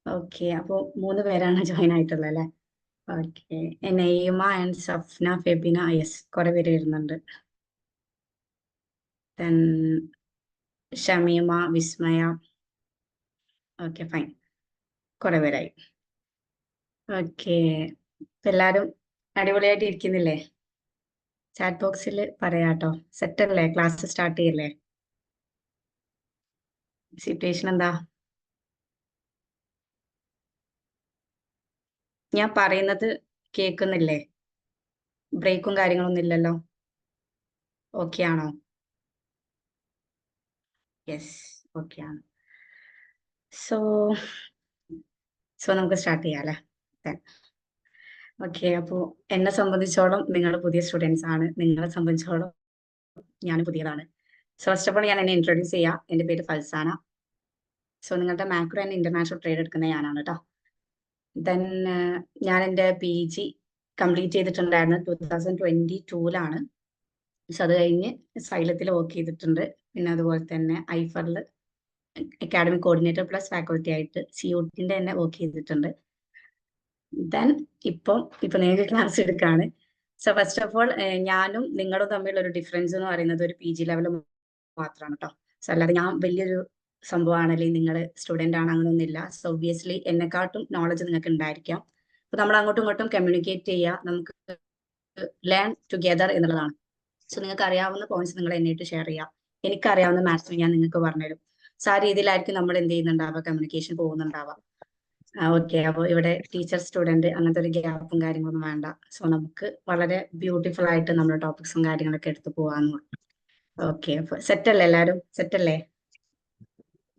Okay, അപ്പൊ 3 പേരാണ് join ആയിട്ടുള്ളത് അല്ലെ? Okay. Naima and Safna, Febina, yes, കുറെ പേര് വരുന്നുണ്ട്. Then Shameema, Vismaya. Okay, fine, കുറെ പേരായി. ഓക്കെ, എല്ലാരും അടിപൊളിയായിട്ട് ഇരിക്കുന്നില്ലേ? ചാറ്റ് ബോക്സിൽ പറയാട്ടോ. സെറ്റ് അല്ലേ? ക്ലാസ് സ്റ്റാർട്ട് ചെയ്യല്ലേ? സിറ്റുവേഷൻ എന്താ? ഞാൻ പറയുന്നത് കേൾക്കുന്നില്ലേ? ബ്രേക്കും കാര്യങ്ങളൊന്നും ഇല്ലല്ലോ? ഓക്കെ ആണോ? യെസ്, ഓക്കെ ആണ്. സോ സോ നമുക്ക് സ്റ്റാർട്ട് ചെയ്യാം അല്ലേ? ഓക്കെ, അപ്പോൾ എന്നെ സംബന്ധിച്ചോളം നിങ്ങൾ പുതിയ സ്റ്റുഡൻസ് ആണ്. നിങ്ങളെ സംബന്ധിച്ചോളം ഞാൻ പുതിയതാണ്. സോ ഫസ്റ്റ് ഓഫ് ഓൾ ഞാൻ എന്നെ ഇൻട്രൊഡ്യൂസ് ചെയ്യാം. എൻ്റെ പേര് ഫൽസാന. സോ നിങ്ങളുടെ മാക്രോ ആൻഡ് ഇന്റർനാഷണൽ ട്രേഡ് എടുക്കുന്ന ഞാനാണ് കേട്ടോ. ദെൻ ഞാൻ എൻ്റെ PG കംപ്ലീറ്റ് ചെയ്തിട്ടുണ്ടായിരുന്നു 2022-ലാണ്. സോ അത് കഴിഞ്ഞ് സൈലത്തിൽ വർക്ക് ചെയ്തിട്ടുണ്ട്. പിന്നെ അതുപോലെ തന്നെ ഐഫറിൽ അക്കാഡമിക് കോർഡിനേറ്റർ പ്ലസ് ഫാക്കൽറ്റി ആയിട്ട് COTന്റെ തന്നെ വർക്ക് ചെയ്തിട്ടുണ്ട്. ദെൻ ഇപ്പൊ നിങ്ങൾക്ക് ക്ലാസ് എടുക്കാണ്. സോ ഫസ്റ്റ് ഓഫ് ഓൾ ഞാനും നിങ്ങളും തമ്മിലുള്ള ഒരു ഡിഫറൻസ് എന്ന് പറയുന്നത് ഒരു PG ലെവൽ മാത്രമാണ് കേട്ടോ. സോ അല്ലാതെ ഞാൻ വലിയൊരു സംഭവമാണ്, അല്ലെങ്കിൽ നിങ്ങൾ സ്റ്റുഡന്റ് ആണ്, അങ്ങനെയൊന്നുമില്ല. സോ ഒബ്വിയസ്ലി എന്നെക്കാട്ടും നോളജ് നിങ്ങൾക്ക് ഉണ്ടായിരിക്കാം. അപ്പൊ നമ്മൾ അങ്ങോട്ടും ഇങ്ങോട്ടും കമ്മ്യൂണിക്കേറ്റ് ചെയ്യുക, നമുക്ക് ലേൺ ടുഗെദർ എന്നുള്ളതാണ്. സോ നിങ്ങൾക്ക് അറിയാവുന്ന പോയിന്റ്സ് നിങ്ങൾ എന്നായിട്ട് ഷെയർ ചെയ്യുക, എനിക്കറിയാവുന്ന മാത്സ് ഞാൻ നിങ്ങൾക്ക് പറഞ്ഞുതരും. സോ ആ രീതിയിലായിരിക്കും നമ്മൾ എന്ത് ചെയ്യുന്നുണ്ടാവുക, കമ്മ്യൂണിക്കേഷൻ പോകുന്നുണ്ടാവുക. ഓക്കെ, അപ്പോൾ ഇവിടെ ടീച്ചർ സ്റ്റുഡന്റ് അങ്ങനത്തെ ഒരു ഗ്യാപ്പും കാര്യങ്ങളൊന്നും വേണ്ട. സോ നമുക്ക് വളരെ ബ്യൂട്ടിഫുൾ ആയിട്ട് നമ്മുടെ ടോപ്പിക്സും കാര്യങ്ങളൊക്കെ എടുത്ത് പോകാന്ന്. ഓക്കെ, അപ്പൊ സെറ്റ് അല്ലേ? എല്ലാവരും സെറ്റ് അല്ലേ?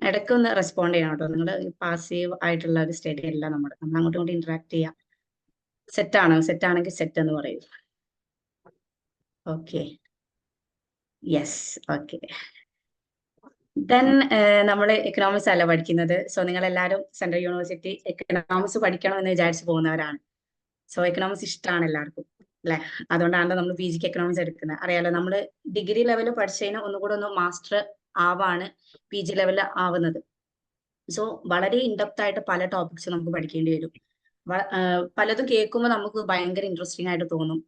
ഇടയ്ക്ക് ഒന്ന് റെസ്പോണ്ട് ചെയ്യണം കേട്ടോ. നിങ്ങൾ പാസീവ് ആയിട്ടുള്ള ഒരു സ്റ്റഡി അല്ല, നമ്മൾ അങ്ങോട്ടും ഇങ്ങോട്ടും ഇന്ററാക്ട് ചെയ്യാം. സെറ്റ് ആണോ? സെറ്റ് ആണെങ്കിൽ സെറ്റ് എന്ന് പറയൂ. Okay, yes, okay. ദെൻ നമ്മൾ എക്കണോമിക്സ് അല്ല പഠിക്കുന്നത്. സോ നിങ്ങൾ എല്ലാവരും സെൻട്രൽ യൂണിവേഴ്സിറ്റി എക്കണോമിക്സ് പഠിക്കണം എന്ന് വിചാരിച്ചു പോകുന്നവരാണ്. സോ എക്കണോമിക്സ് ഇഷ്ടമാണ് എല്ലാവർക്കും അല്ലെ? അതുകൊണ്ടാണ് നമ്മൾ PGക്ക് എക്കണോമിക്സ് എടുക്കുന്നത്. അറിയാലോ, നമ്മൾ ഡിഗ്രി ലെവലിൽ പഠിച്ചതിന് ഒന്നുകൂടെ ഒന്ന് മാസ്റ്റർ ആവാണ് PG ലെവലിൽ ആവുന്നത്. സോ വളരെ ഇൻഡെപ്ത് ആയിട്ട് പല ടോപ്പിക്സ് നമുക്ക് പഠിക്കേണ്ടി വരും. പലതും കേൾക്കുമ്പോൾ നമുക്ക് ഭയങ്കര ഇൻട്രസ്റ്റിംഗ് ആയിട്ട് തോന്നും.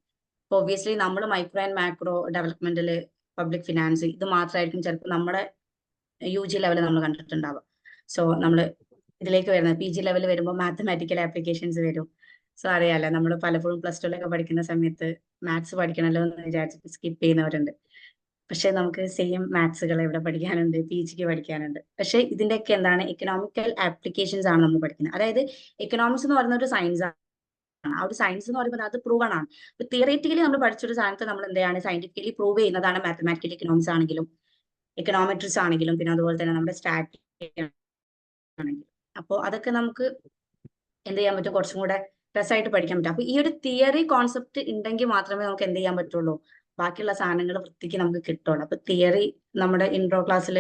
ഒബ്വിയസ്ലി നമ്മൾ മൈക്രോ ആൻഡ് മാക്രോ ഡെവലപ്മെന്റില് പബ്ലിക് ഫിനാൻസ് ഇത് മാത്രമായിരിക്കും ചിലപ്പോൾ നമ്മുടെ UG ലെവൽ നമ്മൾ കണ്ടിട്ടുണ്ടാവുക. സോ നമ്മൾ ഇതിലേക്ക് വരുന്നത് PG ലെവൽ വരുമ്പോൾ മാത്തമാറ്റിക്കൽ ആപ്ലിക്കേഷൻസ് വരും. സോ അറിയാലോ, നമ്മൾ പലപ്പോഴും +2 പഠിക്കുന്ന സമയത്ത് മാത്സ് പഠിക്കണമല്ലോ എന്ന് വിചാരിച്ചിട്ട് സ്കിപ്പ് ചെയ്യുന്നവരുണ്ട്. പക്ഷെ നമുക്ക് സെയിം മാത്സുകൾ ഇവിടെ പഠിക്കാനുണ്ട്, PGക്ക് പഠിക്കാനുണ്ട്. പക്ഷെ ഇതിന്റെയൊക്കെ എന്താണ്, എക്കണോമിക്കൽ ആപ്ലിക്കേഷൻസ് ആണ് നമ്മൾ പഠിക്കുന്നത്. അതായത് എക്കണോമിക്സ് എന്ന് പറയുന്ന ഒരു സയൻസ് ആണ്. ആ ഒരു സയൻസ് എന്ന് പറയുമ്പോൾ അത് പ്രൂവൺ ആണ്. തിയറേറ്റിക്കലി നമ്മൾ പഠിച്ചൊരു സാധനത്തെ നമ്മൾ എന്താണ് സയന്റിഫിക്കലി പ്രൂവ് ചെയ്യുന്നതാണ് മാത്തമാറ്റിക്കൽ എക്കണോമിക്സ് ആണെങ്കിലും എക്കണോമെട്രിക്സ് ആണെങ്കിലും, പിന്നെ അതുപോലെ തന്നെ നമ്മുടെ സ്റ്റാറ്റിക് ആണെങ്കിലും. അപ്പോൾ അതൊക്കെ നമുക്ക് എന്ത് ചെയ്യാൻ പറ്റും, കുറച്ചും കൂടെ രസമായിട്ട് പഠിക്കാൻ പറ്റും. അപ്പൊ ഈ ഒരു തിയറി കോൺസെപ്റ്റ് ഉണ്ടെങ്കിൽ മാത്രമേ നമുക്ക് എന്ത് ചെയ്യാൻ പറ്റുള്ളൂ, ബാക്കിയുള്ള സാധനങ്ങൾ വൃത്തിക്ക് നമുക്ക് കിട്ടുള്ളൂ. അപ്പൊ തിയറി നമ്മുടെ ഇൻട്രോ ക്ലാസ്സിൽ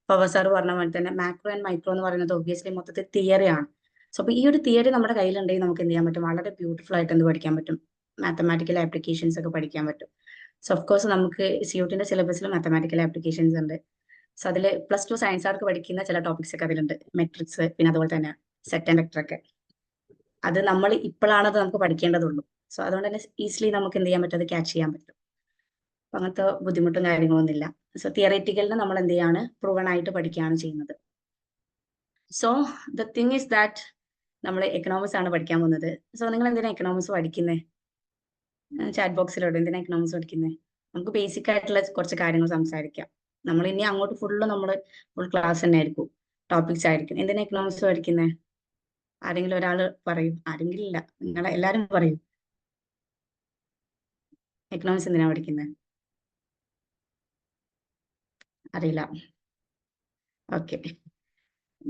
പ്രൊഫസർ പറഞ്ഞ പോലെ തന്നെ മാക്രോ ആൻഡ് മൈക്രോ എന്ന് പറയുന്നത് ഒബ്വിയസ്ലി മൊത്തത്തിൽ തിയറിയാണ്. സോ അപ്പൊ ഈ ഒരു തിയറി നമ്മുടെ കയ്യിലുണ്ടെങ്കിൽ നമുക്ക് എന്ത് ചെയ്യാൻ പറ്റും, വളരെ ബ്യൂട്ടിഫുൾ ആയിട്ട് എന്ത് പഠിക്കാൻ പറ്റും, മാത്തമാറ്റിക്കൽ ആപ്ലിക്കേഷൻസ് ഒക്കെ പഠിക്കാൻ പറ്റും. സോ ഓഫ് കോഴ്സ് നമുക്ക് COTന്റെ സിലബസിൽ മാത്തമാറ്റിക്കൽ ആപ്ലിക്കേഷൻസ് ഉണ്ട്. സോ അതിൽ +2 സയൻസുകാർക്ക് പഠിക്കുന്ന ചില ടോപ്പിക്സ് ഒക്കെ അതിലുണ്ട്, മെട്രിക്സ്, പിന്നെ അതുപോലെ തന്നെ സെറ്റ് ആൻഡ് വെക്ടർ ഒക്കെ. അത് നമ്മൾ ഇപ്പോഴാണ് അത് നമുക്ക് പഠിക്കേണ്ടതുള്ളൂ. സോ അതുകൊണ്ട് തന്നെ ഈസിലി നമുക്ക് എന്ത് ചെയ്യാൻ പറ്റും, അത് ക്യാച്ച് ചെയ്യാൻ പറ്റും. അപ്പൊ അങ്ങനത്തെ ബുദ്ധിമുട്ടും കാര്യങ്ങളൊന്നുമില്ല. സോ തിയററ്റിക്കലിന് നമ്മൾ എന്ത് ചെയ്യാണ്, പ്രൂവൺ ആയിട്ട് പഠിക്കുകയാണ് ചെയ്യുന്നത്. So the thing is that നമ്മൾ എക്കണോമിക്സ് ആണ് പഠിക്കാൻ പോകുന്നത്. സോ നിങ്ങൾ എന്തിനാ എക്കണോമിക്സ് പഠിക്കുന്നത്? ചാറ്റ് ബോക്സിലോട്ട് എന്തിനാ എക്കണോമിക്സ് പഠിക്കുന്നത്? നമുക്ക് ബേസിക് ആയിട്ടുള്ള കുറച്ച് കാര്യങ്ങൾ സംസാരിക്കാം. നമ്മൾ ഇനി അങ്ങോട്ട് ഫുൾ ക്ലാസ് തന്നെ ആയിരിക്കും, ടോപ്പിക്സ് ആയിരിക്കും. എന്തിനാ എക്കണോമിക്സ് പഠിക്കുന്നത്? ആരെങ്കിലും ഒരാൾ പറയും, ആരെങ്കിലും ഇല്ല, നിങ്ങൾ എല്ലാരും പറയും എക്കണോമിക്സ് എന്തിനാ പഠിക്കുന്നത്? അറിയില്ല. ഓക്കെ,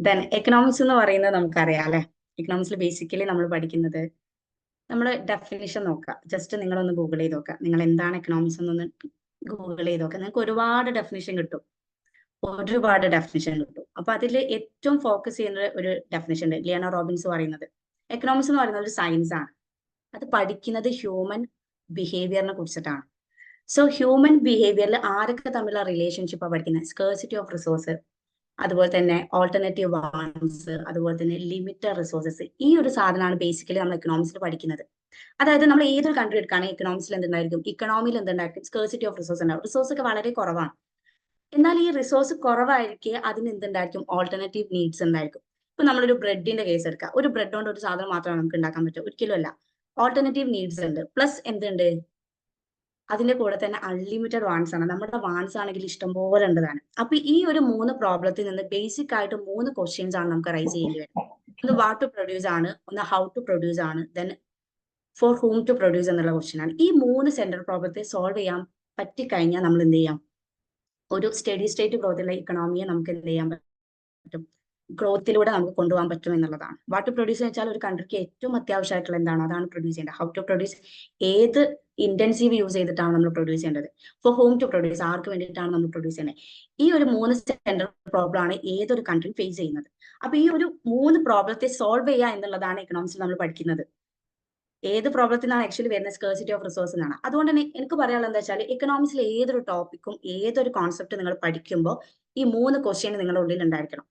ദെൻ എക്കണോമിക്സ് എന്ന് പറയുന്നത് നമുക്കറിയാം അല്ലെ. എക്കണോമിക്സിൽ ബേസിക്കലി നമ്മൾ പഠിക്കുന്നത്, നമ്മൾ ഡെഫിനിഷൻ നോക്കുക. ജസ്റ്റ് നിങ്ങളൊന്ന് ഗൂഗിൾ ചെയ്ത് നോക്കുക, നിങ്ങൾ എന്താണ് എക്കണോമിക്സ് എന്നൊന്ന് ഗൂഗിൾ ചെയ്ത് നോക്കുക. നിങ്ങൾക്ക് ഒരുപാട് ഡെഫിനിഷൻ കിട്ടും. അപ്പൊ അതിൽ ഏറ്റവും ഫോക്കസ് ചെയ്യുന്ന ഒരു ഡെഫിനിഷൻ ഉണ്ട്, ലിയാനോ റോബിൻസ് പറയുന്നത്. എക്കണോമിക്സ് എന്ന് പറയുന്നത് ഒരു സയൻസ് ആണ്. അത് പഠിക്കുന്നത് ഹ്യൂമൻ ബിഹേവിയറിനെ കുറിച്ചിട്ടാണ്. സോ ഹ്യൂമൻ ബിഹേവിയറിൽ ആരൊക്കെ തമ്മിലുള്ള റിലേഷൻഷിപ്പാണ് പഠിക്കുന്നത്, സ്കേഴ്സിറ്റി ഓഫ് റിസോഴ്സ്, അതുപോലെ തന്നെ ഓൾട്ടർനേറ്റീവ് വാൺസ്, അതുപോലെ തന്നെ ലിമിറ്റഡ് റിസോഴ്സസ്. ഈ ഒരു സാധനമാണ് ബേസിക്കലി നമ്മൾ എക്കണോമിക്സിൽ പഠിക്കുന്നത്. അതായത് നമ്മൾ ഏതൊരു കൺട്രി എടുക്കുകയാണെങ്കിൽ എക്കണോമിക്സിൽ എന്തുണ്ടായിരിക്കും, ഇക്കണോമിയിൽ എന്തുണ്ടായിരിക്കും, സ്കേഴ്സിറ്റി ഓഫ് റിസോഴ്സ് ഉണ്ടാവും. റിസോഴ്സ് ഒക്കെ വളരെ കുറവാണ്. എന്നാൽ ഈ റിസോഴ്സ് കുറവായിരിക്കെ അതിന് എന്തുണ്ടായിരിക്കും, ഓൾട്ടർനേറ്റീവ് നീഡ്സ് ഉണ്ടായിരിക്കും. ഇപ്പൊ നമ്മളൊരു ബ്രെഡിന്റെ കേസ് എടുക്കുക. ഒരു ബ്രെഡ് കൊണ്ട് ഒരു സാധനം മാത്രമാണ് നമുക്ക് ഉണ്ടാക്കാൻ പറ്റുക, ഒരിക്കലും അല്ല. ഓൾട്ടർനേറ്റീവ് നീഡ്സ് ഉണ്ട്, പ്ലസ് എന്തുണ്ട്, അതിന്റെ കൂടെ തന്നെ അൺലിമിറ്റഡ് വാൺസ് ആണ്. നമ്മുടെ വാൺസ് ആണെങ്കിൽ ഇഷ്ടംപോലെ ഉണ്ട് താനും. അപ്പൊ ഈ ഒരു 3 പ്രോബ്ലത്തിൽ നിന്ന് ബേസിക് ആയിട്ട് 3 ക്വസ്റ്റ്യൻസ് ആണ് നമുക്ക് റൈസ് ചെയ്യേണ്ടി വരുന്നത്. ഒന്ന് വാട്ട് ടു പ്രൊഡ്യൂസ് ആണ്, ഒന്ന് ഹൗ ടു പ്രൊഡ്യൂസ് ആണ്, then for whom to produce എന്നുള്ള ക്വസ്റ്റ്യൻ ആണ്. ഈ 3 സെൻട്രൽ പ്രോബ്ലത്തെ സോൾവ് ചെയ്യാൻ പറ്റിക്കഴിഞ്ഞാൽ നമ്മൾ എന്ത് ചെയ്യാം, ഒരു സ്റ്റഡി സ്റ്റേറ്റ് ഗ്രോത്തുള്ള ഇക്കണോമിയെ നമുക്ക് എന്ത് ചെയ്യാൻ പറ്റും, ഗ്രോത്തിലൂടെ നമുക്ക് കൊണ്ടുപോകാൻ പറ്റും എന്നുള്ളതാണ്. വാട്ട് ടു പ്രൊഡ്യൂസ് എന്ന് വെച്ചാൽ ഒരു കൺട്രിക്ക് ഏറ്റവും അത്യാവശ്യമായിട്ടുള്ള എന്താണ്, അതാണ് പ്രൊഡ്യൂസ് ചെയ്യേണ്ടത്. ഹൗ ടു പ്രൊഡ്യൂസ്, ഏത് ഇന്റൻസീവ് യൂസ് ചെയ്തിട്ടാണ് നമ്മൾ പ്രൊഡ്യൂസ് ചെയ്യേണ്ടത്. ഫോർ ഹോം ടു പ്രൊഡ്യൂസ്, ആർക്ക് വേണ്ടിയിട്ടാണ് നമ്മൾ പ്രൊഡ്യൂസ് ചെയ്യുന്നത്. ഈ ഒരു 3 സെൻട്രൽ പ്രോബ്ലം ആണ് ഏതൊരു കൺട്രി ഫേസ് ചെയ്യുന്നത്. അപ്പൊ ഈ ഒരു 3 പ്രോബ്ലത്തെ സോൾവ് ചെയ്യുക എന്നുള്ളതാണ് എക്കണോമിക്സിൽ നമ്മൾ പഠിക്കുന്നത്. ഏത് പ്രോബ്ലത്തിനാണ് ആക്ച്വലി വരുന്നത്, സ്കേഴ്സിറ്റി ഓഫ് റിസോഴ്സ് എന്നാണ്. അതുകൊണ്ട് തന്നെ എനിക്ക് പറയാനുള്ളത് എന്താ വെച്ചാൽ, എക്കണോമിക്സിൽ ഏതൊരു ടോപ്പിക്കും ഏതൊരു കോൺസെപ്റ്റ് നിങ്ങൾ പഠിക്കുമ്പോൾ ഈ 3 ക്വസ്റ്റ്യൻ നിങ്ങളുടെ ഉള്ളിൽ ഉണ്ടായിരിക്കണം.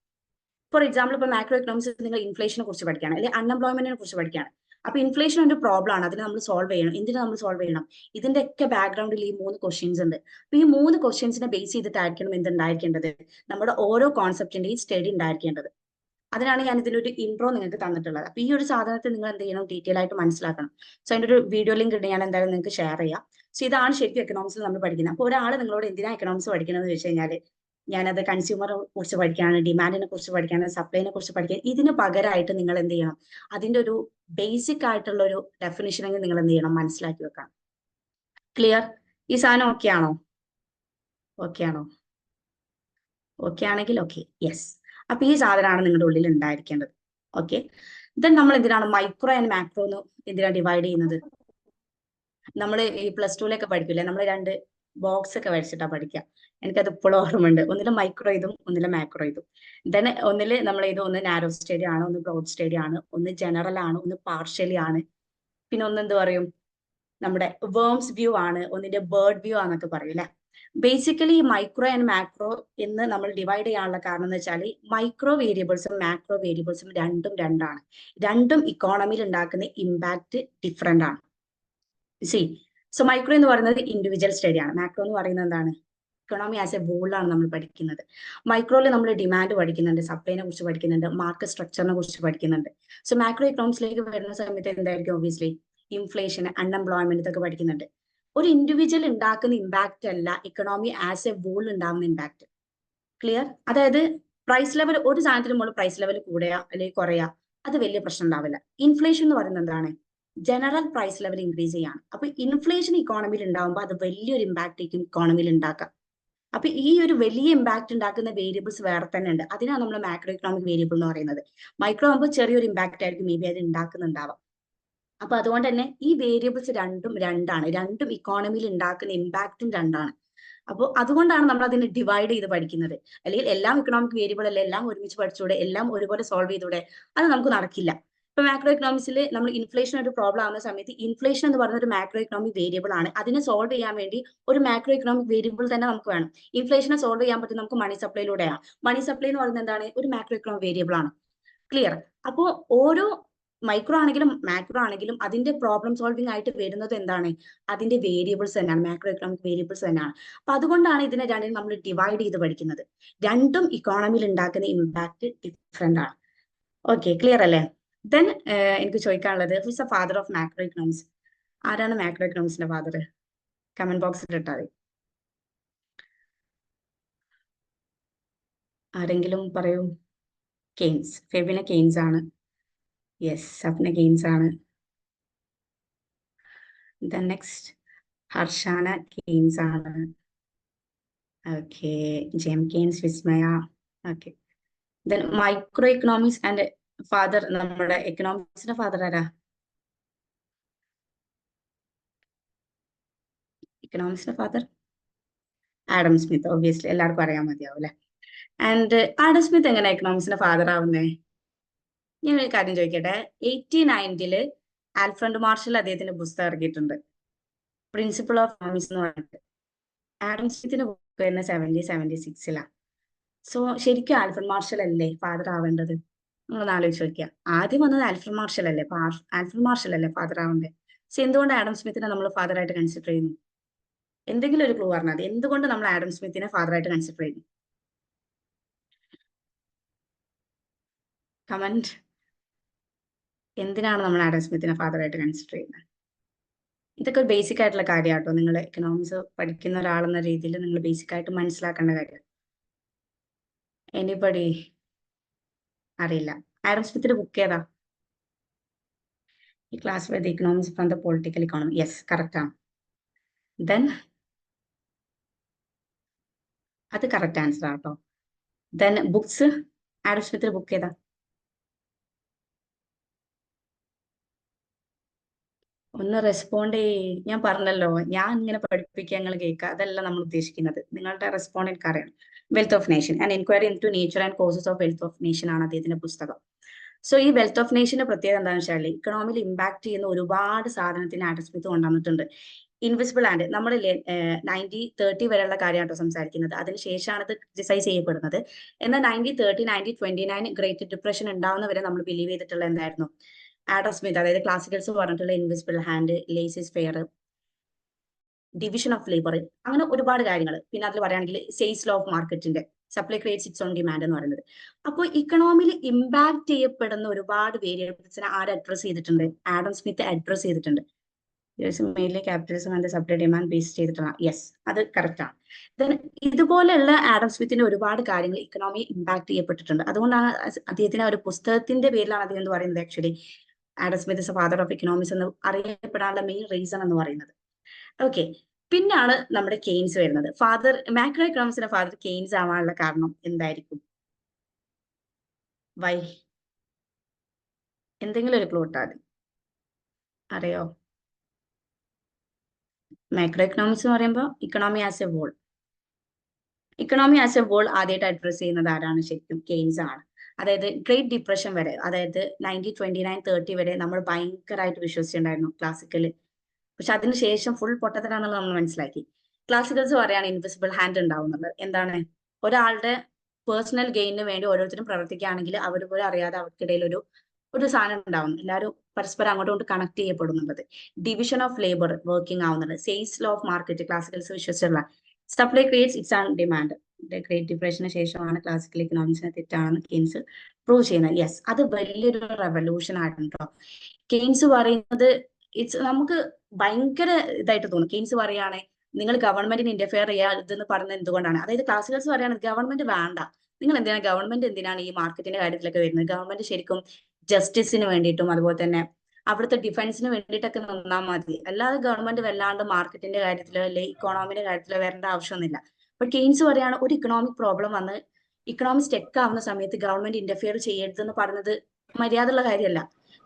ഫോർ എക്സാമ്പിൾ, ഇപ്പൊ മാക്രോ എക്കണോമിക്സ് നിങ്ങൾ ഇൻഫ്ലേഷനെ കുറിച്ച് പഠിക്കുകയാണ്, അല്ലെങ്കിൽ അൺഎംപ്ലോയ്മെന്റിനെ കുറിച്ച് പഠിക്കുകയാണ്. അപ്പൊ ഇൻഫ്ലേഷൻ ഒരു പ്രോബ്ലം ആണ്, അതിനെ നമ്മൾ സോൾവ് ചെയ്യണം. എന്തിനു നമ്മൾ സോൾവ് ചെയ്യണം, ഇതിന്റെ ഒക്കെ ബാക്ക്ഗ്രൗണ്ടിൽ ഈ 3 ക്വസ്റ്റ്യൻസ് ഉണ്ട്. അപ്പൊ ഈ 3 ക്വസ്റ്റ്യൻസിനെ ബേസ് ചെയ്തിട്ടായിരിക്കണം എന്തുണ്ടായിരിക്കേണ്ടത്, നമ്മുടെ ഓരോ കോൺസെപ്റ്റിന്റെയും സ്റ്റഡി ഉണ്ടായിരിക്കേണ്ടത്. അതിനാണ് ഞാൻ ഇതിനൊരു ഇൻട്രോ നിങ്ങൾക്ക് തന്നിട്ടുള്ളത്. അപ്പൊ ഈ ഒരു സാധനത്തെ നിങ്ങൾ എന്ത് ചെയ്യണം, ഡീറ്റെയിൽ ആയിട്ട് മനസ്സിലാക്കണം. സോ അതിന്റെ ഒരു വീഡിയോ ലിങ്ക് ഉണ്ട്, ഞാൻ എന്തായാലും നിങ്ങൾക്ക് ഷെയർ ചെയ്യാം. സോ ഇതാണ് ശരിക്കും എക്കണോമിക്സിൽ നമ്മൾ പഠിക്കുന്നത്. അപ്പോൾ ഒരാൾ നിങ്ങളോട് എന്തിനാ എക്കണോമിക്സ് പഠിക്കണമെന്ന് വെച്ച് കഴിഞ്ഞാൽ, ഞാനത് കൺസ്യൂമറെ കുറിച്ച് പഠിക്കാണ്, ഡിമാൻഡിനെ കുറിച്ച് പഠിക്കാണ്, സപ്ലൈനെ കുറിച്ച് പഠിക്കാൻ, ഇതിന് പകരമായിട്ട് നിങ്ങൾ എന്ത് ചെയ്യണം, അതിന്റെ ഒരു ബേസിക് ആയിട്ടുള്ള ഒരു ഡെഫിനിഷനെങ്കിൽ നിങ്ങൾ എന്ത് ചെയ്യണം, മനസ്സിലാക്കി വെക്കണം. ക്ലിയർ? ഈ സാധനം ഓക്കെ ആണോ? ഓക്കെ ആണോ? ഓക്കെ ആണെങ്കിൽ ഓക്കെ, യെസ്. അപ്പൊ ഈ സാധനമാണ് നിങ്ങളുടെ ഉള്ളിൽ ഉണ്ടായിരിക്കേണ്ടത്. ഓക്കെ, ദെൻ നമ്മൾ എന്തിനാണ് മൈക്രോ ആൻഡ് മാക്രോ എന്ന് എന്തിനാണ് ഡിവൈഡ് ചെയ്യുന്നത്? നമ്മൾ ഈ +2 പഠിക്കില്ലേ, നമ്മൾ 2 ബോക്സ് ഒക്കെ വരച്ചിട്ടാ പഠിക്കുക. എനിക്കത് ഇപ്പോഴും ഓർമ്മയുണ്ട്. ഒന്നില് മൈക്രോ ഇതും ഒന്നില് മാക്രോ ഇതും. ദെൻ ഒന്നില് നമ്മൾ ഇത് ഒന്ന് നാരോ സ്റ്റഡി ആണ്, ഒന്ന് ബ്രോഡ് സ്റ്റഡി ആണ്, ഒന്ന് ജനറൽ ആണ്, ഒന്ന് പാർഷ്യലി ആണ്, പിന്നെ ഒന്ന് എന്ത് പറയും, നമ്മുടെ വേംസ് വ്യൂ ആണ്, ഒന്നിന്റെ ബേർഡ് വ്യൂ ആണെന്നൊക്കെ പറയും അല്ലെ. ബേസിക്കലി ഈ മൈക്രോ ആൻഡ് മാക്രോ എന്ന് നമ്മൾ ഡിവൈഡ് ചെയ്യാനുള്ള കാരണം എന്ന് വെച്ചാൽ, മൈക്രോ വേരിയബിൾസും മാക്രോ വേരിയബിൾസും രണ്ടും രണ്ടാണ്. രണ്ടും ഇക്കോണമിയിൽ ഉണ്ടാക്കുന്ന ഇമ്പാക്ട് ഡിഫറെന്റ് ആണ്. സി, സോ മൈക്രോ എന്ന് പറയുന്നത് ഇൻഡിവിജ്വൽ സ്റ്റഡി ആണ്. മാക്രോ എന്ന് പറയുന്നത് എന്താണ്, ഇക്കോണമി ആസ് എ വോളാണ് നമ്മൾ പഠിക്കുന്നത്. മൈക്രോയിൽ നമ്മൾ ഡിമാൻഡ് പഠിക്കുന്നുണ്ട്, സപ്ലൈനെ കുറിച്ച് പഠിക്കുന്നുണ്ട്, മാർക്കറ്റ് സ്ട്രക്ചറിനെ കുറിച്ച് പഠിക്കുന്നുണ്ട്. സോ മാക്രോ ഇക്കണോമിക്സിലേക്ക് വരുന്ന സമയത്ത് എന്തായിരിക്കും, ഒബ്വിയസ്ലി ഇൻഫ്ലേഷൻ, അൺഎംപ്ലോയ്മെന്റ് ഇതൊക്കെ പഠിക്കുന്നുണ്ട്. ഒരു ഇൻഡിവിജ്വൽ ഉണ്ടാക്കുന്ന ഇമ്പാക്ട് അല്ല ഇക്കണോമി ആസ് എ വോൾ ഉണ്ടാകുന്ന ഇമ്പാക്ട്. ക്ലിയർ? അതായത് പ്രൈസ് ലെവൽ, ഒരു സാധനത്തിന് മുകളിൽ പ്രൈസ് ലെവൽ കൂടുക അല്ലെങ്കിൽ കുറയുക, അത് വലിയ പ്രശ്നം ഉണ്ടാവില്ല. ഇൻഫ്ലേഷൻ എന്ന് പറയുന്നത് എന്താണ്, ജനറൽ പ്രൈസ് ലെവൽ ഇൻക്രീസ് ചെയ്യാണ്. അപ്പൊ ഇൻഫ്ലേഷൻ ഇക്കോണമിയിൽ ഉണ്ടാകുമ്പോൾ അത് വലിയൊരു ഇമ്പാക്ട് ആയിരിക്കും ഇക്കോണമിയിൽ ഉണ്ടാക്കുക. അപ്പൊ ഈ ഒരു വലിയ ഇമ്പാക്ട് ഉണ്ടാക്കുന്ന വേരിയബിൾസ് വേറെ തന്നെ ഉണ്ട്. അതിനാണ് നമ്മൾ മാക്രോ ഇക്കണോമിക് വേരിയബിൾ എന്ന് പറയുന്നത്. മൈക്രോ ആകുമ്പോൾ ചെറിയൊരു ഇമ്പാക്ട് ആയിരിക്കും മേ ബി അത് ഉണ്ടാക്കുന്നുണ്ടാവാം. അപ്പൊ അതുകൊണ്ട് തന്നെ ഈ വേരിയബിൾസ് രണ്ടും രണ്ടാണ്, രണ്ടും ഇക്കോണമിയിൽ ഉണ്ടാക്കുന്ന ഇമ്പാക്റ്റും രണ്ടാണ്. അപ്പോൾ അതുകൊണ്ടാണ് നമ്മൾ അതിനെ ഡിവൈഡ് ചെയ്ത് പഠിക്കുന്നത്. അല്ലെങ്കിൽ എല്ലാം ഇക്കണോമിക് വേരിയബിൾ അല്ലെ, എല്ലാം ഒരുമിച്ച് പഠിച്ചൂടെ, എല്ലാം ഒരുപോലെ സോൾവ് ചെയ്തൂടെ, അത് നമുക്ക് നടക്കില്ല. ഇപ്പൊ മാക്രോ എക്കണോമിക്സിൽ നമ്മൾ ഇൻഫ്ലേഷൻ ഒരു പ്രോബ്ലം ആവുന്ന സമയത്ത്, ഇൻഫ്ലേഷൻ എന്ന് പറയുന്ന ഒരു മാക്രോ എക്കണോമിക് വേരിയബിൾ ആണ്. അതിനെ സോൾവ് ചെയ്യാൻ വേണ്ടി ഒരു മാക്രോ എക്കണോമിക് വേരിയബിൾ തന്നെ നമുക്ക് വേണം. ഇൻഫ്ലേഷനെ സോൾവ് ചെയ്യാൻ പറ്റും നമുക്ക് മണി സപ്ലൈയിലൂടെയാണ്. മണി സപ്ലൈ എന്ന് പറയുന്നത് എന്താണ്, ഒരു മാക്രോ എക്കണോമിക് വേരിയബിൾ ആണ്. ക്ലിയർ? അപ്പോ ഓരോ മൈക്രോ ആണെങ്കിലും മാക്രോ ആണെങ്കിലും അതിന്റെ പ്രോബ്ലം സോൾവിംഗ് ആയിട്ട് വരുന്നത് എന്താണ്, അതിന്റെ വേരിയബിൾസ് തന്നെയാണ്, മാക്രോ എക്കണോമിക് വേരിയബിൾസ് തന്നെയാണ്. അപ്പൊ അതുകൊണ്ടാണ് ഇതിനെ രണ്ടിനും നമ്മൾ ഡിവൈഡ് ചെയ്ത് പഠിക്കുന്നത്. രണ്ടും ഇക്കോണമിയിൽ ഉണ്ടാക്കുന്ന ഇമ്പാക്ട് ഡിഫറെന്റ് ആണ്. ഓക്കെ, ക്ലിയർ അല്ലേ? ദെൻ എനിക്ക് ചോദിക്കാനുള്ളത്, who is the father of macro economics? ആരാണ് മാക്രോ എക്കണോമിക്സിന്റെ ഫാദർ? കമന്റ് ബോക്സിൽ ഇട്ടാൽ മതി. ആരെങ്കിലും പറയൂ. കെയ്ൻസ്, ഫെബിന കെയ്ൻസ് ആണ്. യെസ്, സപ്ന കെയ്ൻസ് ആണ്. ദെൻ നെക്സ്റ്റ് ഹർഷാന കെയ്ൻസ് ആണ്. ഓക്കെ, ജെം Keynes, Vismaya. Okay, then micro economics and father, നമ്മുടെ എക്കണോമിക്സിന്റെ ഫാദർ ആരാ? എക്കണോമിക്സിന്റെ ഫാദർ ആഡം സ്മിത്ത്. ഒബ്വിയസ്ലി എല്ലാവർക്കും അറിയാൻ മതിയാവും അല്ലെ. ആൻഡ് ആഡം സ്മിത്ത് എങ്ങനെ എക്കണോമിക്സിന്റെ ഫാദർ ആവുന്നേ? ഞാൻ ഒരു കാര്യം ചോദിക്കട്ടെ. 1890 ആൽഫ്രഡ് മാർഷൽ അദ്ദേഹത്തിന്റെ പുസ്തകം ഇറക്കിയിട്ടുണ്ട്, പ്രിൻസിപ്പിൾ ഓഫ് എക്കണോമിക്സ് എന്ന് പറഞ്ഞിട്ട്. ആഡം സ്മിത്തിന്റെ ബുക്ക് തന്നെ 1776 സോ ശരിക്കും ആൽഫ്രഡ് മാർഷൽ അല്ലേ ഫാദർ ആവേണ്ടത്? നിങ്ങളൊന്ന് ആലോചിച്ച് നോക്കിയാ. ആദ്യം വന്നത് ആൽഫ്രഡ് മാർഷൽ അല്ലേ? അപ്പൊ ആൽഫ്രഡ് മാർഷൽ അല്ലേ ഫാദർ ആവേണ്ടത്? സോ എന്തുകൊണ്ട് ആഡം സ്മിത്തിനെ നമ്മൾ ഫാദർ ആയിട്ട് കൺസിഡർ ചെയ്യുന്നു? എന്തെങ്കിലും ഒരു ക്ലൂ പറഞ്ഞാൽ മതി. എന്തുകൊണ്ട് നമ്മൾ ആഡം സ്മിത്തിനെ ഫാദർ ആയിട്ട് കൺസിഡർ ചെയ്യുന്നു? കമന്റ്. എന്തിനാണ് നമ്മൾ ആഡം സ്മിത്തിനെ ഫാദർ ആയിട്ട് കൺസിഡർ ചെയ്യുന്നത്? ഇതൊക്കെ ഒരു ബേസിക് ആയിട്ടുള്ള കാര്യമാട്ടോ. നിങ്ങൾ എക്കണോമിക്സ് പഠിക്കുന്ന ഒരാളെന്ന രീതിയിൽ നിങ്ങൾ ബേസിക് ആയിട്ട് മനസ്സിലാക്കേണ്ട കാര്യം. എനിബഡി അറിയില്ല. ആഡം സ്മിത്തിന്റെ ബുക്ക് ഏതാ? ഈ class with economics from the political economy. Yes, correct ആണ്. ദെൻ അത് കറക്റ്റ് ആൻസർ ആട്ടോ. ദെൻ ബുക്സ്, ആഡം സ്മിത്തിന്റെ ബുക്ക് ഏതാ? ഒന്ന് റെസ്പോണ്ട് ഞാൻ പറഞ്ഞല്ലോ, ഞാൻ ഇങ്ങനെ പഠിപ്പിക്കുക, നിങ്ങൾ കേൾക്കുക, അതല്ല നമ്മൾ ഉദ്ദേശിക്കുന്നത്. നിങ്ങളുടെ റെസ്പോണ്ട് എനിക്കറിയാം. Wealth of nation and enquiry into nature and causes of wealth of nation ആണ് അദ്ദേഹത്തിന്റെ പുസ്തകം. സോ ഈ വെൽത്ത് ഓഫ് നേഷന്റെ പ്രത്യേകത എന്താണെന്ന് വെച്ചാൽ ഇക്കണോമിയിൽ ഇമ്പാക്ട് ചെയ്യുന്ന ഒരുപാട് സാധനത്തിന് ആഡം സ്മിത്ത് കൊണ്ടുവന്നിട്ടുണ്ട്. ഇൻവിസിബിൾ ആൻഡ് നമ്മൾ 1930 വരെയുള്ള കാര്യമാട്ടോ സംസാരിക്കുന്നത്. അതിനുശേഷമാണ് ഇത് ക്രിറ്റിസൈസ് ചെയ്യപ്പെടുന്നത്. എന്നാൽ 1930, 1929 ഗ്രേറ്റ് ഡിപ്രഷൻ ഉണ്ടാവുന്നവരെ നമ്മൾ ബിലീവ് ചെയ്തിട്ടുള്ള എന്തായിരുന്നു? ആഡം സ്മിത്ത്, അതായത് ക്ലാസിക്കൽസ് പറഞ്ഞിട്ടുള്ള invisible hand, laissez fair, division of labour, അങ്ങനെ ഒരുപാട് കാര്യങ്ങൾ. പിന്നെ അതിൽ പറയുകയാണെങ്കിൽ സെയിൽസ് ലോ ഓഫ് മാർക്കറ്റിന്റെ supply creates it's on demand എന്ന് പറയുന്നത്. അപ്പോൾ ഇക്കണോമിയിൽ ഇമ്പാക്ട് ചെയ്യപ്പെടുന്ന ഒരുപാട് വേരിയബിൾസിനെ ആര് അഡ്രസ് ചെയ്തിട്ടുണ്ട്? ആഡം സ്മിത്ത് അഡ്രസ് ചെയ്തിട്ടുണ്ട്. Mainly capitalism and supply demand base ചെയ്തിട്ടാണ്. യെസ്, അത് കറക്റ്റ് ആണ്. ദെൻ ഇതുപോലെയുള്ള ആഡം സ്മിത്തിന്റെ ഒരുപാട് കാര്യങ്ങൾ ഇക്കണോമി ഇമ്പാക്ട് ചെയ്യപ്പെട്ടിട്ടുണ്ട്. അതുകൊണ്ടാണ് അദ്ദേഹത്തിന് ഒരു പുസ്തകത്തിന്റെ പേരിലാണ് അദ്ദേഹം എന്ന് പറയുന്നത് actually Adam Smith is father of economics എന്ന് അറിയപ്പെടാനുള്ള മെയിൻ റീസൺ എന്ന് പറയുന്നത്. ഓക്കെ, പിന്നാണ് നമ്മുടെ കെയ്ൻസ് വരുന്നത്. ഫാദർ മാക്രോ എക്കണോമിക്സിന്റെ ഫാദർ കെയ്ൻസ് ആവാനുള്ള കാരണം എന്തായിരിക്കും? വൈ? എന്തെങ്കിലും ഒരു ക്ലൂ ഇട്ടാൽ മതി. അറിയോ? മാക്രോ എക്കണോമിക്സ് എന്ന് പറയുമ്പോൾ economy as a whole, economy as a whole ആദ്യമായിട്ട് അഡ്രസ് ചെയ്യുന്നത് ആരാണ്? ശരിക്കും കെയ്ൻസ് ആണ്. അതായത് ഗ്രേറ്റ് ഡിപ്രഷൻ വരെ, അതായത് 1929-30 വരെ നമ്മൾ ഭയങ്കരമായിട്ട് വിശ്വസിച്ചിട്ടുണ്ടായിരുന്നു ക്ലാസിക്കല്. പക്ഷെ അതിനുശേഷം ഫുൾ പൊട്ടത്തരാണെന്നുള്ളത് നമ്മൾ മനസ്സിലാക്കി. ക്ലാസിക്കൽസ് പറയാണ് ഇൻവിസിബിൾ ഹാൻഡ് ഉണ്ടാവുന്നത്. എന്താണ്? ഒരാളുടെ പേഴ്സണൽ ഗെയിനിന് വേണ്ടി ഓരോരുത്തരും പ്രവർത്തിക്കുകയാണെങ്കിൽ അവർ പോലും അറിയാതെ അവർക്കിടയിൽ ഒരു സാധനം ഉണ്ടാവുന്നു. എല്ലാവരും പരസ്പരം അങ്ങോട്ടും ഇങ്ങോട്ട് കണക്ട് ചെയ്യപ്പെടുന്നുള്ളത്. ഡിവിഷൻ ഓഫ് ലേബർ വർക്കിംഗ് ആവുന്നത്. സെയിൽസ് ലോ ഓഫ് മാർക്കറ്റ് ക്ലാസിക്കൽസ് വിശ്വസിച്ചുള്ള. Supply creates its own demand. Great depression ശേഷമാണ് ക്ലാസിക്കൽ ഇക്കണോമിക്സിനെ തെറ്റാണെന്ന് കെയ്ൻസ് പ്രൂവ് ചെയ്യുന്നത്. യെസ്, അത് വലിയൊരു റെവല്യൂഷൻ ആയിട്ടുണ്ടോ. കെയ്ൻസ് പറയുന്നത് നമുക്ക് ഭയങ്കര ഇതായിട്ട് തോന്നും. കെയ്ൻസ് പറയാണ് നിങ്ങൾ ഗവൺമെന്റിന് ഇന്റർഫിയർ ചെയ്യാതെന്ന് പറഞ്ഞത് എന്തുകൊണ്ടാണ്? അതായത് ക്ലാസിക്കൽസ് പറയാണ് ഗവൺമെന്റ് വേണ്ട, നിങ്ങൾ എന്തിനാണ് ഗവൺമെന്റ് എന്തിനാണ് ഈ മാർക്കറ്റിന്റെ കാര്യത്തിലൊക്കെ വരുന്നത്? ഗവൺമെന്റ് ശരിക്കും ജസ്റ്റിസിന് വേണ്ടിയിട്ടും അതുപോലെ തന്നെ അവിടുത്തെ ഡിഫൻസിന് വേണ്ടിയിട്ടൊക്കെ നിന്നാൽ മതി, അല്ലാതെ ഗവൺമെന്റ് വല്ലാണ്ട് മാർക്കറ്റിന്റെ കാര്യത്തിലോ അല്ലെ ഇക്കോണമിന്റെ കാര്യത്തിലോ വരേണ്ട ആവശ്യമൊന്നുമില്ല. അപ്പൊ കെയ്ൻസ് പറയാണ് ഒരു ഇക്കണോമിക് പ്രോബ്ലം വന്ന് ഇക്കണോമിക് സ്റ്റെക്ക് ആവുന്ന സമയത്ത് ഗവൺമെന്റ് ഇന്റർഫിയർ ചെയ്യരുതെന്ന് പറയുന്നത് മര്യാദയുള്ള കാര്യമല്ല.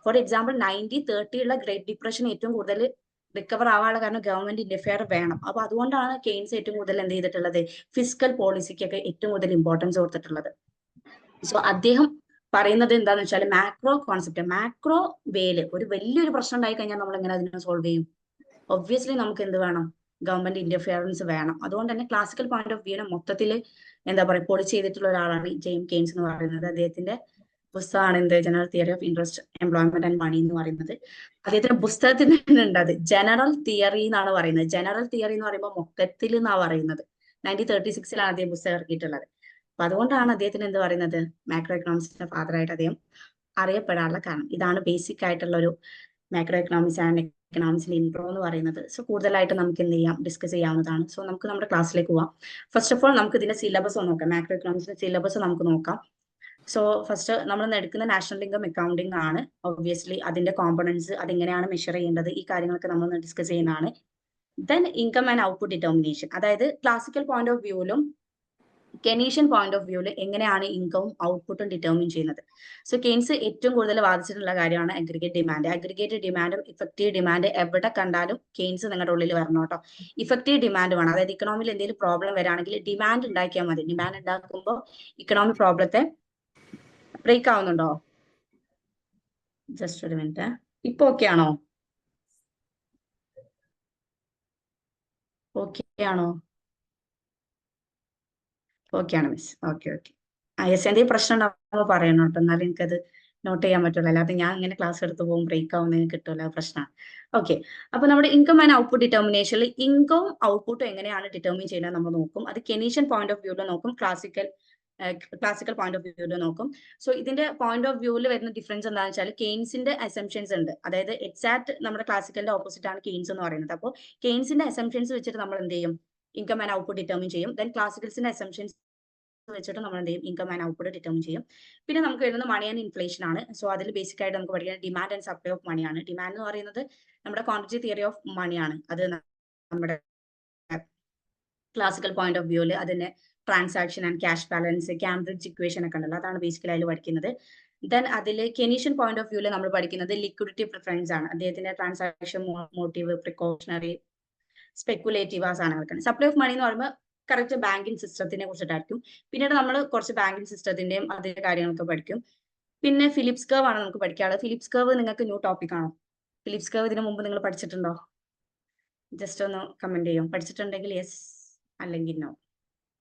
ഫോർ എക്സാമ്പിൾ 1930 ഉള്ള ഗ്രേറ്റ് ഡിപ്രഷൻ ഏറ്റവും കൂടുതൽ റിക്കവർ ആവാനുള്ള കാരണം ഗവൺമെന്റ് ഇന്റർഫിയർ വേണം. അപ്പൊ അതുകൊണ്ടാണ് കെയ്ൻസ് ഏറ്റവും കൂടുതൽ എന്ത് ചെയ്തിട്ടുള്ളത്? ഫിസിക്കൽ പോളിസിക്കൊക്കെ ഏറ്റവും കൂടുതൽ ഇമ്പോർട്ടൻസ് കൊടുത്തിട്ടുള്ളത്. സോ അദ്ദേഹം പറയുന്നത് എന്താന്ന് വെച്ചാൽ മാക്രോ കോൺസെപ്റ്റ്, മാക്രോ വേല് ഒരു വലിയൊരു പ്രശ്നം ഉണ്ടായി കഴിഞ്ഞാൽ നമ്മൾ എങ്ങനെ അതിനെ സോൾവ് ചെയ്യും? ഒബ്വിയസ്ലി നമുക്ക് എന്ത് വേണം? ഗവൺമെന്റ് ഇന്റർഫിയറൻസ് വേണം. അതുകൊണ്ട് തന്നെ ക്ലാസിക്കൽ പോയിന്റ് ഓഫ് വ്യൂനെ മൊത്തത്തിൽ എന്താ പറയുക പൊളിച്ച് ചെയ്തിട്ടുള്ള ഒരാളാണ് ജെയിം കെയ്ൻസ് എന്ന് പറയുന്നത്. അദ്ദേഹത്തിന്റെ പുസ്തകമാണ് എന്ത്? General theory of interest, employment and money എന്ന് പറയുന്നത്. അദ്ദേഹത്തിന്റെ പുസ്തകത്തിൽ തന്നെ ഉണ്ട് അത്. ജനറൽ തിയറി എന്നാണ് പറയുന്നത്. ജനറൽ തിയറി എന്ന് പറയുമ്പോൾ മൊത്തത്തിൽ എന്നാണ് പറയുന്നത്. 1936 അദ്ദേഹം പുസ്തകം ഇറക്കിയിട്ടുള്ളത്. അപ്പൊ അതുകൊണ്ടാണ് അദ്ദേഹത്തിന് എന്ത് പറയുന്നത്? മാക്രോ എക്കണോമിക്സിന്റെ ഫാദർ ആയിട്ട് അദ്ദേഹം അറിയപ്പെടാനുള്ള കാരണം. ഇതാണ് ബേസിക് ആയിട്ടുള്ള ഒരു മാക്രോ എക്കണോമിക്സ് ആൻഡ് എക്കണോമിക്സിന്റെ ഇൻട്രോ എന്ന് പറയുന്നത്. സോ കൂടുതലായിട്ട് നമുക്ക് എന്ത് ചെയ്യാം? ഡിസ്കസ് ചെയ്യാവുന്നതാണ്. സോ നമുക്ക് നമ്മുടെ ക്ലാസ്സിലേക്ക് പോവാം. ഫസ്റ്റ് ഓഫ് ഓൾ നമുക്ക് ഇതിന്റെ സിലബസ് നോക്കാം. മാക്രോ എക്കണോമിക്സിന്റെ സിലബസ് നമുക്ക് നോക്കാം. സോ ഫസ്റ്റ് നമ്മൾ എടുക്കുന്ന നാഷണൽ ഇൻകം അക്കൗണ്ടിംഗ് ആണ്. ഒബ്വിയസ്ലി അതിന്റെ കോമ്പണൻസ്, അതെങ്ങനെയാണ് മെഷർ ചെയ്യേണ്ടത്, ഈ കാര്യങ്ങളൊക്കെ നമ്മൾ ഡിസ്കസ് ചെയ്യുന്നതാണ്. Then income and output determination, അതായത് ക്ലാസിക്കൽ പോയിന്റ് ഓഫ് വ്യൂവിലും കെനീഷ്യൻ പോയിന്റ് ഓഫ് വ്യൂവിൽ എങ്ങനെയാണ് ഇൻകവും ഔട്ട്പുട്ടും ഡിറ്റർമിൻ ചെയ്യുന്നത്. സോ കെയ്ൻസ് ഏറ്റവും കൂടുതൽ വാദിച്ചിട്ടുള്ള കാര്യമാണ് അഗ്രിഗേറ്റ് ഡിമാൻഡ്. അഗ്രിഗേറ്റ് ഡിമാൻഡും ഇഫക്റ്റീവ് ഡിമാൻഡ് എവിടെ കണ്ടാലും കെയ്ൻസ് നിങ്ങളുടെ ഉള്ളിൽ വരണം കേട്ടോ. ഇഫക്റ്റീവ് ഡിമാൻഡ് വേണം. അതായത് ഇക്കണോമിയിൽ എന്തെങ്കിലും പ്രോബ്ലം വരാണെങ്കിൽ ഡിമാൻഡ് ഉണ്ടാക്കിയാൽ മതി. ഡിമാൻഡ് ഉണ്ടാക്കുമ്പോൾ ഇക്കണോമിക് പ്രോബ്ലത്തെ ബ്രേക്ക് ആവുന്നുണ്ടോ? ജസ്റ്റ് ഒരു മിനിറ്റ്. ഇപ്പൊ ഓക്കെ ആണോ? ഓക്കെ ആണോ? ഓക്കെയാണ് മിസ്. Okay okay. യെസ്, എന്തെങ്കിലും പ്രശ്നം ഉണ്ടാകുമ്പോൾ പറയണം കേട്ടോ, എന്നാലും എനിക്കത് നോട്ട് ചെയ്യാൻ പറ്റുള്ളൂ. അല്ലാതെ ഞാൻ ഇങ്ങനെ ക്ലാസ് എടുത്ത് പോകും ബ്രേക്ക് ആവുന്നതിന് കിട്ടില്ല, പ്രശ്നമാണ്. ഓക്കെ, അപ്പൊ നമ്മുടെ ഇൻകം ആൻഡ് ഔട്ട്പുട്ട് ഡിറ്റർമിനേഷനിൽ ഇൻകവും ഔട്ട്പുട്ടും എങ്ങനെയാണ് ഡിറ്റർമിൻ ചെയ്യുന്നത് നമ്മൾ നോക്കും. അത് കെനീഷ്യൻ പോയിന്റ് ഓഫ് വ്യൂവിൽ നോക്കും, ക്ലാസിക്കൽ പോയിന്റ് ഓഫ് വ്യൂവിൽ നോക്കും. സോ ഇതിന്റെ പോയിന്റ് ഓഫ് വ്യൂവിൽ വരുന്ന ഡിഫറൻസ് എന്താണെന്ന് വെച്ചാൽ കെയ്ൻസിന്റെ അസംഷൻസ് ഉണ്ട്. അതായത് എക്സാക്ട് നമ്മുടെ ക്ലാസിക്കലിന്റെ ഓപ്പോസിറ്റ് ആണ് കെയ്ൻസ് എന്ന് പറയുന്നത്. അപ്പോൾ കെയ്ൻസിന്റെ അസംഷൻസ് വെച്ചിട്ട് നമ്മൾ എന്ത് ചെയ്യും, ഇൻകം ആൻഡ് ഔട്ട്പുട്ട് ഡിറ്റർമിൻ ചെയ്യും. ദെൻ ക്ലാസിക്കൽസിന്റെ അസംഷൻസ് വെച്ചിട്ട് നമ്മൾ എന്ത് ചെയ്യും, ഇൻകം ആൻഡ് ഔട്ട്പുട്ട് ഡിറ്റർമിൻ ചെയ്യും. പിന്നെ നമുക്ക് വരുന്നത് മണി ആൻഡ് ഇൻഫ്ലേഷൻ ആണ്. സോ അതിൽ ബേസിക് ആയിട്ട് നമുക്ക് പഠിക്കുന്നത് ഡിമാൻഡ് ആൻഡ് സപ്ലൈ ഓഫ് മണിയാണ്. ഡിമാൻഡ് എന്ന് പറയുന്നത് നമ്മുടെ ക്വാണ്ടിറ്റി തിയറി ഓഫ് മണിയാണ്. അത് നമ്മുടെ ക്ലാസിക്കൽ പോയിന്റ് ഓഫ് വ്യൂവിൽ അതിന്റെ transaction and cash balance, Cambridge equation ഒക്കെ ഉണ്ടല്ലോ, അതാണ് ബേസിക്കലി അതിൽ പഠിക്കുന്നത്. ദെൻ അതിൽ കെനീഷ്യൻ പോയിന്റ് ഓഫ് വ്യൂവിൽ നമ്മൾ പഠിക്കുന്നത് ലിക്വിഡിറ്റി പ്രിഫറൻസ് ആണ്. അദ്ദേഹത്തിന്റെ ട്രാൻസാക്ഷൻ മോട്ടീവ്, പ്രിക്കോഷണറി, സ്പെക്കുലേറ്റീവ്, ആ സാധനങ്ങളൊക്കെ. സപ്ലൈ ഓഫ് മണി എന്ന് പറയുമ്പോൾ കറക്റ്റ് ബാങ്കിങ് സിസ്റ്റത്തിനെ കുറിച്ചിട്ടായിരിക്കും. പിന്നീട് നമ്മൾ കുറച്ച് ബാങ്കിങ് സിസ്റ്റത്തിന്റെയും അതിന്റെ കാര്യങ്ങളൊക്കെ പഠിക്കും. പിന്നെ ഫിലിപ്സ് കർവ് ആണ് നമുക്ക് പഠിക്കാനുള്ളത്. ഫിലിപ്സ് കർവ് നിങ്ങൾക്ക് ന്യൂ ടോപ്പിക് ആണോ? ഫിലിപ്സ് കർവ് ഇതിനു മുമ്പ് നിങ്ങൾ പഠിച്ചിട്ടുണ്ടോ? ജസ്റ്റ് ഒന്ന് കമന്റ് ചെയ്യും, പഠിച്ചിട്ടുണ്ടെങ്കിൽ യെസ്, അല്ലെങ്കിൽ നോ.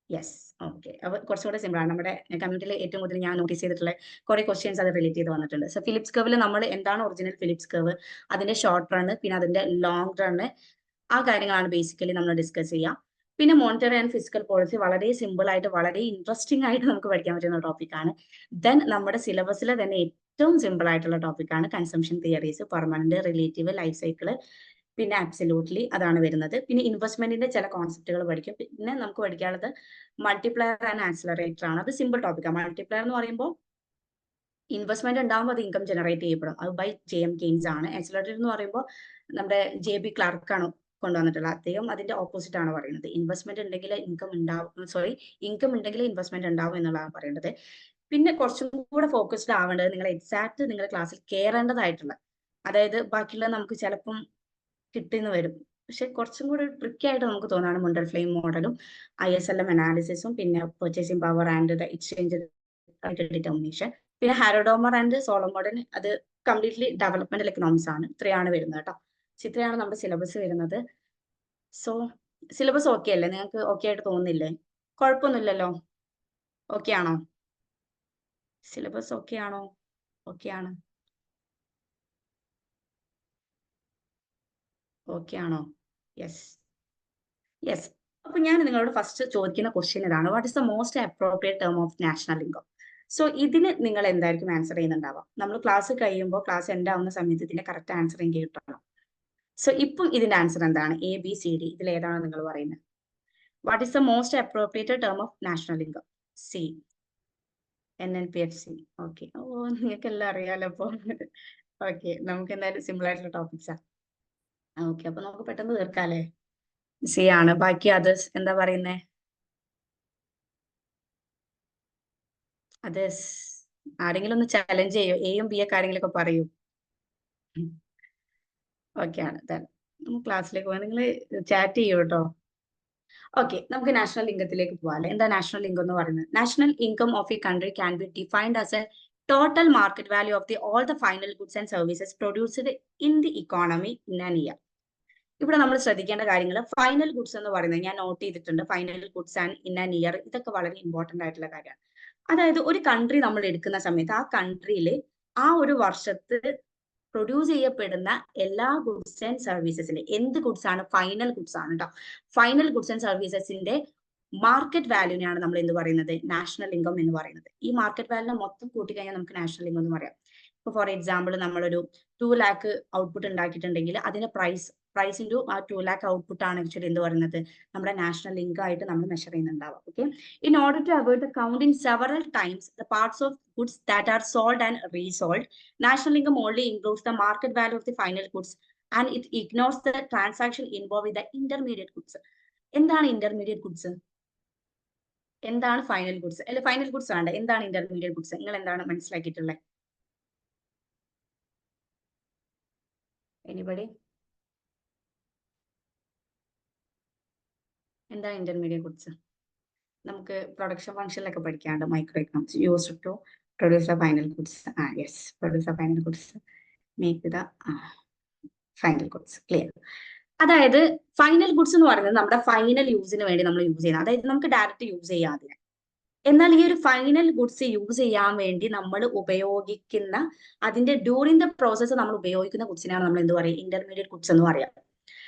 Yes, okay. അപ്പൊ കുറച്ചുകൂടെ സിമ്പിൾ ആണ്. നമ്മുടെ കമ്മ്യൂണിറ്റിയിൽ ഏറ്റവും കൂടുതൽ ഞാൻ നോട്ടീസ് ചെയ്തിട്ടുള്ള കുറെ ക്വസ്റ്റ്യൻസ് അത് റിലേറ്റ് ചെയ്ത് വന്നിട്ടുണ്ട്. സോ ഫിലിപ്സ് കർവിൽ നമ്മൾ എന്താണ് ഒറിജിനൽ ഫിലിപ്സ് കർവ്, അതിന്റെ ഷോർട്ട് റൺ, പിന്നെ അതിന്റെ ലോങ് റൺ, ആ കാര്യങ്ങളാണ് ബേസിക്കലി നമ്മൾ ഡിസ്കസ് ചെയ്യുക. പിന്നെ മോണിറ്ററി ആൻഡ് ഫിസിക്കൽ പോളിസി വളരെ സിമ്പിൾ ആയിട്ട് വളരെ ഇൻട്രസ്റ്റിംഗ് ആയിട്ട് നമുക്ക് പഠിക്കാൻ പറ്റുന്ന ടോപ്പിക്കാണ്. ദെൻ നമ്മുടെ സിലബസിലെ തന്നെ ഏറ്റവും സിമ്പിൾ ആയിട്ടുള്ള ടോപ്പിക്കാണ് consumption theories, permanent, relative, life cycle, പിന്നെ അബ്സല്യൂട്ട്ലി, അതാണ് വരുന്നത്. പിന്നെ ഇൻവെസ്റ്റ്മെന്റിന്റെ ചില കോൺസെപ്റ്റുകൾ പഠിക്കും. പിന്നെ നമുക്ക് പഠിക്കാനുള്ളത് മൾട്ടിപ്ലയർ ആൻഡ് ആക്സിലറേറ്റർ ആണ്. അത് സിമ്പിൾ ടോപ്പിക്കാണ്. മൾട്ടിപ്ലയർ എന്ന് പറയുമ്പോൾ ഇൻവെസ്റ്റ്മെന്റ് ഉണ്ടാകുമ്പോൾ അത് ഇൻകം ജനറേറ്റ് ചെയ്യപ്പെടും, അത് ബൈ ജെഎം കെയ്ൻസ് ആണ്. ആക്സിലറേറ്റർ എന്ന് പറയുമ്പോൾ നമ്മുടെ JB ക്ലാർക്ക് ആണ് കൊണ്ടുവന്നിട്ടുള്ളത്. അദ്ദേഹം അതിന്റെ ഓപ്പോസിറ്റ് ആണ് പറയുന്നത്. ഇൻവെസ്റ്റ്മെന്റ് ഉണ്ടെങ്കിൽ ഇൻകം ഉണ്ടാവും, സോറി, ഇൻകം ഉണ്ടെങ്കിൽ ഇൻവെസ്റ്റ്മെന്റ് ഉണ്ടാവും എന്നുള്ളതാണ് പറയുന്നത്. പിന്നെ കുറച്ചും കൂടെ ഫോക്കസ്ഡ് ആവേണ്ടത് നിങ്ങൾ എക്സാക്ട് നിങ്ങളുടെ ക്ലാസ്സിൽ കയറേണ്ടതായിട്ടുള്ള, അതായത് ബാക്കിയുള്ള നമുക്ക് ചിലപ്പം കിട്ടിയെന്ന് വരും, പക്ഷെ കുറച്ചും കൂടെ ട്രിക്കി ആയിട്ട് നമുക്ക് തോന്നാണ് മുണ്ടൽ ഫ്ലെയിം മോഡലും ISLM അനാലിസിസും പിന്നെ purchasing power and the exchange determination. പിന്നെ ഹാരോഡോമർ ആൻഡ് സോളമോഡൻ, അത് കംപ്ലീറ്റ്ലി ഡെവലപ്മെന്റൽ എക്കണോമിക്സ് ആണ്. ഇത്രയാണ് വരുന്നത് കേട്ടോ. ഇത്രയാണ് നമ്മുടെ സിലബസ് വരുന്നത്. സോ സിലബസ് ഓക്കെ അല്ലേ? നിങ്ങൾക്ക് ഓക്കെ ആയിട്ട് തോന്നുന്നില്ലേ? കുഴപ്പമൊന്നുമില്ലല്ലോ? ഓക്കെ ആണോ? സിലബസ് ഓക്കെ ആണോ? ഓക്കെ ആണ്. ഓക്കെ ആണോ? Yes, yes. അപ്പൊ ഞാൻ നിങ്ങളോട് ഫസ്റ്റ് ചോദിക്കുന്ന ക്വസ്റ്റ്യൻ ഇതാണ്, what is the most appropriate term of national income? So ഇതിന് നിങ്ങൾ എന്തായിരിക്കും ആൻസർ ചെയ്യുന്നുണ്ടാവുക? നമ്മൾ ക്ലാസ് കഴിയുമ്പോൾ, ക്ലാസ് എൻഡ് ആവുന്ന സമയത്ത് ഇതിന്റെ കറക്റ്റ് ആൻസർ എനിക്ക് കിട്ടണം. സോ ഇപ്പം ഇതിന്റെ ആൻസർ എന്താണ്? ABCD, ഇതിൽ ഏതാണ് നിങ്ങൾ പറയുന്നത്? What is the most appropriate term of national income? C, NNPFC. Okay. Oh, നിങ്ങൾക്ക് എല്ലാം അറിയാലോ അപ്പൊ. ഓക്കെ, നമുക്ക് എന്തായാലും സിമ്പിൾ ആയിട്ടുള്ള ടോപ്പിക്സാ. ഓക്കെ, അപ്പൊ നമുക്ക് പെട്ടെന്ന് തീർക്കാല്ലേ? സി ആണ്. ബാക്കി അതേഴ്സ് എന്താ പറയുന്നേ? അതേഴ്സ് ആരെങ്കിലും ഒന്ന് ചലഞ്ച് ചെയ്യോ? എയും ബി ഒക്കെ ആരെങ്കിലും ഒക്കെ പറയൂ. ഓക്കെ ആണ്. നമുക്ക് ക്ലാസ്സിലേക്ക് പോകാം. നിങ്ങൾ ചാറ്റ് ചെയ്യൂ കേട്ടോ. ഓക്കെ, നമുക്ക് നാഷണൽ ഇൻകത്തിലേക്ക് പോകാം. എന്താ നാഷണൽ ഇൻകം എന്ന് പറയുന്നത്? National income of A country can be defined as A total market value of the all the final goods and services produced in the economy in an year. ഇവിടെ നമ്മൾ ശ്രദ്ധിക്കേണ്ട കാര്യങ്ങൾ, final goods എന്ന് പറയുന്നത് ഞാൻ not ചെയ്തിട്ടുണ്ട്. Final goods and in an year, ഇതൊക്കെ വളരെ ഇമ്പോർട്ടന്റ് ആയിട്ടുള്ള കാര്യമാണ്. അതായത് ഒരു കൺട്രി നമ്മൾ എടുക്കുന്ന സമയത്ത് ആ കൺട്രിയിൽ ആ ഒരു വർഷത്ത് പ്രൊഡ്യൂസ് ചെയ്യപ്പെടുന്ന എല്ലാ ഗുഡ്സ് ആൻഡ് സർവീസസിന്റെ, എന്ത് ഗുഡ്സ് ആണ്? ഫൈനൽ ഗുഡ്സ് ആണ് കേട്ടോ. ഫൈനൽ ഗുഡ്സ് ആൻഡ് സർവീസസിന്റെ മാർക്കറ്റ് വാല്യൂവിനെയാണ് നമ്മൾ എന്ത് പറയുന്നത്? നാഷണൽ ഇൻകം എന്ന് പറയുന്നത്. ഈ മാർക്കറ്റ് വാല്യൂനെ മൊത്തം കൂട്ടിക്കഴിഞ്ഞാൽ നമുക്ക് നാഷണൽ ഇൻകം എന്ന് പറയാം. ഇപ്പൊ ഫോർ എക്സാമ്പിൾ നമ്മളൊരു 2 lakh ഔട്ട്പുട്ട് ഉണ്ടാക്കിയിട്ടുണ്ടെങ്കിൽ അതിന്റെ പ്രൈസ് ഇൻറ്റു ആ 2 lakh ഔട്ട്പുട്ട് ആണ് ആക്ച്വലി എന്ത് പറയുന്നത്? നമ്മുടെ നാഷണൽ ഇൻകം ആയിട്ട് നമ്മൾ മെഷർ ചെയ്യുന്നുണ്ടാവുക. Okay, in order to avoid the counting several times the parts of goods that are sold and resold, national income only includes the market value of the final goods and it ignores the transaction involve with the intermediate goods. എന്താണ് intermediate goods? എന്താണ് final goods? അല്ലെ final goods ആണ്, എന്താണ് intermediate goods? നിങ്ങൾ എന്താണ് മനസ്സിലാക്കിയിട്ടുള്ളത്? Anybody? എന്താ intermediate goods? നമുക്ക് പ്രൊഡക്ഷൻ ഫംഗ്ഷനിലൊക്കെ പഠിക്കാണ്ട് micro economics used to produce the final goods. Yes, produce the final goods, make the final goods. Clear? അതായത് ഫൈനൽ ഗുഡ്സ് എന്ന് പറയുന്നത് നമ്മുടെ ഫൈനൽ യൂസിന് വേണ്ടി നമ്മൾ യൂസ് ചെയ്യുന്നത്, അതായത് നമുക്ക് ഡയറക്റ്റ് യൂസ് ചെയ്യാം അതിനെ. എന്നാൽ ഈ ഒരു ഫൈനൽ ഗുഡ്സ് യൂസ് ചെയ്യാൻ വേണ്ടി നമ്മൾ ഉപയോഗിക്കുന്ന അതിന്റെ ഡ്യൂറിംഗ് ദ പ്രോസസ്സ് നമ്മൾ ഉപയോഗിക്കുന്ന ഗുഡ്സിനാണ് നമ്മൾ എന്ത് പറയുക, ഇന്റർമീഡിയറ്റ് ഗുഡ്സ് എന്ന് പറയാം.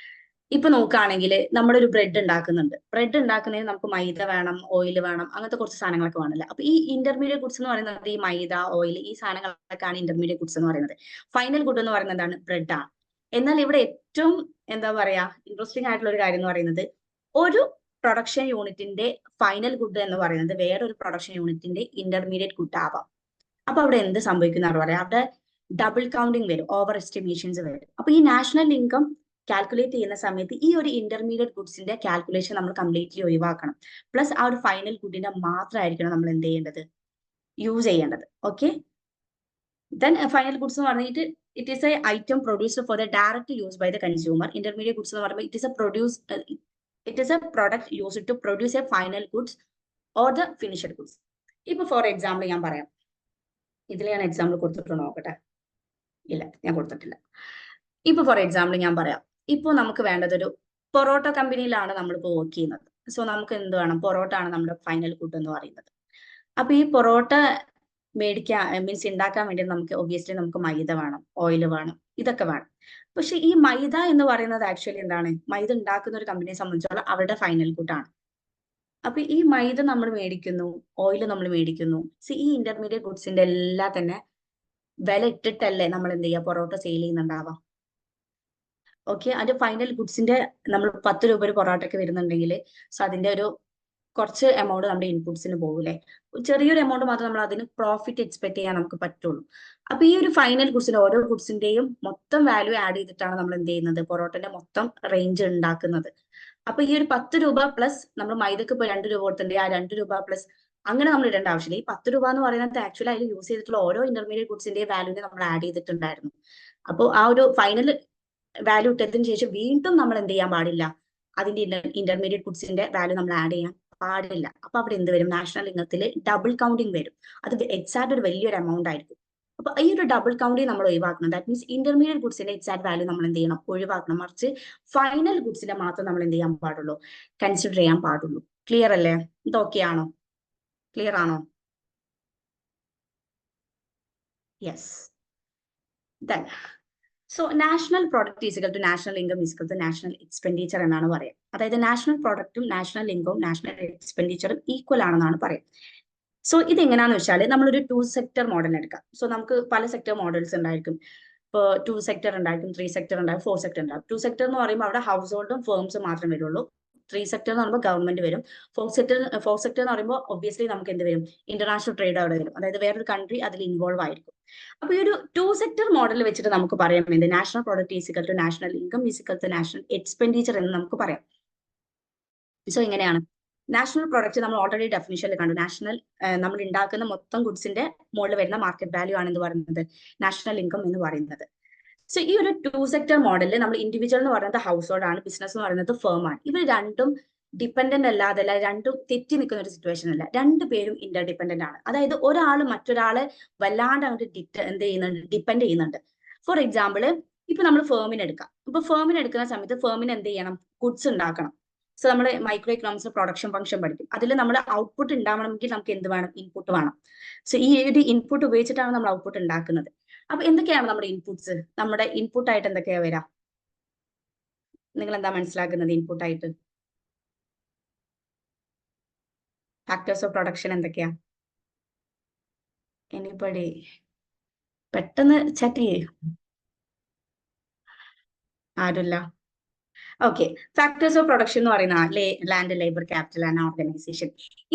ഇപ്പൊ നോക്കുകയാണെങ്കിൽ നമ്മളൊരു ബ്രെഡ് ഉണ്ടാക്കുന്നുണ്ട്. ബ്രെഡ് ഉണ്ടാക്കുന്നതിന് നമുക്ക് മൈദ വേണം, ഓയിൽ വേണം, അങ്ങനത്തെ കുറച്ച് സാധനങ്ങളൊക്കെ വേണമല്ലോ. അപ്പൊ ഈ ഇന്റർമീഡിയറ്റ് ഗുഡ്സ് എന്ന് പറയുന്നത് ഈ മൈദ, ഓയിൽ, ഈ സാധനങ്ങളൊക്കെയാണ് ഇന്റർമീഡിയറ്റ് ഗുഡ്സ് എന്ന് പറയുന്നത്. ഫൈനൽ ഗുഡ് എന്ന് പറയുന്നത് എന്താണ്? ബ്രെഡാണ്. എന്നാൽ ഇവിടെ ഏറ്റവും എന്താ പറയാ ഇൻട്രസ്റ്റിംഗ് ആയിട്ടുള്ള ഒരു കാര്യം എന്ന് പറയുന്നത്, ഒരു പ്രൊഡക്ഷൻ യൂണിറ്റിന്റെ ഫൈനൽ ഗുഡ് എന്ന് പറയുന്നത് വേറൊരു പ്രൊഡക്ഷൻ യൂണിറ്റിന്റെ ഇന്റർമീഡിയറ്റ് ഗുഡ് ആവാം. അപ്പൊ അവിടെ എന്ത് സംഭവിക്കുന്ന പറയാം, അവിടെ ഡബിൾ കൗണ്ടിങ് വരും, ഓവർ എസ്റ്റിമേഷൻസ് വരും. അപ്പൊ ഈ നാഷണൽ ഇൻകം കാൽക്കുലേറ്റ് ചെയ്യുന്ന സമയത്ത് ഈ ഒരു ഇന്റർമീഡിയറ്റ് ഗുഡ്സിന്റെ കാൽക്കുലേഷൻ നമ്മൾ കംപ്ലീറ്റ്ലി ഒഴിവാക്കണം. പ്ലസ് ആ ഒരു ഫൈനൽ ഗുഡിന്റെ മാത്രമായിരിക്കണം നമ്മൾ എന്ത് ചെയ്യേണ്ടത്, യൂസ് ചെയ്യേണ്ടത്. ഓക്കെ, ദെൻ ഫൈനൽ ഗുഡ്സ് എന്ന് പറഞ്ഞിട്ട് it is a item produced for the direct use by the consumer. Intermediate goods എന്ന് പറയുമ്പോൾ it is a product used to produce a final goods or the finished goods. ഇപ്പൊ for example ഞാൻ പറയാം, ഇതിൽ ഞാൻ example കൊടുത്തിട്ടുണ്ടോ നോക്കട്ടെ, ഇല്ല ഞാൻ കൊടുത്തിട്ടില്ല. ഇപ്പൊ ഫോർ എക്സാമ്പിൾ ഞാൻ പറയാം, ഇപ്പൊ നമുക്ക് വേണ്ടത് ഒരു പൊറോട്ട കമ്പനിയിലാണ് നമ്മളിപ്പോ വർക്ക് ചെയ്യുന്നത്. സോ നമുക്ക് എന്ത് വേണം, പൊറോട്ട ആണ് നമ്മുടെ ഫൈനൽ ഗുഡ് എന്ന് പറയുന്നത്. അപ്പൊ ഈ പൊറോട്ട മേടിക്കാൻ മീൻസ് ഉണ്ടാക്കാൻ വേണ്ടി നമുക്ക് ഒബ്വിയസ്ലി നമുക്ക് മൈദ വേണം, ഓയിൽ വേണം, ഇതൊക്കെ വേണം. പക്ഷെ ഈ മൈദ എന്ന് പറയുന്നത് ആക്ച്വലി എന്താണ്, മൈദ ഉണ്ടാക്കുന്ന ഒരു കമ്പനിയെ സംബന്ധിച്ചോളം അവരുടെ ഫൈനൽ ഗുഡ് ആണ്. അപ്പൊ ഈ മൈദ നമ്മൾ മേടിക്കുന്നു, ഓയിൽ നമ്മൾ മേടിക്കുന്നു. ഈ ഇന്റർമീഡിയറ്റ് ഗുഡ്സിന്റെ എല്ലാം തന്നെ വില ഇട്ടിട്ടല്ലേ നമ്മൾ എന്ത് ചെയ്യുക, പൊറോട്ട സെയിൽ ചെയ്യുന്നുണ്ടാവാം. ഓക്കെ, അതിന്റെ ഫൈനൽ ഗുഡ്സിന്റെ നമ്മൾ 10 രൂപ ഒരു പൊറോട്ടയ്ക്ക് വരുന്നുണ്ടെങ്കിൽ സോ അതിന്റെ ഒരു കുറച്ച് എമൗണ്ട് നമ്മുടെ ഇൻപുട്സിന് പോകൂലേ, ചെറിയൊരു എമൗണ്ട് മാത്രം നമ്മൾ അതിന് പ്രോഫിറ്റ് എക്സ്പെക്ട് ചെയ്യാൻ നമുക്ക് പറ്റുള്ളൂ. അപ്പൊ ഈ ഒരു ഫൈനൽ ഗുഡ്സിന്റെ ഓരോ ഗുഡ്സിന്റെയും മൊത്തം വാല്യൂ ആഡ് ചെയ്തിട്ടാണ് നമ്മൾ എന്ത് ചെയ്യുന്നത്, പൊറോട്ടന്റെ മൊത്തം റേഞ്ച് ഉണ്ടാക്കുന്നത്. അപ്പൊ ഈ ഒരു 10 രൂപ പ്ലസ് നമ്മൾ മൈദക്ക് ഇപ്പൊ 2 രൂപ കൊടുത്തിട്ടുണ്ട്, ആ 2 രൂപ പ്ലസ് അങ്ങനെ നമ്മൾ ഇടേണ്ട ആവശ്യമില്ല. ഈ 10 രൂപ എന്ന് പറയുന്നത് ആക്ച്വലി അതിൽ യൂസ് ചെയ്തിട്ടുള്ള ഓരോ ഇന്റർമീഡിയറ്റ് ഗുഡ്സിന്റെ വാല്യൂനെ നമ്മൾ ആഡ് ചെയ്തിട്ടുണ്ടായിരുന്നു. അപ്പോൾ ആ ഒരു ഫൈനൽ വാല്യൂ ഇട്ടതിന് ശേഷം വീണ്ടും നമ്മൾ എന്ത് ചെയ്യാൻ പാടില്ല, അതിന്റെ ഇന്റർമീഡിയറ്റ് ഗുഡ്സിന്റെ വാല്യൂ നമ്മൾ ആഡ് ചെയ്യാൻ പാടില്ല. അപ്പൊ അവിടെ എന്ത് വരും, നാഷണൽ ഇൻകത്തിൽ ഡബിൾ കൗണ്ടിങ് വരും. അത് എക്സാക്ട് ഒരു വലിയൊരു എമൗണ്ട് ആയിരിക്കും. അപ്പൊ ഈ ഒരു ഡബിൾ കൗണ്ടിങ് നമ്മൾ ഒഴിവാക്കണം. ദാറ്റ് മീൻസ് ഇന്റർമീഡിയറ്റ് ഗുഡ്സിന്റെ എക്സാക്ട് വാല്യൂ നമ്മൾ എന്ത് ചെയ്യണം, ഒഴിവാക്കണം. മറിച്ച് ഫൈനൽ ഗുഡ്സിന്റെ മാത്രം നമ്മൾ എന്ത് ചെയ്യാൻ പാടുള്ളൂ, കൺസിഡർ ചെയ്യാൻ പാടുള്ളൂ. ക്ലിയർ അല്ലേ? ഇതൊക്കെ ആണോ? ക്ലിയർ ആണോ? Yes. Then so national product is equal to national income is equal to national expenditure എന്നാണ് പറയുക. അതായത് നാഷണൽ പ്രോഡക്റ്റും നാഷണൽ ഇൻകവും നാഷണൽ എക്സ്പെൻഡിച്ചറും ഈക്വൽ ആണെന്നാണ് പറയുക. സോ ഇതെങ്ങനെയാന്ന് വെച്ചാൽ നമ്മളൊരു 2 സെക്ടർ മോഡൽ എടുക്കാം. സോ നമുക്ക് പല സെക്ടർ മോഡൽസ് ഉണ്ടായിരിക്കും. ഇപ്പോൾ 2 സെക്ടർ ഉണ്ടായിരിക്കും, 3 സെക്ടർ ഉണ്ടാകും, 4 സെക്ടർ ഉണ്ടാകും. 2 സെക്ടർ എന്ന് പറയുമ്പോൾ അവിടെ ഹൗസ് ഹോൾഡും ഫേംസും മാത്രമേ വരുള്ളൂ. 3 സെക്ടർ എന്ന് പറയുമ്പോൾ ഗവൺമെന്റ് വരും. 4 സെക്ടർ എന്ന് പറയുമ്പോൾ ഒബ്വിയസ്ലി നമുക്ക് എന്ത് വരും, ഇന്റർനാഷണൽ ട്രേഡ് അവിടെ വരും. അതായത് വേറൊരു കൺട്രി അതിൽ ഇൻവോൾവ് ആയിരിക്കും. അപ്പൊ ഈ ഒരു 2 സെക്ടർ മോഡൽ വെച്ചിട്ട് നമുക്ക് പറയാം എന്ത്, national product is equal to national income is equal to national expenditure എന്ന് നമുക്ക് പറയാം. സോ എങ്ങനെയാണ് നാഷണൽ പ്രോഡക്റ്റ് നമ്മൾ ഓൾറെഡി ഡെഫിനിഷനിൽ കണ്ടു. നാഷണൽ നമ്മൾ ഉണ്ടാക്കുന്ന മൊത്തം ഗുഡ്സിന്റെ മുകളിൽ വരുന്ന മാർക്കറ്റ് വാല്യൂ ആണ് എന്ന് പറയുന്നത് നാഷണൽ ഇൻകം എന്ന് പറയുന്നത്. സോ ഈ ഒരു 2 സെക്ടർ മോഡലിൽ നമ്മൾ ഇൻഡിവിജ്വൽ എന്ന് പറയുന്നത് ഹൗസ് ഹോൾഡ് ആണ്, ബിസിനസ് എന്ന് പറയുന്നത് ഫേം ആണ്. ഇവർ രണ്ടും ഡിപ്പെൻഡന്റ് അല്ലാതെ അല്ല, രണ്ടും തെറ്റി നിൽക്കുന്ന ഒരു സിറ്റുവേഷൻ അല്ല, രണ്ടുപേരും ഇന്റർഡിപെൻഡന്റ് ആണ്. അതായത് ഒരാൾ മറ്റൊരാളെ വല്ലാണ്ട് അങ്ങോട്ട് എന്ത് ചെയ്യുന്നുണ്ട്, ഡിപ്പെൻഡ് ചെയ്യുന്നുണ്ട്. ഫോർ എക്സാമ്പിൾ ഇപ്പൊ നമ്മൾ ഫേമിന് എടുക്കാം. ഇപ്പൊ ഫേമിന് എടുക്കുന്ന സമയത്ത് ഫേമിന് എന്ത് ചെയ്യണം, ഗുഡ്സ് ഉണ്ടാക്കണം. സോ നമ്മൾ മൈക്രോ എക്കണോമിക്സ് പ്രൊഡക്ഷൻ ഫംഗ്ഷൻ പഠിക്കും. അതിൽ നമ്മൾ ഔട്ട്പുട്ട് ഉണ്ടാവണമെങ്കിൽ നമുക്ക് എന്ത് വേണം, ഇൻപുട്ട് വേണം. സോ ഈ ഒരു ഇൻപുട്ട് ഉപയോഗിച്ചിട്ടാണ് നമ്മൾ ഔട്ട്പുട്ട് ഉണ്ടാക്കുന്നത്. അപ്പൊ എന്തൊക്കെയാണ് നമ്മുടെ ഇൻപുട്സ്, നമ്മുടെ ഇൻപുട്ട് ആയിട്ട് എന്തൊക്കെയാ വരാം, നിങ്ങൾ എന്താ മനസ്സിലാക്കുന്നത് ഇൻപുട്ട് ആയിട്ട്? ഫാക്ടേഴ്സ് ഓഫ് പ്രൊഡക്ഷൻ എന്തൊക്കെയാ? എനിബഡി പെട്ടെന്ന് ചാറ്റ് ചെയ്യേ, ആരുമില്ല. ഓക്കെ, ഫാക്ടേഴ്സ് ഓഫ് പ്രൊഡക്ഷൻ എന്ന് പറയുന്ന land, labour, capital and organisation,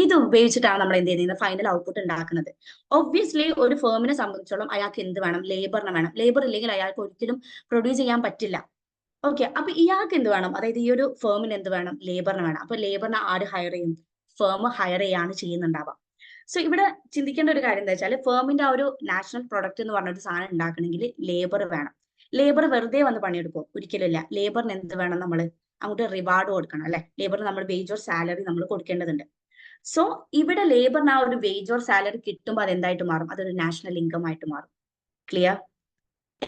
ഇത് ഉപയോഗിച്ചിട്ടാണ് നമ്മൾ എന്ത് ചെയ്യുന്നത്, ഫൈനൽ ഔട്ട്പുട്ട് ഉണ്ടാക്കുന്നത്. ഒബ്വിയസ്ലി ഒരു ഫേമിനെ സംബന്ധിച്ചോളം അയാൾക്ക് എന്ത് വേണം, ലേബറിനെ വേണം. ലേബർ ഇല്ലെങ്കിൽ അയാൾക്ക് ഒരിക്കലും പ്രൊഡ്യൂസ് ചെയ്യാൻ പറ്റില്ല. ഓക്കെ, അപ്പൊ ഇയാൾക്ക് എന്ത് വേണം, അതായത് ഈ ഒരു ഫേമിന് എന്ത് വേണം, ലേബറിന് വേണം. അപ്പൊ ലേബറിനെ ആര് ഹയർ ചെയ്യും, ഫേം ഹയർ ചെയ്യാണ് ചെയ്യുന്നുണ്ടാവുക. സോ ഇവിടെ ചിന്തിക്കേണ്ട ഒരു കാര്യം എന്താ വെച്ചാൽ, ഫേമിന്റെ ആ ഒരു നാഷണൽ പ്രൊഡക്റ്റ് എന്ന് പറഞ്ഞൊരു സാധനം ഉണ്ടാക്കണമെങ്കിൽ ലേബർ വേണം. ലേബർ വെറുതെ വന്ന് പണിയെടുക്കും, ഒരിക്കലും ഇല്ല. ലേബറിന് എന്ത് വേണം, നമ്മൾ അങ്ങോട്ട് റിവാർഡ് കൊടുക്കണം അല്ലെ. ലേബറിന് നമ്മൾ വേജ് ഓർ സാലറി നമ്മൾ കൊടുക്കേണ്ടതുണ്ട്. സോ ഇവിടെ ലേബറിന് ആ ഒരു വേജ് ഓർ സാലറി കിട്ടുമ്പോൾ അത് എന്തായിട്ട് മാറും, അതൊരു നാഷണൽ ഇൻകം ആയിട്ട് മാറും. ക്ലിയർ?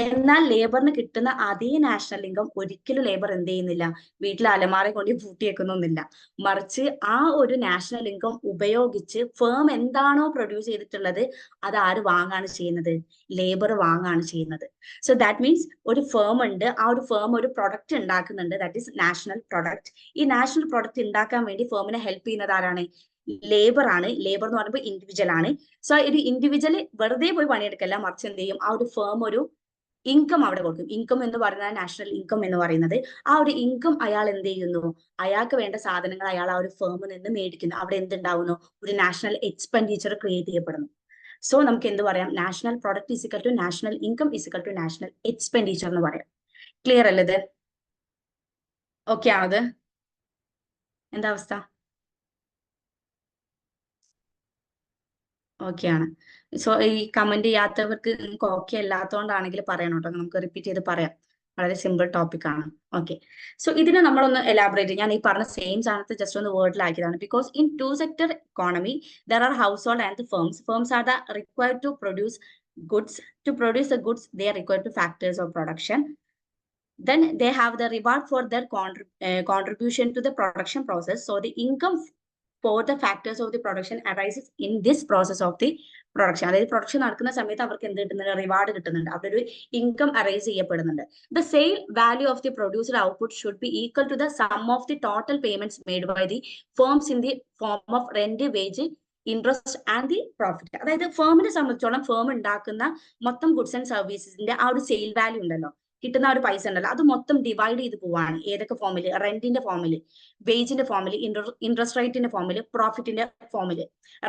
എന്നാൽ ലേബറിന് കിട്ടുന്ന അതേ നാഷണൽ ഇൻകം ഒരിക്കലും ലേബർ എന്ത് ചെയ്യുന്നില്ല, വീട്ടിൽ അലമാര കൊണ്ട് പൂട്ടിയേക്കുന്നൊന്നുമില്ല. മറിച്ച് ആ ഒരു നാഷണൽ ഇൻകം ഉപയോഗിച്ച് ഫേം എന്താണോ പ്രൊഡ്യൂസ് ചെയ്തിട്ടുള്ളത് അത് ആര് വാങ്ങാണ് ചെയ്യുന്നത്, ലേബർ വാങ്ങാണ് ചെയ്യുന്നത്. സോ ദാറ്റ് മീൻസ് ഒരു ഫേം ഉണ്ട്, ആ ഒരു ഫേം ഒരു പ്രൊഡക്റ്റ് ഉണ്ടാക്കുന്നുണ്ട്, ദാറ്റ് ഈസ് നാഷണൽ പ്രൊഡക്റ്റ്. ഈ നാഷണൽ പ്രൊഡക്റ്റ് ഉണ്ടാക്കാൻ വേണ്ടി ഫേമിനെ ഹെൽപ്പ് ചെയ്യുന്നത് ആരാണ്, ലേബർ ആണ്. ലേബർ എന്ന് പറയുമ്പോൾ ഇൻഡിവിജ്വൽ ആണ്. സോ ഒരു ഇൻഡിവിജ്വൽ വെറുതെ പോയി പണിയെടുക്കല്ല, മറിച്ച് എന്ത് ചെയ്യും, ആ ഒരു ഫേം ഒരു ഇൻകം അവിടെ കൊടുക്കും. ഇൻകം എന്ന് പറയുന്നത് നാഷണൽ ഇൻകം എന്ന് പറയുന്നത്, ആ ഒരു ഇൻകം അയാൾ എന്ത് ചെയ്യുന്നു, അയാൾക്ക് വേണ്ട സാധനങ്ങൾ അയാൾ ആ ഒരു ഫേമിൽ നിന്ന് മേടിക്കുന്നു. അവിടെ എന്തുണ്ടാവുന്നു, ഒരു നാഷണൽ എക്സ്പെൻഡിച്ചർ ക്രിയേറ്റ് ചെയ്യപ്പെടുന്നു. സോ നമുക്ക് എന്ത് പറയാം, national product is equal to national income is equal to national expenditure എന്ന് പറയാം. ക്ലിയർ അല്ലേ ഇത്? ഓക്കെ ആണത്? എന്താ അവസ്ഥ? ഓക്കെ ആണ്. സോ ഈ കമന്റ് ചെയ്യാത്തവർക്ക് നിങ്ങൾക്ക് ഓക്കെ അല്ലാത്തതുകൊണ്ടാണെങ്കിൽ പറയണം കേട്ടോ, നമുക്ക് റിപ്പീറ്റ് ചെയ്ത് പറയാം. വളരെ സിമ്പിൾ ടോപ്പിക് ആണ്. ഓക്കെ. സോ ഇതിനെ നമ്മളൊന്ന് എലാബറേറ്റ്, ഞാൻ ഈ പറഞ്ഞ സെയിം സാധനത്തെ ജസ്റ്റ് ഒന്ന് വേർഡിലാക്കിയതാണ്. Because in two sector economy there are household and firms. Firms are the required to produce goods. To produce the goods, they are required to factors of production. Then they have the reward for their contribution to the production process. So the income for the factors of the production arises in this process of the production. അതായത് production നടക്കുന്ന സമയത്ത് അവർക്ക് എന്ത് കിട്ടുന്നുണ്ട്, reward കിട്ടുന്നുണ്ട്, അവിടെ ഒരു income arise ചെയ്യപ്പെടുന്നുണ്ട്. The sale value of the producer output should be equal to the sum of the total payments made by the firms in the form of rent, wage, interest and the profit. അതായത് ഫേമിനെ സംബന്ധിച്ചോളം firm ഉണ്ടാക്കുന്ന മൊത്തം goods and സർവീസസിന്റെ ആ ഒരു sale value ഉണ്ടല്ലോ, കിട്ടുന്ന ഒരു പൈസ ഉണ്ടല്ലോ, അത് മൊത്തം ഡിവൈഡ് ചെയ്ത് പോവാണ്. ഏതൊക്കെ ഫോമിൽ, റെന്റിന്റെ ഫോമിൽ, വേജിന്റെ ഫോമിൽ, ഇൻട്രസ്റ്റ് റേറ്റിന്റെ ഫോമിൽ, പ്രോഫിറ്റിന്റെ ഫോമിൽ.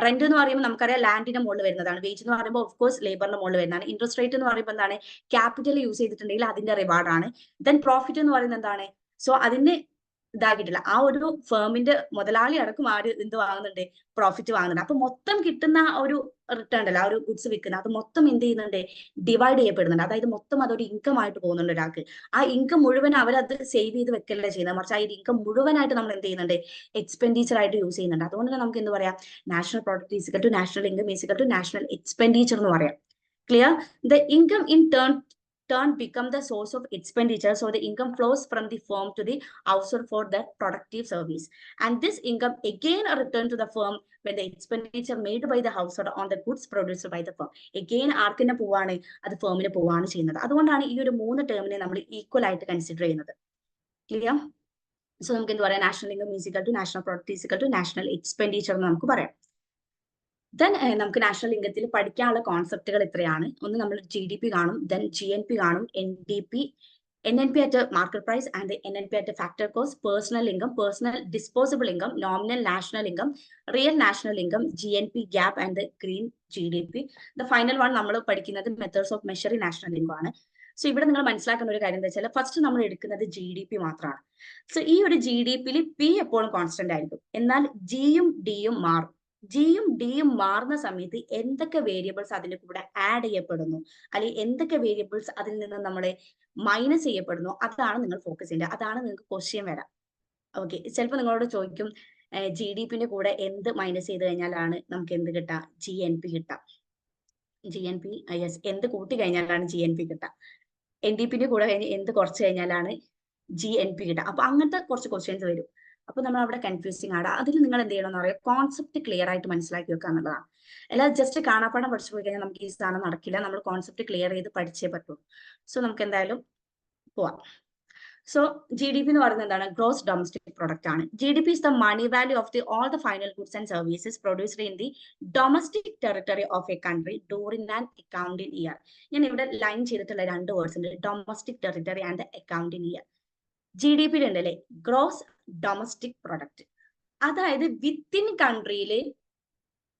റെന്റ് എന്ന് പറയുമ്പോൾ നമുക്കറിയാം ലാൻഡിന്റെ മുകളിൽ വരുന്നതാണ്. വേജ് എന്ന് പറയുമ്പോൾ ഓഫ് കോഴ്സ് ലേബറിന്റെ മുകളിൽ വരുന്നതാണ്. ഇൻട്രസ്റ്റ് റേറ്റ് എന്ന് പറയുമ്പോൾ എന്താണ്, ക്യാപിറ്റൽ യൂസ് ചെയ്തിട്ടുണ്ടെങ്കിൽ അതിന്റെ റിവാർഡാണ്. ദെൻ പ്രോഫിറ്റ് എന്ന് പറയുന്നത് എന്താണ്, സോ അതിന് ഇതാക്കിയിട്ടില്ല, ആ ഒരു ഫേമിന്റെ മുതലാളി അടക്കം ആര് എന്ത് വാങ്ങുന്നുണ്ട്, പ്രോഫിറ്റ് വാങ്ങുന്നുണ്ട്. അപ്പൊ മൊത്തം കിട്ടുന്ന ഒരു റിട്ടേൺ ഉണ്ടല്ലോ, ആ ഒരു ഗുഡ്സ് വിൽക്കുന്നത്, അത് മൊത്തം എന്ത് ചെയ്യുന്നുണ്ട്, ഡിവൈഡ് ചെയ്യപ്പെടുന്നുണ്ട്. അതായത് മൊത്തം അതൊരു ഇൻകം ആയിട്ട് പോകുന്നുണ്ട് ഒരാൾക്ക്. ആ ഇൻകം മുഴുവൻ അവരത് സേവ് ചെയ്ത് വെക്കല്ലേ ചെയ്യുന്നത്, മറിച്ച് ആ ഇൻകം മുഴുവനായിട്ട് നമ്മൾ എന്ത് ചെയ്യുന്നുണ്ട്, എക്സ്പെൻഡിച്ചർ ആയിട്ട് യൂസ് ചെയ്യുന്നുണ്ട്. അതുകൊണ്ട് തന്നെ നമുക്ക് എന്ത് പറയാം, national product is equal to national income is equal to national expenditure എന്ന് പറയാം. Clear? The income in turn become the source of expenditure. So the income flows from the firm to the household for the productive service. And this income again return to the firm when the expenditure made by the household on the goods produced by the firm. Again ആർക്കിനെ പോവാണ്, അത് ഫേമിന് പോവാണ് ചെയ്യുന്നത്. അതുകൊണ്ടാണ് ഈ ഒരു 3 ടേമിനെ നമ്മൾ equal ആയിട്ട് consider ചെയ്യുന്നത്. ക്ലിയർ? സോ നമുക്ക് എന്ത് പറയാം, national income is equal to national product is equal to national expenditure എന്ന് നമുക്ക് പറയാം. ദെൻ നമുക്ക് നാഷണൽ ഇൻകത്തിൽ പഠിക്കാനുള്ള കോൺസെപ്റ്റുകൾ ഇത്രയാണ്. ഒന്ന് നമ്മൾ GDP കാണും, ദെൻ GNP കാണും, NDP, NNP at a market price and the NNP at a factor cost, personal income, personal disposable income, nominal national income, real national income, GNP gap and the green GDP. The final one നമ്മൾ പഠിക്കുന്നത് methods of measuring national income ആണ്. So ഇവിടെ നിങ്ങൾ മനസ്സിലാക്കുന്ന ഒരു കാര്യം എന്താ വെച്ചാൽ, ഫസ്റ്റ് നമ്മൾ എടുക്കുന്നത് GDP മാത്രമാണ്. സോ ഈ ഒരു GDPയിൽ P എപ്പോഴും കോൺസ്റ്റന്റ് ആയിരിക്കും, എന്നാൽ ജിയും ഡിയും മാറും. ജിയും ഡിയും മാറുന്ന സമയത്ത് എന്തൊക്കെ വേരിയബിൾസ് അതിന്റെ കൂടെ ആഡ് ചെയ്യപ്പെടുന്നു, അല്ലെങ്കിൽ എന്തൊക്കെ വേരിയബിൾസ് അതിൽ നിന്ന് നമ്മളെ മൈനസ് ചെയ്യപ്പെടുന്നു, അതാണ് നിങ്ങൾ ഫോക്കസ് ചെയ്യേണ്ടത്. അതാണ് നിങ്ങൾക്ക് ക്വസ്റ്റ്യൻ വരാം. ഓക്കെ, ചിലപ്പോൾ നിങ്ങളോട് ചോദിക്കും GDPന്റെ കൂടെ എന്ത് മൈനസ് ചെയ്ത് കഴിഞ്ഞാലാണ് നമുക്ക് എന്ത് കിട്ടുക, GNP കിട്ടാം. GNP യെസ്, എന്ത് കൂട്ടി കഴിഞ്ഞാലാണ് GNP കിട്ടുക, NDPന്റെ കൂടെ കഴിഞ്ഞ് എന്ത് കുറച്ച് കഴിഞ്ഞാലാണ് GNP കിട്ടുക. അപ്പൊ അങ്ങനത്തെ കുറച്ച് ക്വസ്റ്റ്യൻസ് വരും. അപ്പൊ നമ്മൾ അവിടെ കൺഫ്യൂസിങ് ആണ്. അതിൽ നിങ്ങൾ എന്ത് ചെയ്യണം എന്ന് പറയാം, കോൺസെപ്റ്റ് ക്ലിയർ ആയിട്ട് മനസ്സിലാക്കി വെക്കുക എന്നുള്ളതാണ്. അല്ലാതെ ജസ്റ്റ് കാണാപ്പാടം പഠിച്ചു പോയി കഴിഞ്ഞാൽ നമുക്ക് ഈ സാധനം നടക്കില്ല. നമ്മൾ കോൺസെപ്റ്റ് ക്ലിയർ ചെയ്ത് പഠിച്ചേ പറ്റുള്ളൂ. സോ നമുക്ക് എന്തായാലും പോവാം. സോ GDP എന്ന് പറയുന്നത് എന്താണ്, ഗ്രോസ് ഡൊമസ്റ്റിക് പ്രൊഡക്റ്റ് ആണ്. GDP is the money value of all the final goods and services produced in the domestic territory of a country during an accounting year. ഞാൻ ഇവിടെ ലൈൻ ചെയ്തിട്ടുള്ള 2 വേർഡ്സ് ഉണ്ട്, domestic territory and accounting year. GDP ഉണ്ടല്ലേ, gross domestic product. അതായത് within കൺട്രിയിൽ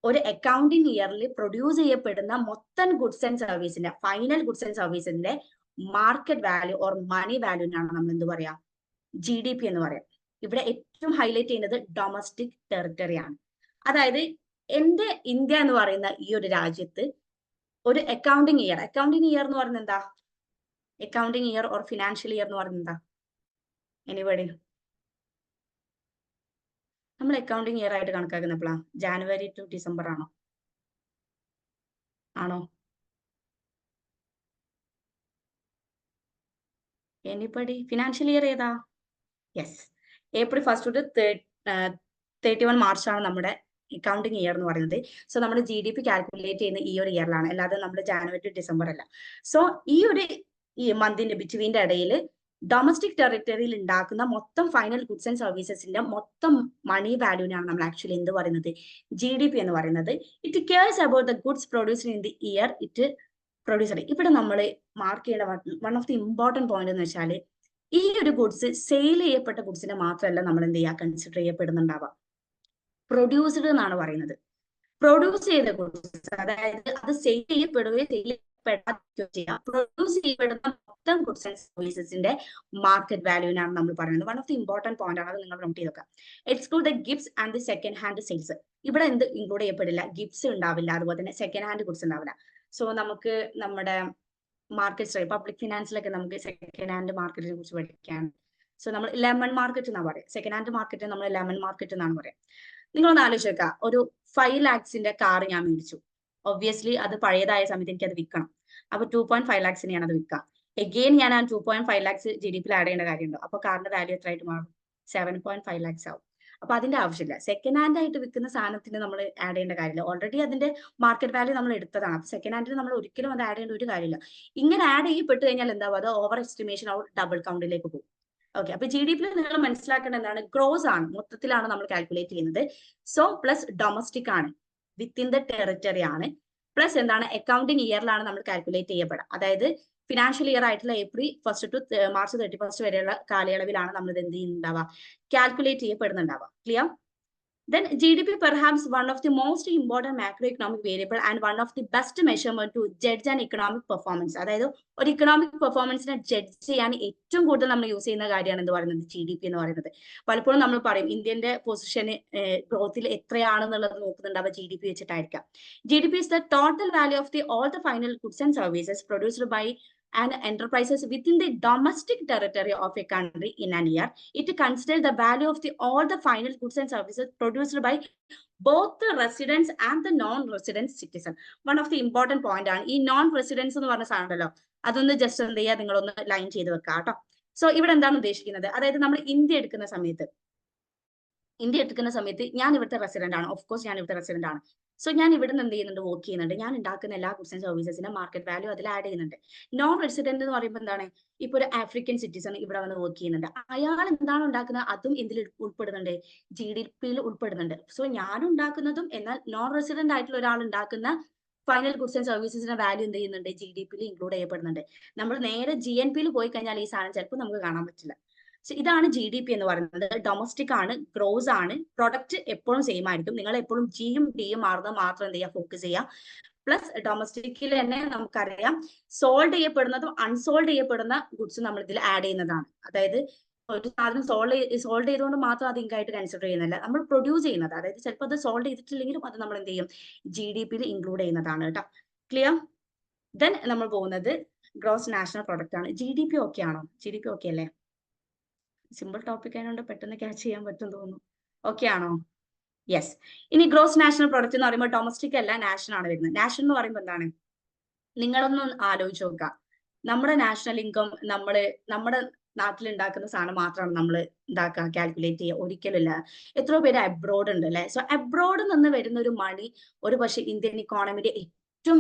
ഒരു accounting ഇയറിൽ produce ചെയ്യപ്പെടുന്ന മൊത്തം ഗുഡ്സ് ആൻഡ് സർവീസിന്റെ, ഫൈനൽ ഗുഡ്സ് ആൻഡ് സർവീസിന്റെ മാർക്കറ്റ് വാല്യൂ ഓർ മണി വാല്യൂനാണ് നമ്മൾ എന്ത് പറയാ, GDP എന്ന് പറയാം. ഇവിടെ ഏറ്റവും ഹൈലൈറ്റ് ചെയ്യുന്നത് ഡൊമസ്റ്റിക് ടെറിട്ടറി ആണ്. അതായത് എന്റെ ഇന്ത്യ എന്ന് പറയുന്ന ഈ ഒരു രാജ്യത്ത് ഒരു അക്കൗണ്ടിങ് ഇയർ എന്ന് പറയുന്നത് എന്താ, accounting year or financial year എന്ന് പറയുന്നത് എന്താ, എനിബഡി? നമ്മൾ അക്കൗണ്ടിങ് ഇയർ ആയിട്ട് കണക്കാക്കുന്നപ്പോഴാ ജാനുവരി ടു ഡിസംബർ ആണോ? എനിബഡി? ഫിനാൻഷ്യൽ ഇയർ ഏതാ? യെസ്, ഏപ്രിൽ 1 തൊട്ട് 31 മാർച്ചാണ് നമ്മുടെ അക്കൗണ്ടിങ് ഇയർ എന്ന് പറയുന്നത്. സോ നമ്മുടെ GDP കാൽക്കുലേറ്റ് ചെയ്യുന്ന ഈ ഒരു ഇയറിലാണ്, അല്ലാതെ നമ്മുടെ ജാനുവരി ടു ഡിസംബർ അല്ല. സോ ഈ മന്തിന്റെ ബിറ്റ്വീന്റെ ഇടയിൽ ഡൊമസ്റ്റിക് ടെറിട്ടറിയിൽ ഉണ്ടാക്കുന്ന മൊത്തം ഫൈനൽ ഗുഡ്സ് ആൻഡ് സർവീസസിന്റെ മൊത്തം മണി വാല്യൂവിനാണ് നമ്മൾ ആക്ച്വലി എന്ത് പറയുന്നത്? GDP എന്ന് പറയുന്നത്. It CARES about the goods produced in the year it producer. ഇവിടെ നമ്മൾ മാർക്ക് ചെയ്യേണ്ട one of the important point എന്ന് വെച്ചാൽ, ഈ ഒരു ഗുഡ്സ് സെയിൽ ചെയ്യപ്പെട്ട ഗുഡ്സിനെ മാത്രമല്ല നമ്മൾ എന്ത് ചെയ്യുക കൺസിഡർ ചെയ്യപ്പെടുന്നുണ്ടാവുക, പ്രൊഡ്യൂസ്ഡ് എന്നാണ് പറയുന്നത്. പ്രൊഡ്യൂസ് ചെയ്ത ഗുഡ്സ്, അതായത് അത് സെയിൽ ചെയ്യപ്പെടുകയോ സെയിൽ ചെയ്യപ്പെടാതിരിക്കുകയോ ചെയ്യാം, പ്രൊഡ്യൂസ് ചെയ്യപ്പെടുന്ന മൊത്തം ഗുഡ്സ് ആൻഡ് സർവീസസിന്റെ മാർക്കറ്റ് വാല്യൂവിനാണ് നമ്മൾ പറയുന്നത്. One of the important point ആണ്, അത് നിങ്ങൾ നോട്ട് ചെയ്ത് വെക്കാം. Exclude the gifts and the second hand sales. ഇവിടെ എന്ത് ഇൻക്ലൂഡ് ചെയ്യപ്പെടില്ല? ഗിഫ്റ്റ്സ് ഉണ്ടാവില്ല, അതുപോലെ തന്നെ സെക്കൻഡ് ഹാൻഡ് ഗുഡ്സ് ഉണ്ടാവില്ല. സോ നമുക്ക് നമ്മുടെ മാർക്കറ്റ് പബ്ലിക് ഫിനാൻസിലൊക്കെ നമുക്ക് സെക്കൻഡ് ഹാൻഡ് മാർക്കറ്റിനെ കുറിച്ച് പഠിക്കാൻ. സോ നമ്മൾ ലെമൺ മാർക്കറ്റ് എന്നാണ് പറയുക, സെക്കൻഡ് ഹാൻഡ് മാർക്കറ്റ് നമ്മൾ ലെമൺ മാർക്കറ്റ് എന്നാണ് പറയുക. നിങ്ങളൊന്ന് ആലോചിച്ച് വെക്കുക, ഒരു 5 lakhsന്റെ കാർ ഞാൻ മേടിച്ചു. ഒബ്വിയസ്ലി അത് പഴയതായ സമയത്ത് എനിക്ക് അത് വിൽക്കണം. അപ്പൊ 2.5 lakhsനെയാണ് അത് വിൽക്കുക. എഗെയിൻ ഞാൻ ആ 2.5 lakhs GDP ആഡ് ചെയ്യേണ്ട കാര്യമുണ്ടോ? അപ്പൊ കാറിന്റെ വാല്യൂ എത്ര ആയിട്ട് മാറും? 7.5 lakhs ആവും. അപ്പൊ അതിന്റെ ആവശ്യമില്ല. സെക്കൻഡ് ഹാൻഡ് ആയിട്ട് വിൽക്കുന്ന സാധനത്തിന് നമ്മൾ ആഡ് ചെയ്യേണ്ട കാര്യമില്ല, ഓൾറെഡി അതിന്റെ മാർക്കറ്റ് വാല്യൂ നമ്മൾ എടുത്തതാണ്. അപ്പൊ സെക്കൻഡ് ഹാൻഡിന് നമ്മൾ ഒരിക്കലും അത് ആഡ് ചെയ്യേണ്ട ഒരു കാര്യമില്ല. ഇങ്ങനെ ആഡ് ചെയ്യപ്പെട്ട് കഴിഞ്ഞാൽ എന്താവും? അത് ഓവർ എസ്റ്റിമേഷൻ ഓർ ഡബിൾ കൗണ്ടിലേക്ക് പോകും. ഓക്കെ, അപ്പൊ GDP നിങ്ങൾ മനസ്സിലാക്കേണ്ട എന്താണ്? ഗ്രോസ് ആണ്, മൊത്തത്തിലാണ് നമ്മൾ കാൽക്കുലേറ്റ് ചെയ്യുന്നത്. സോ പ്ലസ് ഡൊമസ്റ്റിക് ആണ്, വിത്തിൻ ദ ടെറിറ്ററി ആണ്, പ്ലസ് എന്താണ് അക്കൗണ്ടിങ് ഇയറിലാണ് നമ്മൾ കാൽക്കുലേറ്റ് ചെയ്യപ്പെടുക. അതായത് ഫിനാൻഷ്യൽ ഇയർ ആയിട്ടുള്ള ഏപ്രിൽ 1 ടു മാർച്ച് 31 വരെയുള്ള കാലയളവിലാണ് നമ്മൾ ഇത് എന്ത് ചെയ്യുന്നുണ്ടാവുക, കാൽക്കുലേറ്റ് ചെയ്യപ്പെടുന്നുണ്ടാവുക. Clear? Then GDP perhaps one of the most important macroeconomic variable and one of the best measurement to judge an economic performance. അതായത് ഒരു ഇക്കണോമിക് പെർഫോമൻസിനെ ജഡ്ജ് ചെയ്യാൻ ഏറ്റവും കൂടുതൽ നമ്മൾ യൂസ് ചെയ്യുന്ന കാര്യമാണ് എന്ന് പറയുന്നത് GDP എന്ന് പറയുന്നത്. പലപ്പോഴും നമ്മൾ പറയും ഇന്ത്യന്റെ പൊസിഷൻ ഗ്രോത്തിൽ എത്രയാണെന്നുള്ളത് നോക്കുന്നുണ്ടാവുക GDP വെച്ചിട്ടായിരിക്കാം. GDP is the total value of all the final goods and services produced by and enterprises within the domestic territory of a country in an year. It considers the value of all the final goods and services produced by both the residents and the non-resident citizen. One of the important point ആണ് ഈ non residence എന്ന് പറഞ്ഞ സാധനം ഉണ്ടല്ലോ, അതൊന്ന് just എന്ത് ചെയ്യുക, നിങ്ങളൊന്ന് ലൈൻ ചെയ്ത് വെക്കുക കേട്ടോ. സോ ഇവിടെ എന്താണ് ഉദ്ദേശിക്കുന്നത്? അതായത് നമ്മൾ ഇന്ത്യ എടുക്കുന്ന സമയത്ത് ഞാൻ ഇവിടുത്തെ റെസിഡന്റ് ആണ്, ഓഫ് കോഴ്സ് ഞാൻ ഇവിടുത്തെ റെസിഡന്റ് ആണ്. സോ ഞാൻ ഇവിടെ നിന്ന് എന്ത് ചെയ്യുന്നുണ്ട്? വർക്ക് ചെയ്യുന്നുണ്ട്. ഞാൻ ഉണ്ടാക്കുന്ന എല്ലാ ഗുഡ്സ് ആൻഡ് സർവീസസിന്റെ മാർക്കറ്റ് വാല്യൂ അതിൽ ആഡ് ചെയ്യുന്നുണ്ട്. നോൺ റെസിഡന്റ് എന്ന് പറയുമ്പോൾ എന്താണ്? ഇപ്പൊ ഒരു ആഫ്രിക്കൻ സിറ്റിസൺ ഇവിടെ വന്ന് വർക്ക് ചെയ്യുന്നുണ്ട്, അയാൾ എന്താണ് ഉണ്ടാക്കുന്നത്? അതും എന്തിൽ ഉൾപ്പെടുന്നുണ്ട്? GDP-യിൽ ഉൾപ്പെടുന്നുണ്ട്. സോ ഞാൻ ഉണ്ടാക്കുന്നതും എന്നാൽ നോൺ റെസിഡന്റ് ആയിട്ടുള്ള ഒരാൾ ഉണ്ടാക്കുന്ന ഫൈനൽ ഗുഡ്സ് ആൻഡ് സർവീസസിന്റെ വാല്യൂ എന്ത് ചെയ്യുന്നുണ്ട്? GDP-യിൽ ഇൻക്ലൂഡ് ചെയ്യപ്പെടുന്നുണ്ട്. നമ്മൾ നേരെ GNP-യിൽ പോയി കഴിഞ്ഞാൽ ഈ സാധനം ചിലപ്പോൾ നമുക്ക് കാണാൻ പറ്റില്ല. ഇതാണ് GDP എന്ന് പറയുന്നത്. ഡൊമസ്റ്റിക് ആണ്, ഗ്രോസ് ആണ്, പ്രൊഡക്റ്റ് എപ്പോഴും സെയിം ആയിരിക്കും. നിങ്ങൾ എപ്പോഴും ജിയും ഡിയും മാറുന്നത് മാത്രം എന്ത് ചെയ്യുക? ഫോക്കസ് ചെയ്യുക. പ്ലസ് ഡൊമസ്റ്റിക്കിൽ തന്നെ നമുക്കറിയാം സോൾഡ് ചെയ്യപ്പെടുന്നതും അൺസോൾഡ് ചെയ്യപ്പെടുന്ന ഗുഡ്സ് നമ്മൾ ഇതിൽ ആഡ് ചെയ്യുന്നതാണ്. അതായത് ഒരു സാധനം സോൾഡ് ചെയ്തുകൊണ്ട് മാത്രം അത് ഇൻകായിട്ട് കൺസിഡർ ചെയ്യുന്നില്ല, നമ്മൾ പ്രൊഡ്യൂസ് ചെയ്യുന്നത്. അതായത് ചിലപ്പോൾ അത് സോൾഡ് ചെയ്തിട്ടില്ലെങ്കിലും അത് നമ്മൾ എന്ത് ചെയ്യും? GDP-യിൽ ഇൻക്ലൂഡ് ചെയ്യുന്നതാണ് കേട്ടോ. ക്ലിയർ? ദെൻ നമ്മൾ പോകുന്നത് ഗ്രോസ് നാഷണൽ പ്രൊഡക്റ്റ് ആണ്. GDP ഓക്കെ ആണോ? GDP ഓക്കെ അല്ലേ? സിമ്പിൾ ടോപ്പിക് ആയതുകൊണ്ട് പെട്ടെന്ന് ക്യാച്ച് ചെയ്യാൻ പറ്റും തോന്നുന്നു. ഓക്കെ ആണോ? യെസ്. ഇനി ഗ്രോസ് നാഷണൽ പ്രൊഡക്റ്റ് എന്ന് പറയുമ്പോൾ ഡൊമസ്റ്റിക് അല്ല, നാഷണൽ ആണ് വരുന്നത്. നാഷണൽ എന്ന് പറയുമ്പോൾ എന്താണ്? നിങ്ങളൊന്ന് ആലോചിച്ച് നോക്കുക, നമ്മുടെ നാഷണൽ ഇൻകം നമ്മുടെ നാട്ടിൽ ഉണ്ടാക്കുന്ന സാധനം മാത്രമാണ് നമ്മൾ ഉണ്ടാക്കുക, കാൽക്കുലേറ്റ് ചെയ്യുക? ഒരിക്കലില്ല. എത്രയോ പേര് അബ്രോഡ് ഉണ്ട് അല്ലെ? സോ അബ്രോഡ് നിന്ന് വരുന്ന ഒരു മണി ഒരു പക്ഷേ ഇന്ത്യൻ ഇക്കോണമിയുടെ ഏറ്റവും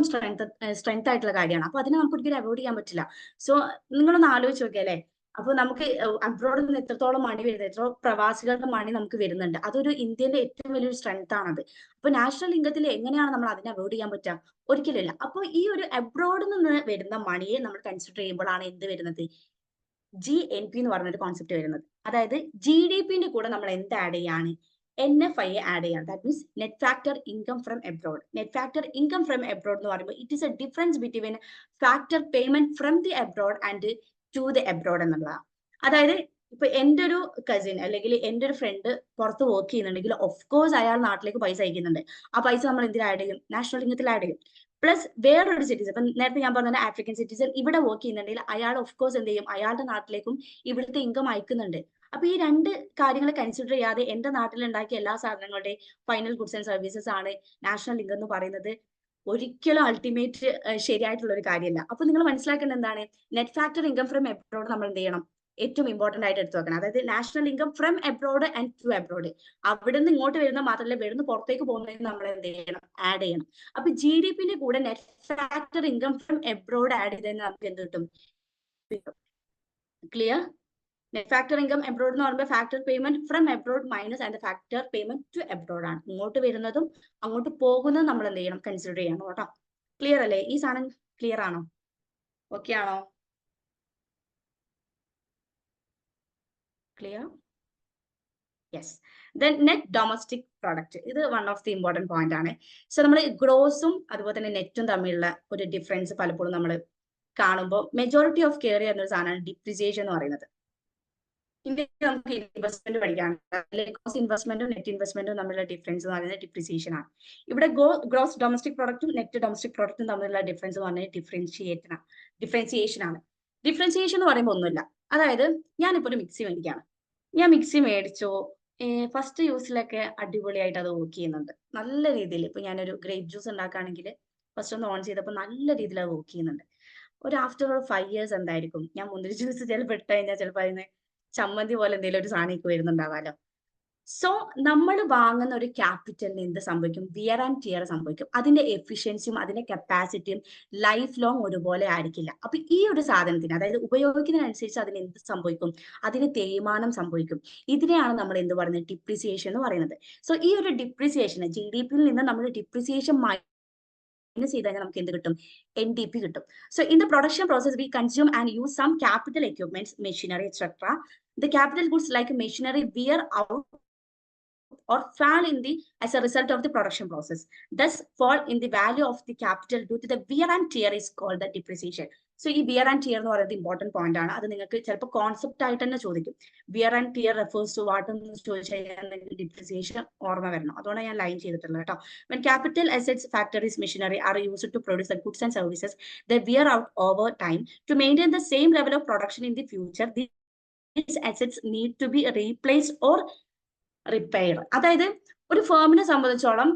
സ്ട്രെങ്ത് ആയിട്ടുള്ള കാര്യമാണ്. അപ്പൊ അതിനെ നമുക്ക് ഒരിക്കലും അവോയ്ഡ് ചെയ്യാൻ പറ്റില്ല. സോ നിങ്ങളൊന്ന് ആലോചിച്ച് നോക്കിയ അല്ലെ, അപ്പൊ നമുക്ക് അബ്രോഡിൽ നിന്ന് എത്രത്തോളം മണി വരുന്നത്, എത്ര പ്രവാസികളുടെ മണി നമുക്ക് വരുന്നുണ്ട്, അതൊരു ഇന്ത്യന്റെ ഏറ്റവും വലിയൊരു സ്ട്രെങ്ത് ആണത്. അപ്പൊ നാഷണൽ ഇൻകത്തിൽ എങ്ങനെയാണ് നമ്മൾ അതിനെ അവോയ്ഡ് ചെയ്യാൻ പറ്റുക? ഒരിക്കലില്ല. അപ്പൊ ഈ ഒരു അബ്രോഡിൽ നിന്ന് വരുന്ന മണിയെ നമ്മൾ കൺസിഡർ ചെയ്യുമ്പോഴാണ് എന്ത് വരുന്നത്? GNP എന്ന് പറഞ്ഞൊരു കോൺസെപ്റ്റ് വരുന്നത്. അതായത് GDP-ന്റെ കൂടെ നമ്മൾ എന്ത് ആഡ് ചെയ്യാണ്? NFI ആഡ് ചെയ്യാണ്. That means net factor income from abroad. Net factor income from abroad എന്ന് പറയുമ്പോൾ it is a difference between factor payment from the abroad and to the abroad എന്നുള്ളതാണ്. അതായത് ഇപ്പൊ എൻ്റെ ഒരു കസിൻ അല്ലെങ്കിൽ എൻ്റെ ഒരു ഫ്രണ്ട് പുറത്ത് വർക്ക് ചെയ്യുന്നുണ്ടെങ്കിൽ ഓഫ് കോഴ്സ് അയാൾ നാട്ടിലേക്ക് പൈസ അയക്കുന്നുണ്ട്. ആ പൈസ നമ്മൾ എന്തിൽ ആഡ് ചെയ്യും? നാഷണൽ ഇൻകത്തിൽ ആഡ് ചെയ്യും. പ്ലസ് വേറൊരു സിറ്റിസൺ, ഇപ്പൊ നേരത്തെ ഞാൻ പറഞ്ഞ ആഫ്രിക്കൻ സിറ്റിസൺ ഇവിടെ വർക്ക് ചെയ്യുന്നുണ്ടെങ്കിൽ അയാൾ ഓഫ് കോഴ്സ് എന്ത് ചെയ്യും? അയാളുടെ നാട്ടിലേക്കും ഇവിടുത്തെ ഇൻകം അയക്കുന്നുണ്ട്. അപ്പൊ ഈ രണ്ട് കാര്യങ്ങൾ കൺസിഡർ ചെയ്യാതെ എന്റെ നാട്ടിൽ ഉണ്ടാക്കിയ എല്ലാ സാധനങ്ങളുടെയും ഫൈനൽ ഗുഡ്സ് ആൻഡ് സർവീസസ് ആണ് നാഷണൽ ഇൻകം എന്ന് പറയുന്നത് ഒരിക്കലും അൾട്ടിമേറ്റ് ശരിയായിട്ടുള്ള ഒരു കാര്യമല്ല. അപ്പൊ നിങ്ങൾ മനസ്സിലാക്കേണ്ടത് എന്താണ്? Net factor income from abroad നമ്മൾ എന്ത് ചെയ്യണം? ഏറ്റവും ഇമ്പോർട്ടന്റ് ആയിട്ട് എടുത്തു വെക്കണം. അതായത് national income from abroad and to abroad. അവിടെ നിന്ന് ഇങ്ങോട്ട് വരുന്ന മാത്രമല്ല, ഇവിടുന്ന് പുറത്തേക്ക് പോകുന്നതിന് നമ്മൾ എന്ത് ചെയ്യണം? ആഡ് ചെയ്യണം. അപ്പൊ GDP കൂടെ net factor income from abroad add ചെയ്തതിന് നമുക്ക് എന്ത് കിട്ടും? Clear? Net factor income abroad എന്ന് പറയുമ്പോൾ factor payment from abroad minus and factor payment to abroad ആണ്. ഇങ്ങോട്ട് വരുന്നതും അങ്ങോട്ട് പോകുന്നതും നമ്മൾ എന്ത് ചെയ്യണം? കൺസിഡർ ചെയ്യണം കേട്ടോ. ക്ലിയർ അല്ലേ? ഈ സാധനം ക്ലിയർ ആണോ? ഓക്കെ ആണോ? Clear? Yes. Then net domestic product, ഇത് one of the important point ആണ്. സോ നമ്മൾ ഗ്രോസും അതുപോലെ തന്നെ നെറ്റും തമ്മിലുള്ള ഒരു ഡിഫറൻസ് പലപ്പോഴും നമ്മൾ കാണുമ്പോൾ മെജോറിറ്റി ഓഫ് കെയർ ചെയ്യുന്ന ഒരു സാധനമാണ് ഡിപ്രിസിയേഷൻ എന്ന് പറയുന്നത്. ഇന്ത്യയിൽ നമുക്ക് ഇൻവെസ്റ്റ്മെന്റ് പഠിക്കാനുണ്ട്. ഗ്രോസ് ഇൻവെസ്റ്റ്മെന്റും നെറ്റ് ഇൻവെസ്റ്റ്മെന്റും തമ്മിലുള്ള ഡിഫറൻസ് എന്ന് പറയുന്നത് ഡിപ്രിസിയേഷൻ ആണ്. ഇവിടെ ഗ്രോസ് ഡൊമസ്റ്റിക് പ്രൊഡക്റ്റും നെറ്റ് ഡൊമസ്റ്റിക് പ്രൊഡക്റ്റും തമ്മിലുള്ള ഡിഫറൻസ് എന്ന് പറഞ്ഞാൽ ഡിഫറൻസിയേഷൻ ആണ്. ഡിഫറൻസിയേഷൻ എന്ന് പറയുമ്പോൾ ഒന്നുമില്ല. അതായത് ഞാനിപ്പോ ഒരു മിക്സി മേടിക്കുകയാണ്. ഞാൻ മിക്സി മേടിച്ചു, ഫസ്റ്റ് യൂസിലൊക്കെ അടിപൊളിയായിട്ട് അത് വർക്ക് ചെയ്യുന്നുണ്ട് നല്ല രീതിയിൽ. ഇപ്പൊ ഞാനൊരു ഗ്രേപ്പ് ജ്യൂസ് ഉണ്ടാക്കുകയാണെങ്കിൽ ഫസ്റ്റ് ഒന്ന് ഓൺ ചെയ്തപ്പോൾ നല്ല രീതിയിൽ അത് വർക്ക് ചെയ്യുന്നുണ്ട്. ഒരു ആഫ്റ്റർ 5 years എന്തായിരിക്കും, ഞാൻ മുന്തിരി ജ്യൂസ് ചിലപ്പോൾ ഇട്ട് കഴിഞ്ഞാൽ ചിലപ്പോൾ അതിന് ചമ്മന്തി പോലെ എന്തെങ്കിലും ഒരു സാധനം വരുന്നുണ്ടാവാലോ. സോ നമ്മൾ വാങ്ങുന്ന ഒരു ക്യാപിറ്റലിന് എന്ത് സംഭവിക്കും? വിയർ ആൻഡ് ടിയർ സംഭവിക്കും. അതിന്റെ എഫിഷ്യൻസിയും അതിന്റെ കപ്പാസിറ്റിയും ലൈഫ് ലോങ് ഒരുപോലെ ആയിരിക്കില്ല. അപ്പൊ ഈ ഒരു സാധനത്തിന്, അതായത് ഉപയോഗിക്കുന്നതിനനുസരിച്ച് അതിന് എന്ത് സംഭവിക്കും? അതിന് തേയ്മാനം സംഭവിക്കും. ഇതിനെയാണ് നമ്മൾ എന്ത് പറയുന്നത്? ഡിപ്രിസിയേഷൻ എന്ന് പറയുന്നത്. സോ ഈ ഒരു ഡിപ്രിസിയേഷന് GDP നിന്ന് നമ്മൾ ഡിപ്രിസിയേഷൻ ചെയ്ത് കഴിഞ്ഞാൽ നമുക്ക് എന്ത് കിട്ടും? NDP കിട്ടും. So in the production process we consume and use some capital equipments, machinery etcetera. The capital goods like machinery wear out or fall in the as a result of the production process. Thus, fall in the value of the capital due to the wear and tear is called the depreciation. So, ഈ wear and tear എന്ന് പറയുന്നത് important point ആണ്. അത് നിങ്ങൾക്ക് ചിലപ്പോൾ concept ആയിട്ട് തന്നെ ചോദിക്കും. Wear and tear refers to what എന്ന് ചോദിച്ചു കഴിഞ്ഞാൽ ഡിപ്രിസിയേഷൻ ഓർമ്മ വരണം. അതുകൊണ്ടാണ് ഞാൻ ലൈൻ ചെയ്തിട്ടുള്ളത് കേട്ടോ. When capital assets, factories, machinery are used to produce the goods and services, they wear out over time. To maintain the same level of production in the future, these assets need to be replaced or repaired. അതായത് ഒരു ഫേമിനെ സംബന്ധിച്ചോളം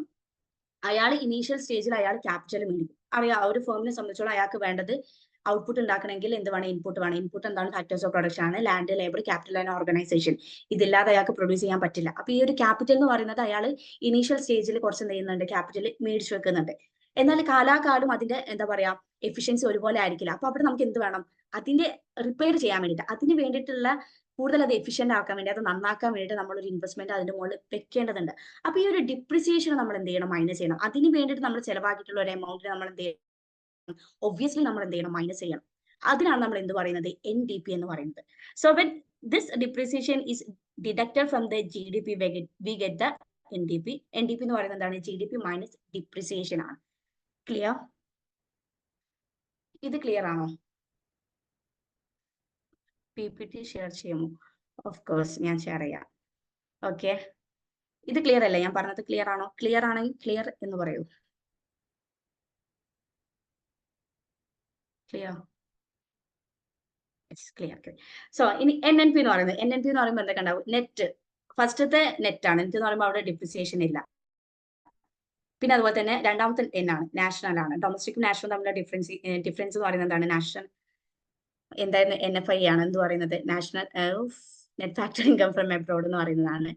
അയാൾ initial സ്റ്റേജിൽ അയാൾ capital മേടിക്കും. അറിയാം, ഒരു ഫേമിനെ സംബന്ധിച്ചോളം അയാൾക്ക് വേണ്ടത് ഔട്ട്പുട്ട് ഉണ്ടാക്കണമെങ്കിൽ എന്ത് വേണം? ഇൻപുട്ട് വേണം. ഇൻപുട്ട് എന്താണ്? ഫാക്ടേഴ്സ് ഓഫ് പ്രൊഡക്ഷൻ ആണ്. Land, labour, capital and organisation. ഇതില്ലാതെ അയാൾക്ക് പ്രൊഡ്യൂസ് ചെയ്യാൻ പറ്റില്ല. അപ്പൊ ഈ ഒരു ക്യാപിറ്റൽ എന്ന് പറയുന്നത് അയാൾ ഇനീഷ്യൽ സ്റ്റേജിൽ കുറച്ച് എന്ത് ചെയ്യുന്നുണ്ട്? ക്യാപിറ്റൽ മേടിച്ചു വെക്കുന്നുണ്ട്. എന്നാൽ കാലാകാലം അതിന്റെ എന്താ പറയാ എഫിഷ്യൻസി ഒരുപോലെ ആയിരിക്കില്ല. അപ്പൊ അവിടെ നമുക്ക് എന്ത് വേണം? അതിന്റെ റിപ്പയർ ചെയ്യാൻ വേണ്ടിയിട്ട്, അതിന് വേണ്ടിയിട്ടുള്ള കൂടുതൽ അത് എഫിഷ്യന്റ് ആക്കാൻ വേണ്ടി, അത് നന്നാക്കാൻ വേണ്ടിയിട്ട് നമ്മൾ ഒരു ഇൻവെസ്റ്റ്മെന്റ് അതിന്റെ മുകളിൽ വെക്കേണ്ടതുണ്ട്. അപ്പൊ ഈ ഒരു ഡിപ്രിസിയേഷൻ നമ്മൾ എന്ത് ചെയ്യണം? മൈനസ് ചെയ്യണം. അതിന് വേണ്ടിയിട്ട് നമ്മൾ ചെലവാക്കിയിട്ടുള്ള ഒരു എമൗണ്ട് നമ്മൾ എന്ത് ചെയ്യണം? ഒബ്വിയസ്ലി നമ്മൾ എന്ത് ചെയ്യണം? മൈനസ് ചെയ്യണം. അതിനാണ് നമ്മൾ എന്ത് പറയുന്നത്? NDP എന്ന് പറയുന്നത്. So when this depreciation is deducted from the GDP, we get the NDP. NDP എന്ന് പറയുന്നത് എന്താണ്? GDP മൈനസ് ഡിപ്രിസിയേഷൻ ആണ്. ക്ലിയർ? ഇത് ക്ലിയർ ആണോ? PPT ഷെയർ ചെയ്യുമോ? ഓഫ് കോഴ്സ് ഞാൻ ഷെയർ ചെയ്യാം. ഓക്കെ, ഇത് ക്ലിയർ അല്ലേ? ഞാൻ പറഞ്ഞത് ക്ലിയർ ആണോ? ക്ലിയർ ആണെങ്കിൽ ക്ലിയർ എന്ന് പറയൂ. ക്ലിയർ? ക്ലിയർ. സോ ഇനി NNP എന്ന് പറയുന്നത്, NNP എന്ന് പറയുമ്പോൾ എന്തൊക്കെ ഉണ്ടാവും? നെറ്റ്, ഫസ്റ്റത്തെ നെറ്റ് ആണ്. നെറ്റ് എന്ന് പറയുമ്പോൾ അവിടെ ഡിപ്രിസിയേഷൻ ഇല്ല. പിന്നെ അതുപോലെ തന്നെ രണ്ടാമത്തെ N ആണ്, നാഷണൽ ആണ്. ഡൊമസ്റ്റിക് നാഷണൽ തമ്മിലുള്ള ഡിഫറൻസ് എന്ന് പറയുന്നത് എന്താണ്? നാഷണൽ എന്തായിരുന്നു? NFI ആണ്. എന്ത് പറയുന്നത്? National net factor income from abroad എന്ന് പറയുന്നതാണ്.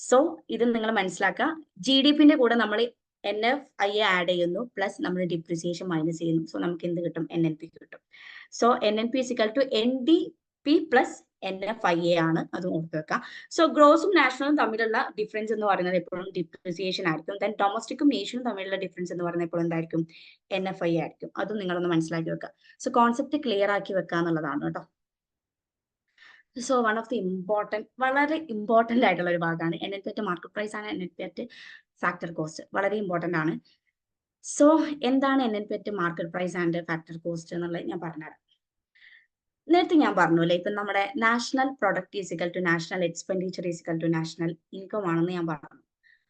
സോ ഇത് നിങ്ങൾ മനസ്സിലാക്കുക. GDP കൂടെ നമ്മൾ NFI ആഡ് ചെയ്യുന്നു, പ്ലസ് നമ്മൾ ഡിപ്രിസിയേഷൻ മൈനസ് ചെയ്യുന്നു. സോ നമുക്ക് എന്ത് കിട്ടും? NNP കിട്ടും. So NNP is equal to NDP plus NFIA ആണ്. അത് ഓർത്ത് വെക്കാം. സോ ഗ്രോസും നാഷണലും തമ്മിലുള്ള ഡിഫറൻസ് എന്ന് പറയുന്നത് എപ്പോഴും ഡിപ്രിസിയേഷൻ ആയിരിക്കും. ദെൻ ഡൊമസ്റ്റിക്കും നേഷനും തമ്മിലുള്ള ഡിഫറൻസ് എന്ന് പറയുന്നത് എപ്പോഴും എന്തായിരിക്കും? NFI ആയിരിക്കും. അതും നിങ്ങളൊന്ന് മനസ്സിലാക്കി വെക്കുക. സോ കോൺസെപ്റ്റ് ക്ലിയർ ആക്കി വെക്കുക എന്നുള്ളതാണ് കേട്ടോ. സോ വൺ ഓഫ് ദി വളരെ ഇമ്പോർട്ടന്റ് ആയിട്ടുള്ള ഒരു ഭാഗമാണ് NNP അറ്റ് മാർക്കറ്റ് പ്രൈസ് ആണ്. NNP അറ്റ് ഫാക്ടർ കോസ്റ്റ് വളരെ ഇമ്പോർട്ടന്റ് ആണ്. സോ എന്താണ് NNP at market price and factor cost എന്നുള്ളത് ഞാൻ പറഞ്ഞുതരാം. നേരത്തെ ഞാൻ പറഞ്ഞു അല്ലേ, ഇപ്പം നമ്മുടെ national product is equal to national expenditure is equal to national income ആണെന്ന് ഞാൻ പറഞ്ഞു.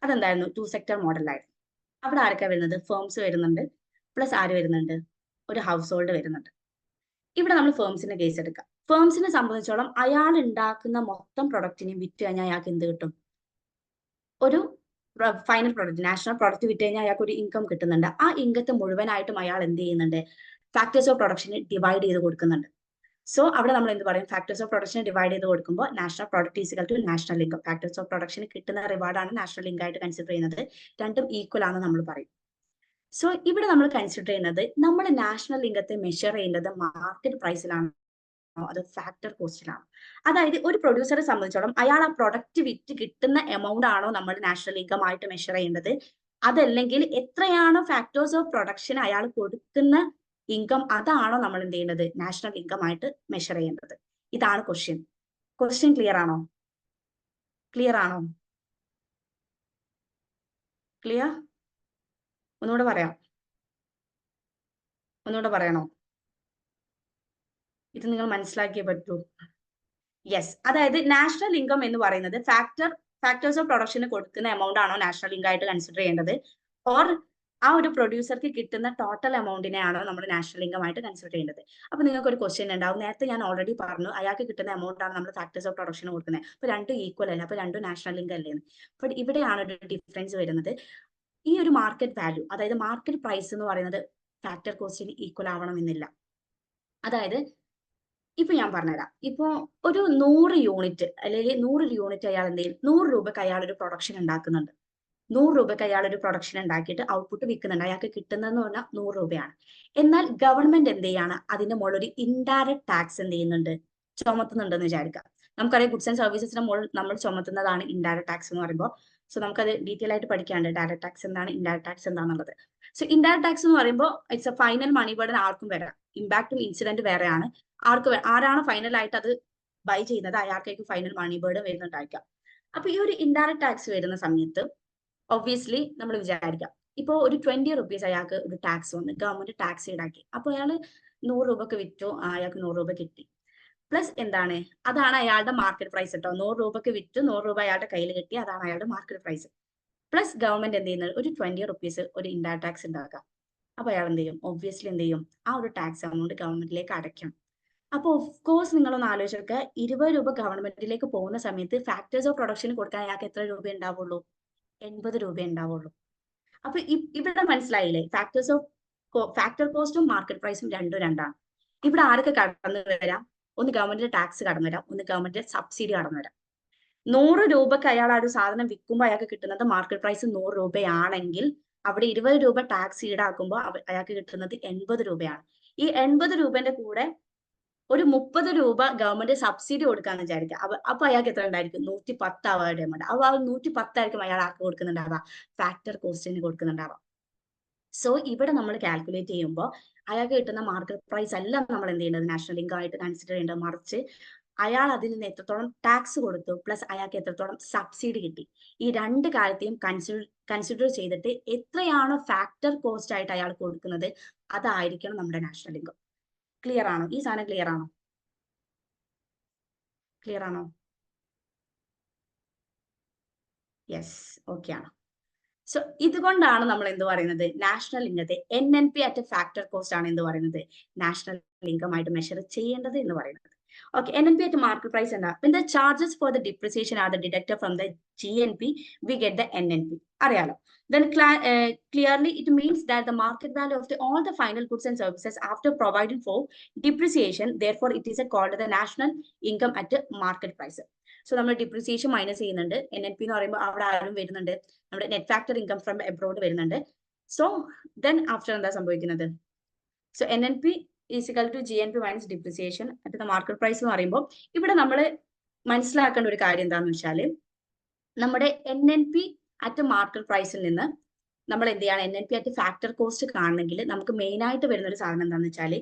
അതെന്തായിരുന്നു? 2 sector മോഡലായിരുന്നു. അവിടെ ആരൊക്കെ വരുന്നത്? ഫേംസ് വരുന്നുണ്ട്, പ്ലസ് ആര് വരുന്നുണ്ട്? ഒരു ഹൗസ് ഹോൾഡ് വരുന്നുണ്ട്. ഇവിടെ നമ്മൾ ഫേംസിന്റെ കേസ് എടുക്കാം. ഫേംസിനെ സംബന്ധിച്ചോളം അയാൾ ഉണ്ടാക്കുന്ന മൊത്തം പ്രൊഡക്റ്റിനെയും വിറ്റ് കഴിഞ്ഞാൽ അയാൾക്ക് എന്ത് കിട്ടും? ഒരു ഫൈനൽ പ്രോഡക്റ്റ് നാഷണൽ പ്രോഡക്റ്റ് വിറ്റ് കഴിഞ്ഞാൽ അയാൾക്ക് ഒരു ഇൻകം കിട്ടുന്നുണ്ട്. ആ ഇൻകത്തെ മുഴുവനായിട്ടും അയാൾ എന്ത് ചെയ്യുന്നുണ്ട്, ഫാക്ടേഴ്സ് ഓഫ് പ്രൊഡക്ഷന് ഡിവൈഡ് ചെയ്ത് കൊടുക്കുന്നുണ്ട്. സോ അവിടെ നമ്മൾ എന്ത് പറയും, ഫാക്ടേഴ്സ് ഓഫ് പ്രൊഡക്ഷൻ ഡിവൈഡ് ചെയ്ത് കൊടുക്കുമ്പോൾ national product is equal to national income. Factors of പ്രൊഡക്ഷന് കിട്ടുന്ന റിവാർഡാണ് നാഷണൽ ഇൻകം ആയിട്ട് കൺസിഡർ ചെയ്യുന്നത്. രണ്ടും ഈക്വൽ ആണെന്ന് നമ്മൾ പറയും. സോ ഇവിടെ നമ്മൾ കൺസിഡർ ചെയ്യുന്നത്, നമ്മൾ നാഷണൽ ഇൻകത്തെ മെഷർ ചെയ്യുന്നത് മാർക്കറ്റ് പ്രൈസിലാണ് അത് ഫാക്ടർ കോസ്റ്റിലാണ്. അതായത് ഒരു പ്രൊഡ്യൂസറെ സംബന്ധിച്ചോളം അയാൾ ആ പ്രൊഡക്റ്റ് വിറ്റ് കിട്ടുന്ന എമൗണ്ട് ആണോ നമ്മൾ നാഷണൽ ഇൻകം ആയിട്ട് മെഷർ ചെയ്യേണ്ടത്, അതല്ലെങ്കിൽ എത്രയാണോ ഫാക്ടേഴ്സ് ഓഫ് പ്രൊഡക്ഷൻ അയാൾ കൊടുക്കുന്ന ഇൻകം അതാണോ നമ്മൾ എന്ത് ചെയ്യേണ്ടത് നാഷണൽ ഇൻകം ആയിട്ട് മെഷർ ചെയ്യേണ്ടത്. ഇതാണ് ക്വസ്റ്റ്യൻ. ക്വസ്റ്റ്യൻ ക്ലിയർ ആണോ? ക്ലിയർ ആണോ? ക്ലിയർ? ഒന്നുകൂടെ പറയാം, ഒന്നുകൂടെ പറയണോ? ഇത് നിങ്ങൾ മനസ്സിലാക്കിയേ പറ്റൂ. യെസ്, അതായത് നാഷണൽ ഇൻകം എന്ന് പറയുന്നത് ഫാക്ടേഴ്സ് ഓഫ് പ്രൊഡക്ഷന് കൊടുക്കുന്ന എമൗണ്ട് ആണോ നാഷണൽ ഇൻകം ആയിട്ട് കൺസിഡർ ചെയ്യേണ്ടത്, ഓർ ആ ഒരു പ്രൊഡ്യൂസർക്ക് കിട്ടുന്ന ടോട്ടൽ എമൗണ്ടിനെ ആണോ നമ്മൾ നാഷണൽ ഇൻകം ആയിട്ട് കൺസിഡർ ചെയ്യേണ്ടത്. അപ്പൊ നിങ്ങൾക്ക് ഒരു ക്വസ്റ്റ്യൻ ഉണ്ടാവും, നേരത്തെ ഞാൻ ഓൾറെഡി പറഞ്ഞു അയാൾക്ക് കിട്ടുന്ന എമൗണ്ട് ആണ് നമ്മൾ ഫാക്ടേഴ്സ് ഓഫ് പ്രൊഡക്ഷന് കൊടുക്കുന്നത്, അപ്പൊ രണ്ടും ഈക്വൽ അല്ല, അപ്പൊ രണ്ടും നാഷണൽ ഇൻകം അല്ലേന്ന്. ബട്ട് ഇവിടെയാണ് ഒരു ഡിഫറൻസ് വരുന്നത്. ഈ ഒരു മാർക്കറ്റ് വാല്യൂ, അതായത് മാർക്കറ്റ് പ്രൈസ് എന്ന് പറയുന്നത് ഫാക്ടർ കോസ്റ്റിന് ഈക്വൽ ആവണമെന്നില്ല. അതായത് ഇപ്പൊ ഞാൻ പറഞ്ഞുതരാം, ഇപ്പൊ ഒരു 100 യൂണിറ്റ് അല്ലെങ്കിൽ 100 യൂണിറ്റ് അയാൾ എന്ത് ചെയ്യും, 100 രൂപക്ക് അയാൾ ഒരു പ്രൊഡക്ഷൻ ഉണ്ടാക്കുന്നുണ്ട്. 100 രൂപക്ക് അയാൾ ഒരു പ്രൊഡക്ഷൻ ഉണ്ടാക്കിയിട്ട് ഔട്ട്പുട്ട് വിൽക്കുന്നുണ്ട്. അയാൾക്ക് കിട്ടുന്നതെന്ന് പറഞ്ഞാൽ 100 രൂപയാണ്. എന്നാൽ ഗവൺമെന്റ് എന്ത് ചെയ്യാണ്, അതിന്റെ മുകളിൽ ഒരു ഇൻഡയറക്ട് ടാക്സ് എന്ത് ചെയ്യുന്നുണ്ട്, ചുമത്തുന്നുണ്ടെന്ന് വിചാരിക്കാം. നമുക്കറിയാം ഗുഡ്സ് ആൻഡ് സർവീസസിന് മുകളിൽ നമ്മൾ ചുമത്തുന്നതാണ് ഇൻഡയറക്ട് ടാക്സ് എന്ന് പറയുമ്പോൾ. സോ നമുക്കത് ഡീറ്റെയിൽ ആയിട്ട് പഠിക്കാണ്ട് ഡയറക്ട് ടാക്സ് എന്താണ്, ഇൻഡയറക്ട് ടാക്സ് എന്താണെന്നുള്ളത്. സോ ഇൻഡയറക്ട് ടാക്സ് എന്ന് പറയുമ്പോൾ it's a final money burden ആർക്കും വരാം. ഇമ്പാക്റ്റും ഇൻസിഡന്റ് വേറെയാണ്. ആരാണ് ഫൈനൽ ആയിട്ട് അത് ബൈ ചെയ്യുന്നത് അയാൾക്കായിരിക്കും ഫൈനൽ മണി ബർഡൻ വരുന്നുണ്ടായിരിക്കാം. അപ്പൊ ഈ ഒരു ഇൻഡയറക്ട് ടാക്സ് വരുന്ന സമയത്ത് ഒബ്വിയസ്ലി നമ്മൾ വിചാരിക്കാം, ഇപ്പോ ഒരു 20 റുപ്പീസ് അയാൾക്ക് ഒരു ടാക്സ് വന്ന് ഗവൺമെന്റ് ടാക്സ് ഈടാക്കി. അപ്പൊ അയാൾ 100 രൂപക്ക് വിറ്റു, അയാൾക്ക് 100 രൂപ കിട്ടി. പ്ലസ് എന്താണ്, അതാണ് അയാളുടെ മാർക്കറ്റ് പ്രൈസ് കേട്ടോ. 100 രൂപക്ക് വിറ്റ് 100 രൂപ അയാളുടെ കയ്യിൽ കിട്ടി, അതാണ് അയാളുടെ മാർക്കറ്റ് പ്രൈസ്. പ്ലസ് ഗവൺമെന്റ് എന്ത് ചെയ്യുന്നത്, ഒരു 20 റുപ്പീസ് ഒരു ഇൻഡയറക്ട് ടാക്സ് ഉണ്ടാക്കാം. അപ്പൊ അയാൾ എന്ത് ചെയ്യും, ഒബ്വിയസ്ലി എന്ത് ചെയ്യും, ആ ഒരു ടാക്സ് എമൗണ്ട് ഗവൺമെന്റിലേക്ക് അടയ്ക്കണം. അപ്പൊ ഓഫ് കോഴ്സ് നിങ്ങളൊന്ന് ആലോചിച്ചൊക്കെ 20 രൂപ ഗവൺമെന്റിലേക്ക് പോകുന്ന സമയത്ത് ഫാക്ടേഴ്സ് ഓഫ് പ്രൊഡക്ഷന് കൊടുക്കാൻ അയാൾക്ക് എത്ര രൂപ ഉണ്ടാവുള്ളൂ, 80 രൂപ ഉണ്ടാവുള്ളൂ. അപ്പൊ ഇവിടെ മനസ്സിലായില്ലേ, ഫാക്ടർ കോസ്റ്റും മാർക്കറ്റ് പ്രൈസും രണ്ടും രണ്ടാണ്. ഇവിടെ ആരൊക്കെ കടന്നു വരാം, ഒന്ന് ഗവൺമെന്റിന്റെ ടാക്സ് കടന്നു വരാം, ഒന്ന് ഗവൺമെന്റിന്റെ സബ്സിഡി കടന്നു വരാം. 100 രൂപക്ക് അയാൾ ആ ഒരു സാധനം വിൽക്കുമ്പോൾ അയാൾക്ക് കിട്ടുന്നത് മാർക്കറ്റ് പ്രൈസ് 100 രൂപയാണെങ്കിൽ അവിടെ 20 രൂപ ടാക്സ് ഈടാക്കുമ്പോൾ അയാൾക്ക് കിട്ടുന്നത് 80 രൂപയാണ്. ഈ 80 രൂപന്റെ കൂടെ ഒരു 30 രൂപ ഗവൺമെന്റ് സബ്സിഡി കൊടുക്കാന്ന് വിചാരിക്കുക. അപ്പൊ അയാൾക്ക് എത്ര ഉണ്ടായിരിക്കും, 110 ആവാതെ ഉണ്ട്. അപ്പൊ ആ 110 ആയിരിക്കും അയാൾ ആർക്ക് കൊടുക്കുന്നുണ്ടാവുക, ഫാക്ടർ കോസ്റ്റിന് കൊടുക്കുന്നുണ്ടാവുക. സോ ഇവിടെ നമ്മൾ കാൽക്കുലേറ്റ് ചെയ്യുമ്പോൾ അയാൾക്ക് കിട്ടുന്ന മാർക്കറ്റ് പ്രൈസ് അല്ല നമ്മൾ എന്ത് ചെയ്യേണ്ടത് നാഷണൽ ഇൻകം ആയിട്ട് കൺസിഡർ ചെയ്യേണ്ടത്, മറിച്ച് അയാൾ അതിൽ നിന്ന് എത്രത്തോളം ടാക്സ് കൊടുത്തു പ്ലസ് അയാൾക്ക് എത്രത്തോളം സബ്സിഡി കിട്ടി, ഈ രണ്ട് കാര്യത്തെയും കൺസിഡർ ചെയ്തിട്ട് എത്രയാണോ ഫാക്ടർ കോസ്റ്റ് ആയിട്ട് അയാൾ കൊടുക്കുന്നത് അതായിരിക്കണം നമ്മുടെ നാഷണൽ ഇൻകം. ക്ലിയർ ആണോ? ഈ സാധനം ക്ലിയർ ആണോ? ക്ലിയർ ആണോ? യെസ്, ഓക്കെ ആണ്. സോ ഇതുകൊണ്ടാണ് നമ്മൾ എന്ത് പറയുന്നത്, നാഷണൽ ഇൻകത്തെ NNP അറ്റ് ഫാക്ടർ കോസ്റ്റ് ആണ് എന്ത് പറയുന്നത്, നാഷണൽ ഇൻകം ആയിട്ട് മെഷർ ചെയ്യേണ്ടത് എന്ന് പറയുന്നത്. Okay, NNP at market price എന്താ, when the charges for the depreciation are the deducted from the GNP we get the NNP. അറിയാലോ. Then clearly it means that the market value of all the final goods and services after providing for depreciation, therefore it is called the national income at market price. So നമ്മൾ depreciation minus ചെയ്യുന്നുണ്ട്. NNP എന്ന് പറയുമ്പോൾ അവിടെ ആരും വരുന്നുണ്ട്, നമ്മുടെ net factor income from abroad വരുന്നുണ്ട്. So then after എന്താ സംഭവിക്കുന്നത്, so NNP is equal to GNP minus depreciation at the market price എന്ന് പറയുമ്പോൾ ഇവിടെ നമ്മൾ മനസ്സിലാക്കേണ്ട ഒരു കാര്യം എന്താണെന്ന് വെച്ചാൽ, നമ്മുടെ NNP അറ്റ് മാർക്കറ്റ് പ്രൈസിൽ നിന്ന് നമ്മൾ എന്ത് ചെയ്യണം, NNP അറ്റ് ഫാക്ടർ കോസ്റ്റ് കാണണമെങ്കിൽ നമുക്ക് മെയിൻ ആയിട്ട് വരുന്ന ഒരു സാധനം എന്താണെന്ന് വെച്ചാൽ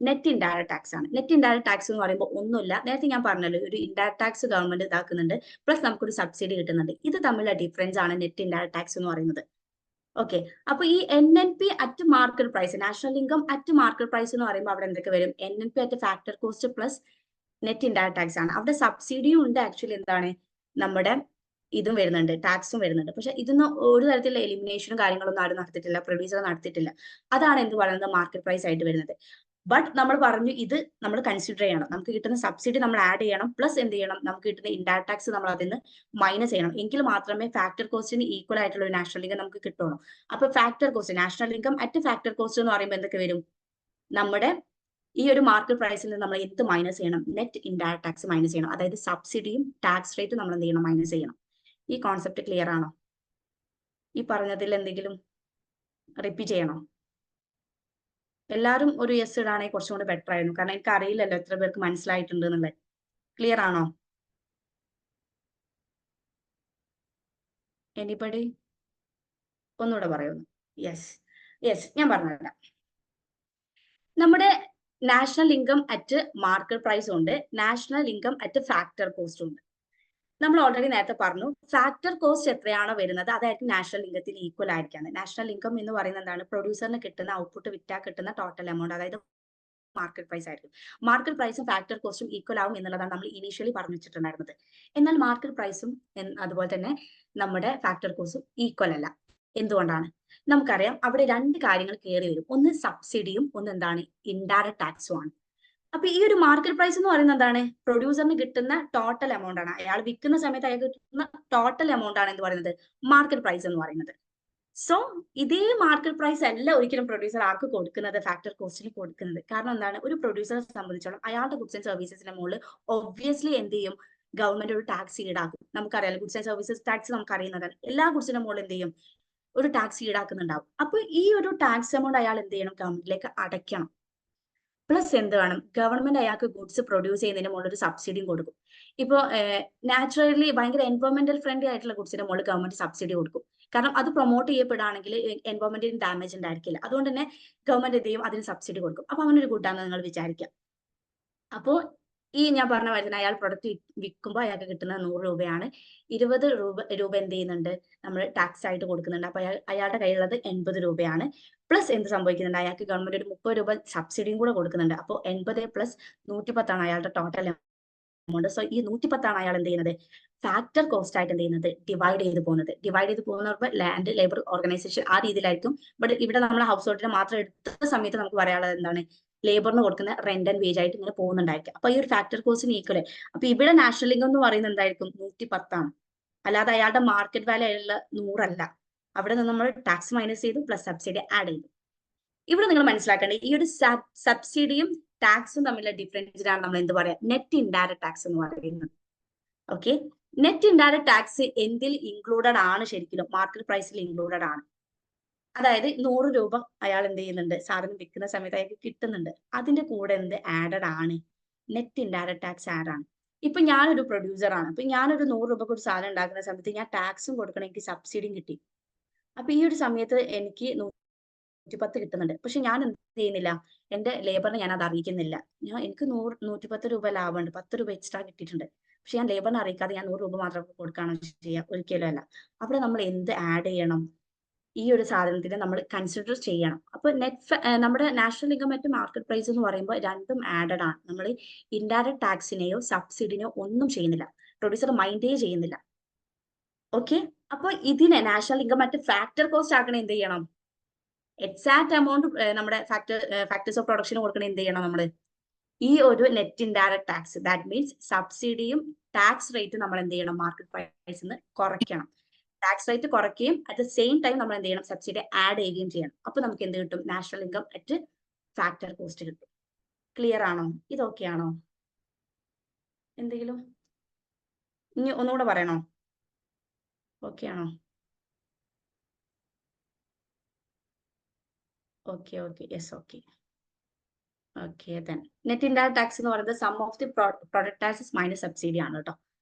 നെറ്റ് ഇൻഡയറക്ട് ടാക്സ് ആണ്. നെറ്റ് ഇൻഡയറക്ട് ടാക്സ് എന്ന് പറയുമ്പോൾ ഒന്നുമില്ല, നേരത്തെ ഞാൻ പറഞ്ഞല്ലോ ഒരു ഇൻഡയറക്ട് ടാക്സ് ഗവൺമെന്റ് ഇതാക്കുന്നുണ്ട് പ്ലസ് നമുക്കൊരു സബ്സിഡി കിട്ടുന്നുണ്ട്. ഇത് തമ്മിലുള്ള ഡിഫറൻസ് ആണ് നെറ്റ് ഇൻഡയറക്ട് ടാക്സ് എന്ന് പറയുന്നത്. ഓക്കെ, അപ്പൊ ഈ NNP at market price, national income at market price എന്ന് പറയുമ്പോൾ അവിടെ എന്തൊക്കെ വരും, NNP at factor cost plus net indirect tax ആണ്. അവിടെ സബ്സിഡിയും ഉണ്ട്, ആക്ച്വലി എന്താണ് നമ്മുടെ ഇതും വരുന്നുണ്ട്, ടാക്സും വരുന്നുണ്ട്. പക്ഷെ ഇതൊന്നും ഒരു തരത്തിലുള്ള എലിമിനേഷനും കാര്യങ്ങളൊന്നും ആരും നടത്തിയിട്ടില്ല, പ്രൊഡ്യൂസർ നടത്തിയിട്ടില്ല. അതാണ് എന്ത് പറയുന്നത് മാർക്കറ്റ് പ്രൈസ് ആയിട്ട് വരുന്നത്. ബട്ട് നമ്മൾ പറഞ്ഞു ഇത് നമ്മൾ കൺസിഡർ ചെയ്യണം, നമുക്ക് കിട്ടുന്ന സബ്സിഡി നമ്മൾ ആഡ് ചെയ്യണം, പ്ലസ് എന്ത് ചെയ്യണം, നമുക്ക് കിട്ടുന്ന ഇൻഡയറക്ട് ടാക്സ് നമ്മൾ അതിൽ നിന്ന് മൈനസ് ചെയ്യണം, എങ്കിൽ മാത്രമേ ഫാക്ടർ കോസ്റ്റിന് ഈക്വൽ ആയിട്ടുള്ള ഒരു നാഷണൽ ഇൻകം നമുക്ക് കിട്ടുള്ളൂ. അപ്പൊ factor cost, national income at factor cost എന്ന് പറയുമ്പോൾ എന്തൊക്കെ വരും, നമ്മുടെ ഈ ഒരു മാർക്കറ്റ് പ്രൈസിൽ നിന്ന് നമ്മൾ എന്ത് മൈനസ് ചെയ്യണം, നെറ്റ് ഇൻഡയറക്ട് ടാക്സ് മൈനസ് ചെയ്യണം, അതായത് സബ്സിഡിയും ടാക്സ് റേറ്റ് നമ്മൾ എന്ത് ചെയ്യണം, മൈനസ് ചെയ്യണം. ഈ കോൺസെപ്റ്റ് ക്ലിയർ ആണോ? ഈ പറഞ്ഞതിൽ എന്തെങ്കിലും റിപ്പീറ്റ് ചെയ്യണോ? എല്ലാവരും ഒരു യെസ് ഇടാണെങ്കിൽ കുറച്ചും കൂടി ബെറ്റർ ആയിരുന്നു, കാരണം എനിക്ക് അറിയില്ലല്ലോ എത്ര പേർക്ക് മനസ്സിലായിട്ടുണ്ട് എന്നുള്ളത്. ക്ലിയർ ആണോ? എനിബഡി ഒന്നുകൂടെ പറയുന്നു. യെസ് യെസ്, ഞാൻ പറഞ്ഞുതരാം. നമ്മുടെ national income at market price ഉണ്ട്, national income at factor cost ഉണ്ട്. നമ്മൾ ഓൾറെഡി നേരത്തെ പറഞ്ഞു, ഫാക്ടർ കോസ്റ്റ് എത്രയാണോ വരുന്നത് അതായിരിക്കും നാഷണൽ ഇൻകത്തിന് ഈക്വൽ ആയിരിക്കാണ്. നാഷണൽ ഇൻകം എന്ന് പറയുന്നത് എന്താണ്, പ്രൊഡ്യൂസറിന് കിട്ടുന്ന ഔട്ട്പുട്ട് വിറ്റാ കിട്ടുന്ന ടോട്ടൽ എമൗണ്ട്, അതായത് മാർക്കറ്റ് പ്രൈസ് ആയിരിക്കും. മാർക്കറ്റ് പ്രൈസും ഫാക്ടർ കോസ്റ്റും ഈക്വൽ ആവും എന്നുള്ളതാണ് നമ്മൾ ഇനീഷ്യലി പറഞ്ഞു വെച്ചിട്ടുണ്ടായിരുന്നത്. എന്നാൽ മാർക്കറ്റ് പ്രൈസും അതുപോലെ തന്നെ നമ്മുടെ ഫാക്ടർ കോസ്റ്റും ഈക്വൽ അല്ല. എന്തുകൊണ്ടാണ്? നമുക്കറിയാം അവിടെ രണ്ട് കാര്യങ്ങൾ കയറി വരും, ഒന്ന് സബ്സിഡിയും ഒന്ന് എന്താണ്, ഇൻഡയറക്ട് ടാക്സും ആണ്. അപ്പൊ ഈ ഒരു മാർക്കറ്റ് പ്രൈസ് എന്ന് പറയുന്നത് എന്താണ്, പ്രൊഡ്യൂസറിന് കിട്ടുന്ന ടോട്ടൽ എമൗണ്ട് ആണ്, അയാൾ വിൽക്കുന്ന സമയത്ത് അയാൾക്ക് കിട്ടുന്ന ടോട്ടൽ എമൗണ്ട് ആണ് എന്ത് പറയുന്നത്, മാർക്കറ്റ് പ്രൈസ് എന്ന് പറയുന്നത്. സോ ഇതേ മാർക്കറ്റ് പ്രൈസ് അല്ല ഒരിക്കലും പ്രൊഡ്യൂസർ ആർക്ക് കൊടുക്കുന്നത്, ഫാക്ടർ കോസ്റ്റിന് കൊടുക്കുന്നത്. കാരണം എന്താണ്, ഒരു പ്രൊഡ്യൂസറെ സംബന്ധിച്ചോളം അയാളുടെ ഗുഡ്സ് ആൻഡ് സർവീസസിന്റെ മുകളിൽ ഒബ്വിയസ്ലി എന്ത് ചെയ്യും, ഗവൺമെന്റ് ഒരു ടാക്സ് ഈടാക്കും. നമുക്കറിയാലോ, ഗുഡ്സ് ആൻഡ് സർവീസസ് ടാക്സ് നമുക്ക് അറിയുന്നതാണ്. എല്ലാ ഗുഡ്സിന്റെ മുകളിൽ എന്ത് ചെയ്യും, ഒരു ടാക്സ് ഈടാക്കുന്നുണ്ടാവും. അപ്പൊ ഈ ഒരു ടാക്സ് എമൗണ്ട് അയാൾ എന്ത് ചെയ്യണം, ഗവൺമെന്റിലേക്ക് അടയ്ക്കണം. പ്ലസ് എന്ത് വേണം, ഗവൺമെന്റ് അയാൾക്ക് ഗുഡ്സ് പ്രൊഡ്യൂസ് ചെയ്യുന്നതിന് മുകളിൽ ഒരു സബ്സിഡിയും കൊടുക്കും. ഇപ്പോ നാച്ചുറലി ഭയങ്കര എൻവയോൺമെന്റൽ ഫ്രണ്ട്ലി ആയിട്ടുള്ള ഗുഡ്സിന്റെ മുകളിൽ ഗവൺമെന്റ് സബ്സിഡി കൊടുക്കും. കാരണം അത് പ്രൊമോട്ട് ചെയ്യപ്പെടുകയാണെങ്കിൽ എൻവയോൺമെന്റിന് ഡാമേജ് ഉണ്ടായിരിക്കില്ല. അതുകൊണ്ട് തന്നെ ഗവൺമെന്റ് എന്ത് ചെയ്യും, അതിന് സബ്സിഡി കൊടുക്കും. അപ്പൊ അങ്ങനെ ഒരു ഗുഡാണെന്ന് നിങ്ങൾ വിചാരിക്കാം. അപ്പോ ഈ ഞാൻ പറഞ്ഞ മാതിരി അയാൾ പ്രൊഡക്റ്റ് വിൽക്കുമ്പോൾ അയാൾക്ക് കിട്ടുന്നത് 100 രൂപയാണ്. 20 രൂപ എന്ത് ചെയ്യുന്നുണ്ട്, നമ്മൾ ടാക്സ് ആയിട്ട് കൊടുക്കുന്നുണ്ട്. അപ്പൊ അയാളുടെ കയ്യിലുള്ളത് 80 രൂപയാണ്. പ്ലസ് എന്ത് സംഭവിക്കുന്നുണ്ട്, അയാൾക്ക് ഗവൺമെന്റ് ഒരു 30 രൂപ സബ്സിഡിയും കൂടെ കൊടുക്കുന്നുണ്ട്. അപ്പോൾ 80 പ്ലസ് 110 അയാളുടെ ടോട്ടൽ എമൗണ്ട്. സോ ഈ 110 അയാൾ എന്ത് ചെയ്യുന്നത്, ഫാക്ടർ കോസ്റ്റ് ആയിട്ട് എന്ത് ചെയ്യുന്നത്, ഡിവൈഡ് ചെയ്ത് പോകുന്നത് ലാൻഡ് ലേബർ ഓർഗനൈസേഷൻ ആ രീതിയിലായിരിക്കും. ബട്ട് ഇവിടെ നമ്മൾ ഹൗസ് ഹോൾഡിനെ മാത്രം എടുത്ത സമയത്ത് നമുക്ക് പറയാനുള്ളത് എന്താണ്, ലേബറിന് കൊടുക്കുന്ന റെന്റ് ആൻഡ് വേജ് ആയിട്ട് ഇങ്ങനെ പോകുന്നുണ്ടായിരിക്കും. അപ്പൊ ഈ ഒരു ഫാക്ടർ കോസ്റ്റിന് ഈക്വൽ. അപ്പൊ ഇവിടെ നാഷണൽ ഇൻകം എന്ന് പറയുന്നത് എന്തായിരിക്കും, 110 അല്ലാതെ അയാളുടെ മാർക്കറ്റ് വാല്യൂ ആയുള്ള 100 അല്ല. അവിടെ നിന്ന് നമ്മൾ ടാക്സ് മൈനസ് ചെയ്തു, പ്ലസ് സബ്സിഡി ആഡ് ചെയ്തു. ഇവിടെ നിങ്ങൾ മനസ്സിലാക്കേണ്ടത് ഈ ഒരു സബ്സിഡിയും ടാക്സും തമ്മിലുള്ള ഡിഫറൻസിനാണ് നമ്മൾ എന്ത് പറയാ, നെറ്റ് ഇൻഡയറക്ട് ടാക്സ് എന്ന് പറയുന്നത്. ഓക്കെ, നെറ്റ് ഇൻഡയറക്ട് ടാക്സ് എന്തിൽ ഇൻക്ലൂഡഡ് ആണ്, ശരിക്കും മാർക്കറ്റ് പ്രൈസിൽ ഇൻക്ലൂഡഡ് ആണ്. അതായത് 100 രൂപ അയാൾ എന്ത് ചെയ്യുന്നുണ്ട്, സാധനം വിൽക്കുന്ന സമയത്ത് അയാൾക്ക് കിട്ടുന്നുണ്ട്. അതിന്റെ കൂടെ എന്ത് ആഡഡ് ആണ്, നെറ്റ് ഇൻഡയറക്ട് ടാക്സ് ആഡ് ആണ്. ഇപ്പൊ ഞാനൊരു പ്രൊഡ്യൂസർ ആണ്. അപ്പൊ ഞാനൊരു 100 രൂപക്ക് ഒരു സാധനം ഉണ്ടാക്കുന്ന സമയത്ത് ഞാൻ ടാക്സും കൊടുക്കണം, എനിക്ക് സബ്സിഡിയും കിട്ടി. അപ്പൊ ഈ ഒരു സമയത്ത് എനിക്ക് 110 കിട്ടുന്നുണ്ട്. പക്ഷെ ഞാൻ എന്ത് ചെയ്യുന്നില്ല, എന്റെ ലേബറിനെ ഞാൻ അത് അറിയിക്കുന്നില്ല. എനിക്ക് 110 രൂപ ലാഭമുണ്ട്, 10 രൂപ എക്സ്ട്രാ കിട്ടിയിട്ടുണ്ട്. പക്ഷെ ഞാൻ ലേബറിനെ അറിയിക്കാതെ ഞാൻ 100 രൂപ മാത്രം കൊടുക്കുകയാണ് ചെയ്യുക, ഒരിക്കലും അല്ല. അവിടെ നമ്മൾ എന്ത് ആഡ് ചെയ്യണം, ഈ ഒരു സാധനത്തിന് നമ്മൾ കൺസിഡർ ചെയ്യണം. അപ്പൊ നമ്മുടെ national income at market price എന്ന് പറയുമ്പോൾ രണ്ടും ആഡഡ് ആണ്. നമ്മൾ ഇൻഡയറക്ട് ടാക്സിനെയോ സബ്സിഡിനെയോ ഒന്നും ചെയ്യുന്നില്ല, പ്രൊഡ്യൂസർ മൈൻഡേ ചെയ്യുന്നില്ല. ഓക്കെ, അപ്പൊ ഇതിനെ national income at factor cost ആക്കണേ എന്ത് ചെയ്യണം, എക്സാക്ട് എമൗണ്ട് നമ്മുടെ ഫാക്ടേഴ്സ് ഓഫ് പ്രൊഡക്ഷൻ കൊടുക്കണേ എന്ത് ചെയ്യണം, നമ്മൾ ഈ ഒരു net indirect tax, that means സബ്സിഡിയും ടാക്സ് റേറ്റും നമ്മൾ എന്ത് ചെയ്യണം, മാർക്കറ്റ് പ്രൈസിൽ നിന്ന് കുറയ്ക്കണം. ടാക്സ് റേറ്റ് കുറയ്ക്കുകയും അറ്റ് ദ സെയിം ടൈം നമ്മൾ എന്ത് ചെയ്യണം, സബ്സിഡി ആഡ് ചെയ്യുകയും ചെയ്യണം. അപ്പൊ നമുക്ക് എന്ത് കിട്ടും, national income at factor cost കിട്ടും. ക്ലിയർ ആണോ? ഇതൊക്കെ ആണോ? എന്തെങ്കിലും ഇനി ഒന്നുകൂടെ പറയണോ? ഓക്കെ ആണോ? Okay okay, yes, okay okay. Then net indirect tax എന്ന് പറയുന്നത് sum of the product taxes minus subsidy ആണ് കേട്ടോ.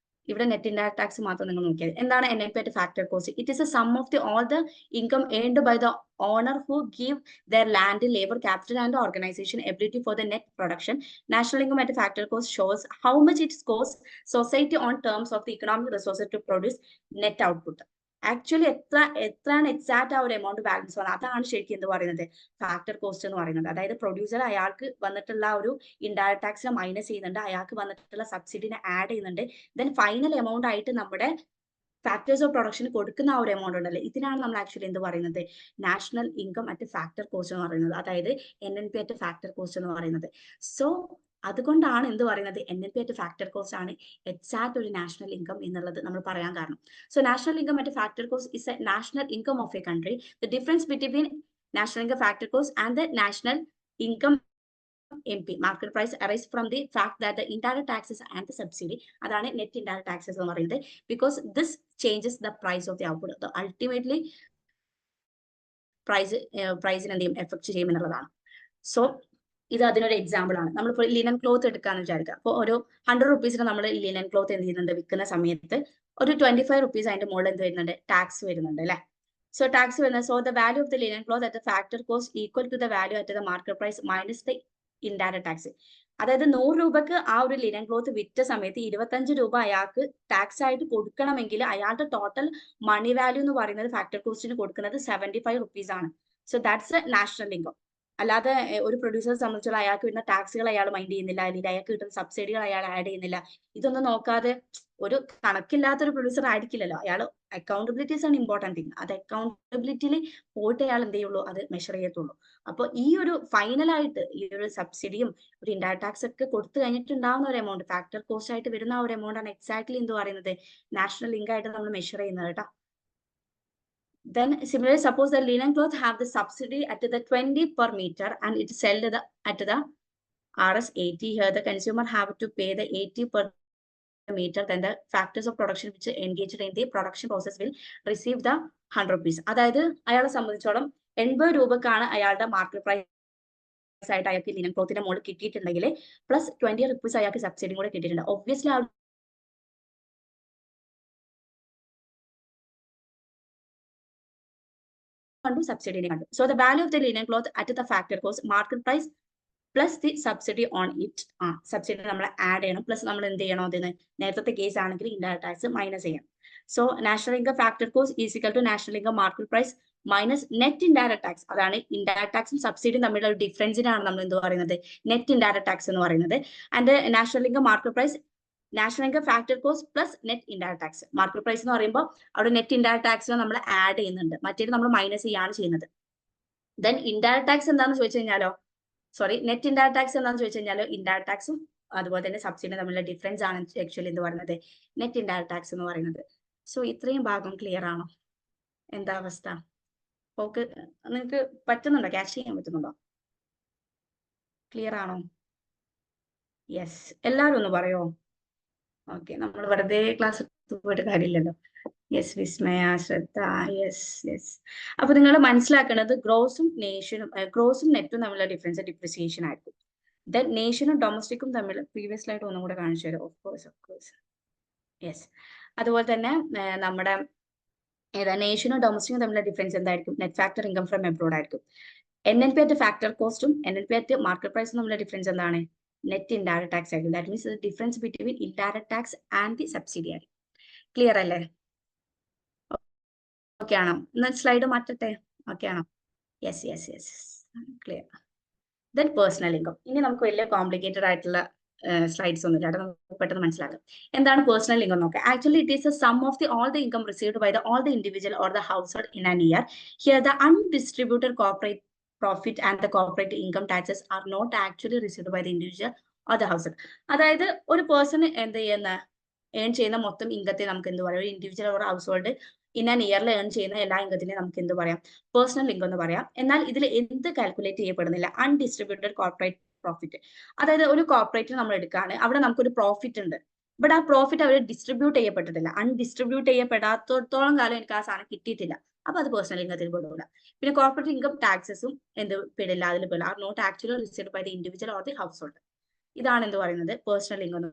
ഇവിടെ നെറ്റ് ഇൻഡയറക്ട് ടാക്സ് മാത്രം നിങ്ങൾ നോക്കിയാൽ എന്താണ് NIP at factor cost. It is a sum of the all the income earned by the owner who give their land, labor, capital and organization ability for the net production. National income at factor cost shows how much it costs society on terms of the economic resources to produce net output. Actually എത്രയാണ് exact ആ ഒരു amount balance വന്നത്, അതാണ് ശരിക്കും എന്ത് പറയുന്നത്, factor cost എന്ന് പറയുന്നത്. അതായത് പ്രൊഡ്യൂസർ അയാൾക്ക് വന്നിട്ടുള്ള ഒരു ഇൻഡയറക്ട് ടാക്സിനെ മൈനസ് ചെയ്യുന്നുണ്ട്, അയാൾക്ക് വന്നിട്ടുള്ള സബ്സിഡിനെ ആഡ് ചെയ്യുന്നുണ്ട്. ദെൻ ഫൈനൽ എമൗണ്ട് ആയിട്ട് നമ്മുടെ ഫാക്ടേഴ്സ് ഓഫ് പ്രൊഡക്ഷൻ കൊടുക്കുന്ന ആ ഒരു എമൗണ്ട് ഉണ്ടല്ലോ, ഇതിനാണ് നമ്മൾ ആക്ച്വലി എന്ത് പറയുന്നത്, national income at factor cost എന്ന് പറയുന്നത്, അതായത് NNP അറ്റ് ഫാക്ടർ കോസ്റ്റ് എന്ന് പറയുന്നത്. സോ അതുകൊണ്ടാണ് എന്ത് പറയുന്നത്, NNP അറ്റ് ഫാക്ടർ കോസ്റ്റ് ആണ് എക്സാക്ട് ഒരു നാഷണൽ ഇൻകം എന്നുള്ളത് നമ്മൾ പറയാൻ കാരണം. So national income at factor cost is A national income of A country. The difference between national income factor cost and the national income MP market price arise from the fact that the indirect taxes and the subsidy, അതാണ് net indirect taxes എന്ന് പറയുന്നത്, because this changes the price of the output. Ultimately പ്രൈസിന് എന്ത് ചെയ്യും, effect ചെയ്യും എന്നുള്ളതാണ്. So ഇത് അതിനൊരു എക്സാമ്പിൾ ആണ്. നമ്മളിപ്പോൾ ലിനൻ ക്ലോത്ത് എടുക്കാന്ന് വിചാരിക്കുക. അപ്പോൾ ഒരു 100 റുപ്പീസിന് നമ്മൾ ലിനൻ ക്ലോത്ത് എന്ത് ചെയ്യുന്നുണ്ട്, വിൽക്കുന്ന സമയത്ത് ഒരു 25 റുപ്പീസ് അതിന്റെ മുകളിൽ എന്ത് വരുന്നുണ്ട്, ടാക്സ് വരുന്നുണ്ട് അല്ലെ. സോ ടാക്സ് വരുന്നത്, so the value of the linen cloth at the factor cost equal to the value at the market price minus the indirect tax. അതായത് 100 രൂപക്ക് ആ ഒരു ലിനൻ ക്ലോത്ത് വിറ്റ സമയത്ത് 25 രൂപ അയാൾക്ക് ടാക്സ് ആയിട്ട് കൊടുക്കണമെങ്കിൽ അയാളുടെ ടോട്ടൽ മണി വാല്യൂ എന്ന് പറയുന്നത് ഫാക്ടർ കോസ്റ്റിന് കൊടുക്കുന്നത് 75 റുപ്പീസ് ആണ്. So that's A national income. അല്ലാതെ ഒരു പ്രൊഡ്യൂസറെ സംബന്ധിച്ചുള്ള അയാൾക്ക് വരുന്ന ടാക്സുകൾ അയാൾ മൈൻഡ് ചെയ്യുന്നില്ല, അല്ലെങ്കിൽ അയാൾക്ക് കിട്ടുന്ന സബ്സിഡികൾ അയാൾ ആഡ് ചെയ്യുന്നില്ല. ഇതൊന്നും നോക്കാതെ ഒരു കണക്കില്ലാത്തൊരു പ്രൊഡ്യൂസർ ആയിരിക്കില്ലല്ലോ. അയാൾ അക്കൗണ്ടബിലിറ്റീസ് ആണ് ഇമ്പോർട്ടന്റ് തിങ്. അത് അക്കൗണ്ടബിലിറ്റിയിൽ പോയിട്ട് അയാൾ എന്ത് ചെയ്യുള്ളൂ, അത് മെഷർ ചെയ്യത്തുള്ളൂ. അപ്പോൾ ഈ ഒരു ഫൈനലായിട്ട് ഈ ഒരു സബ്സിഡിയും ഒരു ഇൻഡയറക്ട് ടാക്സ് ഒക്കെ കൊടുത്തു കഴിഞ്ഞിട്ടുണ്ടാവുന്ന ഒരു എമൗണ്ട്, ഫാക്ടർ കോസ്റ്റ് ആയിട്ട് വരുന്ന ആ ഒരു എമൗണ്ട് ആണ് എക്സാക്ട്ലി എന്ത് പറയുന്നത്, നാഷണൽ ലിങ്ക് ആയിട്ട് നമ്മൾ മെഷർ ചെയ്യുന്നത് കേട്ടോ. Then similarly, suppose the linen cloth have the subsidy at the 20 per meter and it is sold at the RS 80. Here the consumer have to pay the 80 per meter. Then the factors of production which engaged in the production process will receive the 100 rupees. അതായത് അയാളെ സംബന്ധിച്ചോളം 80 രൂപക്കാണ് അയാളുടെ market price ആയിട്ട് അയാൾക്ക് linen ക്ലോത്തിന്റെ മുകളിൽ കിട്ടിയിട്ടുണ്ടെങ്കിൽ plus 20 rupees അയാൾക്ക് സബ്സിഡി കൂടെ കിട്ടിയിട്ടുണ്ട്. ഒബ്വിയസ്ലി ആ subsidy kandu. So the value of the linen cloth at the factor cost market price plus the subsidy on it. Subsidy നമ്മൾ ആഡ് ചെയ്യണം, പ്ലസ് നമ്മൾ എന്ത് ചെയ്യണം, അതിന് നേരത്തെ കേസ് ആണെങ്കിൽ ഇൻഡയറക്ട് ടാക്സ് മൈനസ് ചെയ്യണം. So national income factor cost is equal to national income market price minus net indirect tax. അതാണ് ഇൻഡയറക്ട് ടാക്സും സബ്സിഡിയും തമ്മിലുള്ള ഒരു ഡിഫറൻസിനാണ് നമ്മൾ എന്ത് പറയുന്നത്, നെറ്റ് ഇൻഡയറക്ട് ടാക്സ് എന്ന് പറയുന്നത്. And national income market price, national income factor cost plus net indirect tax. Market price എന്ന് പറയുമ്പോൾ അവിടെ നെറ്റ് ഇൻഡയറക്ട് ടാക്സിനെ നമ്മൾ ആഡ് ചെയ്യുന്നുണ്ട്, മറ്റേത് നമ്മൾ മൈനസ് ചെയ്യാണ് ചെയ്യുന്നത്. ദെൻ ഇൻഡയറക്ട് ടാക്സ് എന്താണെന്ന് ചോദിച്ചു കഴിഞ്ഞാലോ, സോറി നെറ്റ് ഇൻഡയറക്ട് ടാക്സ് എന്താണെന്ന് ചോദിച്ചു കഴിഞ്ഞാലോ, ഇൻഡയറക്ട് ടാക്സും അതുപോലെ തന്നെ സബ്സിഡിയും തമ്മിലുള്ള ഡിഫറൻസ് ആണ് ആക്ച്വലി എന്ത് പറയുന്നത്, നെറ്റ് ഇൻഡയറക്ട് ടാക്സ് എന്ന് പറയുന്നത്. സോ ഇത്രയും ഭാഗം ക്ലിയർ ആണോ, എന്താ അവസ്ഥ? ഓക്കെ, നിങ്ങൾക്ക് പറ്റുന്നുണ്ടോ, ക്യാച്ച് ചെയ്യാൻ പറ്റുന്നുണ്ടോ, ക്ലിയർ ആണോ? യെസ്, എല്ലാവരും ഒന്ന് പറയോ. ഓക്കെ, നമ്മൾ വെറുതെ ക്ലാസ് പോയിട്ട് കാര്യമില്ലല്ലോ. യെസ് വിസ്മയ, ശ്രദ്ധ, യെസ് യെസ്. അപ്പൊ നിങ്ങൾ മനസ്സിലാക്കേണ്ടത് ഗ്രോസും നെറ്റും തമ്മിലുള്ള ഡിഫറൻസ് ഡിപ്രിസിയേഷൻ ആയിരിക്കും. ദെൻ നേഷനും ഡൊമസ്റ്റിക്കും തമ്മിൽ പ്രീവിയസ് ആയിട്ട് ഒന്നും കൂടെ കാണിച്ചു തരാം. Of course yes. അതുപോലെ തന്നെ നമ്മുടെ നേഷനും ഡൊമസ്റ്റിക്കും തമ്മിലുള്ള ഡിഫറൻസ് എന്തായിരിക്കും, net factor income from abroad ആയിരിക്കും. NNP അറ്റ് ഫാക്ടർ കോസ്റ്റും NNP അറ്റ് മാർക്കറ്റ് പ്രൈസും തമ്മിലുള്ള ഡിഫറൻസ് എന്താണ്, നെറ്റ് ഇൻഡയറക്ട് ടാക്സ് ആയിരിക്കും. That means difference between indirect tax and the subsidy ആയിരിക്കും. ക്ലിയർ അല്ലേ? ഓക്കെ ആണോ? സ്ലൈഡ് മാറ്റട്ടെ, ഓക്കെ ആണോ? Yes yes yes, clear. Then personal income. ഇനി നമുക്ക് വലിയ കോംപ്ലിക്കേറ്റഡ് ആയിട്ടുള്ള സ്ലൈഡ്സ് ഒന്നും ഇല്ല, നമുക്ക് പെട്ടെന്ന് മനസ്സിലാക്കാം. എന്താണ് പേഴ്സണൽ ഇൻകം നോക്കാം. Actually it is a sum of the all the income received by all the individual or the household in an year. Here the undistributed corporate profit and the corporate income taxes are not actually received by the individual or the household. അതായത് ഒരു person എന്ത് ചെയ്യുന്ന earn ചെയ്യുന്ന മൊത്തം ഇൻകത്തെ നമുക്ക് എന്ത് പറയാം, ഒരു individual or house hold in an ഇയറിൽ ഏൺ ചെയ്യുന്ന എല്ലാ ഇൻകത്തിനെയും നമുക്ക് എന്ത് പറയാം, പേഴ്സണൽ ഇൻകം എന്ന് പറയാം. എന്നാൽ ഇതിൽ എന്ത് കാൽക്കുലേറ്റ് ചെയ്യപ്പെടുന്നില്ല, അൺഡിസ്ട്രിബ്യൂട്ടഡ് കോർപ്പറേറ്റ് പ്രോഫിറ്റ്. അതായത് ഒരു കോർപ്പറേറ്റ് നമ്മൾ എടുക്കുകയാണ്, അവിടെ നമുക്കൊരു പ്രോഫിറ്റ് ഉണ്ട്, ബട്ട് ആ പ്രോഫിറ്റ് അവർ ഡിസ്ട്രിബ്യൂട്ട് ചെയ്യപ്പെട്ടിട്ടില്ല. അൺഡിസ്ട്രിബ്യൂട്ട് ചെയ്യപ്പെടാത്തോളം കാലം എനിക്ക് ആ സാധനം കിട്ടിയിട്ടില്ല, അപ്പൊ അത് പേഴ്സണൽ ഇൻകത്തിൽ പെടില്ല. പിന്നെ കോർപ്പറേറ്റ് ഇൻകം ടാക്സസും എന്ത് പെടില്ല, അതിൽ പെടില്ല. Are not actually received by the individual or the household. ഇതാണ് എന്ത് പറയുന്നത്, പേഴ്സണൽ ഇൻകം എന്ന്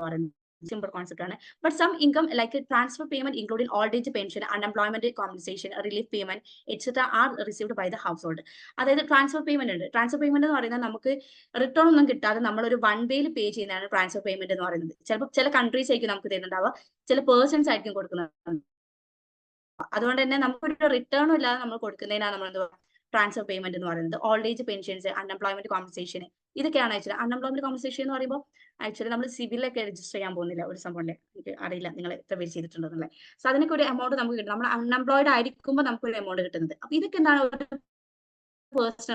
പറയുന്നത്. സിമ്പിൾ കോൺസെപ്റ്റ് ആണ്. But some income like transfer payment including old age pension, unemployment compensation, relief payment etcetera are received by the household. അതായത് transfer payment ഉണ്ട്. Transfer payment എന്ന് പറയുന്നത് നമുക്ക് റിട്ടേൺ ഒന്നും കിട്ടാതെ നമ്മൾ ഒരു വൺ വേയിൽ പേ ചെയ്യുന്നതാണ് ട്രാൻസ്ഫർ പേയ്മെന്റ് എന്ന് പറയുന്നത്. ചിലപ്പോൾ ചില കൺട്രീസ് ആയിരിക്കും നമുക്ക് തരുന്നുണ്ടാവുക, ചില പേഴ്സൺസ് ആയിരിക്കും കൊടുക്കുന്നത്. അതുകൊണ്ട് തന്നെ നമുക്കൊരു റിട്ടേണും ഇല്ലാതെ നമ്മൾ കൊടുക്കുന്നതിനാണ് നമ്മൾ എന്ത് പറയുക, ട്രാൻസ്ഫർ പേയ്മെന്റ് എന്ന് പറയുന്നത്, old age pensions, unemployment compensation, ഇതൊക്കെയാണ് ആക്ച്വലി. അൺഎംപ്ലോയ്മെന്റ് കോമ്പൻസേഷൻ എന്ന് പറയുമ്പോൾ ആക്ച്വലി നമ്മൾ സിവിലൊക്കെ രജിസ്റ്റർ ചെയ്യാൻ പോകുന്നില്ല ഒരു സംഭവം. എനിക്ക് അറിയില്ല നിങ്ങൾ എത്ര പേര് ചെയ്തിട്ടുണ്ടെന്നുള്ളത്. സോ അതിനൊക്കെ ഒരു എമൗണ്ട് നമുക്ക് കിട്ടും. നമ്മൾ അൺഎംപ്ലോയിഡ് ആയിരിക്കുമ്പോൾ നമുക്ക് ഒരു എമൗണ്ട് കിട്ടുന്നത്. അപ്പൊ ഇതൊക്കെ എന്താണ്,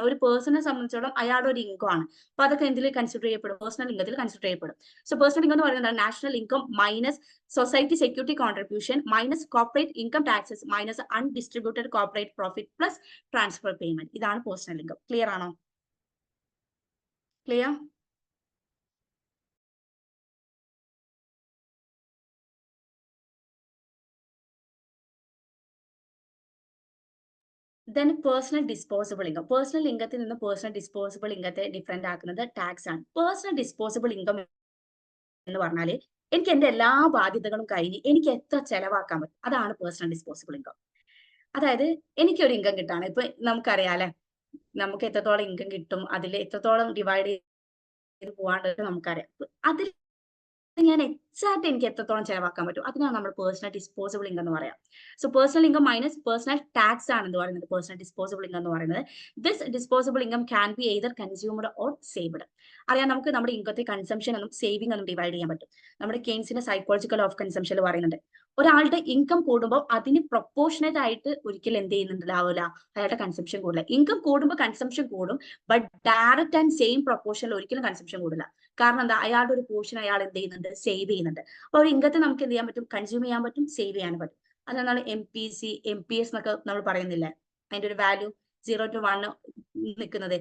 ഒരു പേഴ്സണെ സംബന്ധിച്ചോളം അയാളുടെ ഒരു ഇൻകം ആണ്. അപ്പൊ അതൊക്കെ എന്തിൽ കൺസിഡർ ചെയ്യപ്പെടും? പേഴ്സണൽ ഇൻകത്തിൽ കൺസിഡർ ചെയ്യപ്പെടും. സോ പേഴ്സണൽ ഇൻകം എന്ന് പറയുന്നത് national income minus society security contribution minus corporate income taxes minus undistributed corporate profit plus transfer payment. ഇതാണ് പേഴ്സണൽ ഇൻകം. ക്ലിയർ ആണോ? Clear? Then personal disposable income. Personal ഇൻകത്തിൽ നിന്ന് personal disposable ഇൻകത്തെ different ആക്കുന്നത് tax ആണ്. Personal disposable income എന്ന് പറഞ്ഞാല് എനിക്ക് എന്റെ എല്ലാ ബാധ്യതകളും കഴിഞ്ഞ് എനിക്ക് എത്ര ചെലവാക്കാൻ പറ്റും, അതാണ് പേഴ്സണൽ ഡിസ്പോസിബിൾ ഇൻകം. അതായത് എനിക്കൊരു ഇൻകം കിട്ടാണ്. ഇപ്പൊ നമുക്കറിയാലേ, നമുക്ക് എത്രത്തോളം ഇൻകം കിട്ടും, അതിൽ എത്രത്തോളം ഡിവൈഡ് ചെയ്ത് പോകാണ്ട് നമുക്കറിയാം. അതിൽ ഞാൻ എക്സാക്ട് എനിക്ക് എത്രത്തോളം ചെലവാക്കാൻ പറ്റും, അതിനാണ് നമ്മൾ പേഴ്സണൽ ഡിസ്പോസിബിൾ ഇൻകം എന്ന് പറയാം. So personal income minus personal tax ആണ് എന്ന് പറയുന്നത് പേഴ്സണൽ ഡിസ്പോസിബിൾ ഇൻകം എന്ന് പറയുന്നത്. This disposable income can be either consumed or saved. അറിയാം, നമുക്ക് നമ്മുടെ ഇൻകത്തെ കൺസംഷൻ എന്നും സേവിംഗ് എന്നും ഡിവൈഡ് ചെയ്യാൻ പറ്റും. നമ്മുടെ കെയ്ൻസിന്റെ സൈക്കോളജിക്കൽ ഓഫ് കൺസംഷനിൽ പറയുന്നുണ്ട്, ഒരാളുടെ ഇൻകം കൂടുമ്പോൾ അതിന് പ്രൊപ്പോർഷനേറ്റ് ആയിട്ട് ഒരിക്കലും എന്ത് ചെയ്യുന്നുണ്ടാവില്ല, അയാളുടെ കൺസംഷൻ കൂടില്ല. ഇൻകം കൂടുമ്പോൾ കൺസംഷൻ കൂടും, ബട്ട് ഡയറക്റ്റ് ആൻഡ് സെയിം പ്രൊപ്പോർഷനിൽ ഒരിക്കലും കൺസംഷൻ കൂടില്ല. കാരണം എന്താ, അയാളുടെ ഒരു പോർഷൻ അയാൾ എന്ത് ചെയ്യുന്നുണ്ട്, സേവ് ചെയ്യുന്നുണ്ട്. അപ്പൊ ഒരു ഇൻകത്തെ നമുക്ക് എന്ത് ചെയ്യാൻ പറ്റും, കൺസ്യൂം ചെയ്യാൻ പറ്റും, സേവ് ചെയ്യാൻ പറ്റും. അതാണ് MPC MPS എന്നൊക്കെ നമ്മൾ പറയുന്നില്ലേ, അതിന്റെ ഒരു വാല്യൂ 0 to 1 നിൽക്കുന്നത്.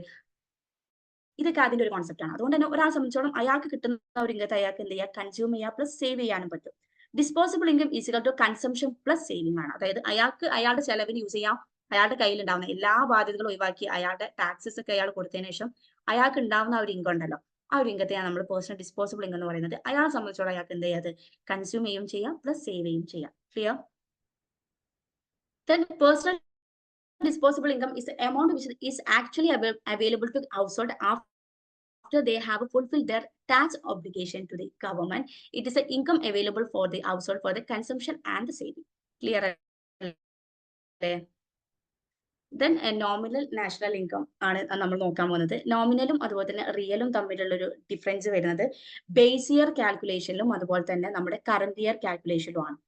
ഇതൊക്കെ അതിന്റെ ഒരു കോൺസെപ്റ്റ് ആണ്. അതുകൊണ്ട് തന്നെ ഒരാളെ സംബന്ധിച്ചോളം അയാൾക്ക് കിട്ടുന്ന ഒരു ഇൻകത്തെ അയാൾക്ക് എന്ത് ചെയ്യാം, കൺസ്യൂം ചെയ്യാം പ്ലസ് സേവ് ചെയ്യാനും പറ്റും. Disposable income is equal to consumption plus saving ആണ്. അതായത് അയാൾക്ക് അയാളുടെ ചെലവിന് യൂസ് ചെയ്യാം, അയാളുടെ കയ്യിൽ ഉണ്ടാവുന്ന എല്ലാ ബാധ്യതകളും ഒഴിവാക്കി അയാളുടെ ടാക്സസ് ഒക്കെ അയാൾ കൊടുത്തതിന് ശേഷം അയാൾക്ക് ഉണ്ടാവുന്ന ഒരു ഇൻകം ഉണ്ടല്ലോ, ആ ഒരു ഇൻകത്തെയാണ് നമ്മൾ പേഴ്സണൽ ഡിസ്പോസിബിൾ ഇൻകം എന്ന് പറയുന്നത്. അയാളെ സംബന്ധിച്ചോളം അയാൾക്ക് എന്ത് ചെയ്യാത്, കൺസ്യൂം ചെയ്യും ചെയ്യാം പ്ലസ് സേവ് ചെയ്യും ചെയ്യാം. Clear? Then personal disposable income is the amount which is actually available to household after they have fulfilled their tax obligation to the government. It is the income available for the household for the consumption and the saving. Clear? Then nominal national income ആണ് നമ്മൾ നോക്കാൻ പോകുന്നത്. നോമിനലും അതുപോലെ തന്നെ റിയലും തമ്മിലുള്ള ഒരു difference വരുന്നത് base year കാൽക്കുലേഷനിലും അതുപോലെ തന്നെ നമ്മുടെ കറന്റ് ഇയർ കാൽക്കുലേഷനിലും ആണ്.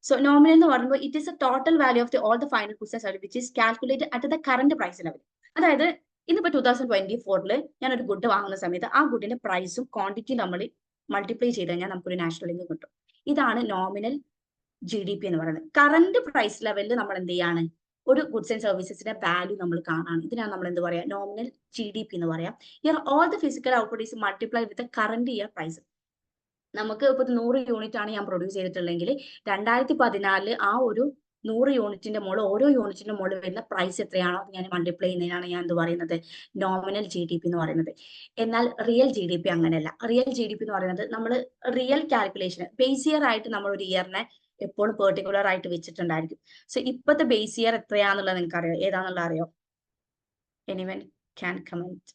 സോ നോമിനൽ എന്ന് പറയുമ്പോൾ it is a total value of all the final goods and services which is calculated at the current price level. അതായത് ഇന്നിപ്പോ 2024 ഞാൻ ഒരു ഗുഡ് വാങ്ങുന്ന സമയത്ത് ആ ഗുഡിന്റെ പ്രൈസും ക്വാണ്ടിറ്റി നമ്മൾ മൾട്ടിപ്ലൈ ചെയ്ത് കഴിഞ്ഞാൽ നമുക്കൊരു നാഷണൽ ഇൻകം കിട്ടും. ഇതാണ് നോമിനൽ GDP എന്ന് പറയുന്നത്. കറന്റ് പ്രൈസ് ലെവലിൽ നമ്മൾ എന്ത് ചെയ്യാണ്, ഒരു ഗുഡ്സ് ആൻഡ് സർവീസസിന്റെ വാല്യൂ നമ്മൾ കാണാണ്. ഇതിനാണ് നമ്മൾ എന്ത് പറയാ, നോമിനൽ GDP എന്ന് പറയാം. Here all the physical output is multiply with current year price. നമുക്ക് ഇപ്പൊ 100 യൂണിറ്റ് ആണ് ഞാൻ പ്രൊഡ്യൂസ് ചെയ്തിട്ടുള്ളെങ്കിൽ 2014 ആ ഒരു 100 യൂണിറ്റിന്റെ മുകളിൽ ഓരോ യൂണിറ്റിന്റെ മുകളിൽ വരുന്ന പ്രൈസ് എത്രയാണോ ഞാൻ മൾട്ടിപ്ലൈ ചെയ്യുന്നതിനാണ് ഞാൻ എന്ത് പറയുന്നത്, നോമിനൽ GDP എന്ന് പറയുന്നത്. എന്നാൽ റിയൽ GDP അങ്ങനെയല്ല. റിയൽ GDP എന്ന് പറയുന്നത് നമ്മൾ റിയൽ കാൽക്കുലേഷൻ ബേസ് ഇയർ ആയിട്ട് നമ്മൾ ഒരു ഇയറിനെ എപ്പോഴും പെർട്ടിക്കുലർ ആയിട്ട് വെച്ചിട്ടുണ്ടായിരിക്കും. സോ ഇപ്പോഴത്തെ ബേസ് ഇയർ എത്രയാന്നുള്ളത് നിങ്ങൾക്ക് അറിയോ, ഏതാണെന്നുള്ള അറിയോ? Anyone can comment.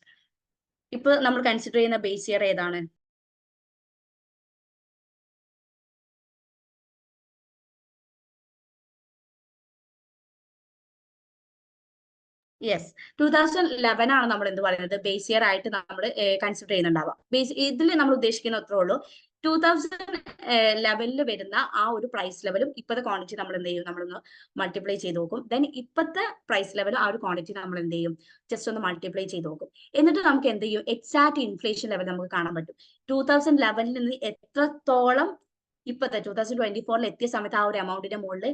ഇപ്പൊ നമ്മൾ കൺസിഡർ ചെയ്യുന്ന ബേസ് ഇയർ ഏതാണ്? യെസ്, 2011 ആണ് നമ്മൾ എന്ത് പറയുന്നത്, ബേസ് ഇയർ ആയിട്ട് നമ്മൾ കൺസിഡർ ചെയ്യുന്നുണ്ടാവുക. ബേസ് ഇതിൽ നമ്മൾ ഉദ്ദേശിക്കുന്ന അത്രേ ഉള്ളൂ, 2011 വരുന്ന ആ ഒരു പ്രൈസ് ലെവലും ഇപ്പോഴത്തെ ക്വാണ്ടിറ്റി നമ്മൾ എന്ത് ചെയ്യും, നമ്മളൊന്ന് മൾട്ടിപ്ലൈ ചെയ്ത് നോക്കും. ദെൻ ഇപ്പോഴത്തെ പ്രൈസ് ലെവലും ആ ഒരു ക്വാണ്ടിറ്റി നമ്മൾ എന്ത് ചെയ്യും, ജസ്റ്റ് ഒന്ന് മൾട്ടിപ്ലൈ ചെയ്ത് നോക്കും. എന്നിട്ട് നമുക്ക് എന്ത് ചെയ്യും, എക്സാക്ട് ഇൻഫ്ലേഷൻ ലെവൽ നമുക്ക് കാണാൻ പറ്റും. 2011 നിന്ന് എത്രത്തോളം ഇപ്പോഴത്തെ 2024 എത്തിയ സമയത്ത് ആ ഒരു എമൗണ്ടിന്റെ മുകളിൽ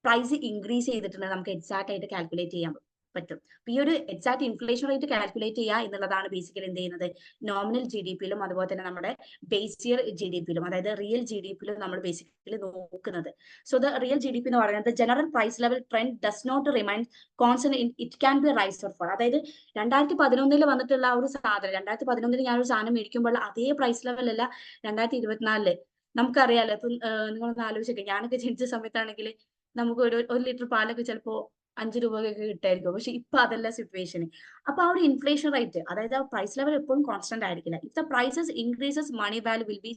പ്രൈസ് ഇൻക്രീസ് ചെയ്തിട്ടുണ്ട് നമുക്ക് എക്സാക്ട് ആയിട്ട് കാൽക്കുലേറ്റ് ചെയ്യാൻ പറ്റും. അപ്പൊ ഈ ഒരു എക്സാക്ട് ഇൻഫ്ലേഷൻ റേറ്റ് കാൽക്കുലേറ്റ് ചെയ്യുക എന്നുള്ളതാണ് ബേസിക്കലി എന്ത് ചെയ്യുന്നത്, നോമിനൽ GDP-യിലും അതുപോലെ തന്നെ നമ്മുടെ ബേസ് ഇയർ GDP-യിലും അതായത് റിയൽ GDP-യിലും നമ്മൾ ബേസിക്കലി നോക്കുന്നത്. സോ ദ റിയൽ GDP എന്ന് പറയുന്നത് general price level trend does not remain constant, it can be rise or fall. അതായത് 2011 വന്നിട്ടുള്ള ഒരു സാധനം 2011 ഞാനൊരു സാധനം മേടിക്കുമ്പോൾ അതേ പ്രൈസ് ലെവൽ അല്ല 2024 നമുക്കറിയാലോ. ഇപ്പം നിങ്ങളൊന്ന് ആലോചിച്ചൊക്കെ, ഞാനൊക്കെ ജനിച്ച സമയത്താണെങ്കിൽ നമുക്ക് ഒരു ലിറ്റർ പാലൊക്കെ ചിലപ്പോ 5 രൂപയൊക്കെ കിട്ടായിരിക്കും. പക്ഷെ ഇപ്പൊ അതല്ല സിറ്റുവേഷൻ. അപ്പൊ ആ ഒരു ഇൻഫ്ലേഷൻ റേറ്റ്, അതായത് ആ പ്രൈസ് ലെവൽ എപ്പോഴും കോൺസ്റ്റന്റ് ആയിരിക്കില്ല. If the prices increases money value will be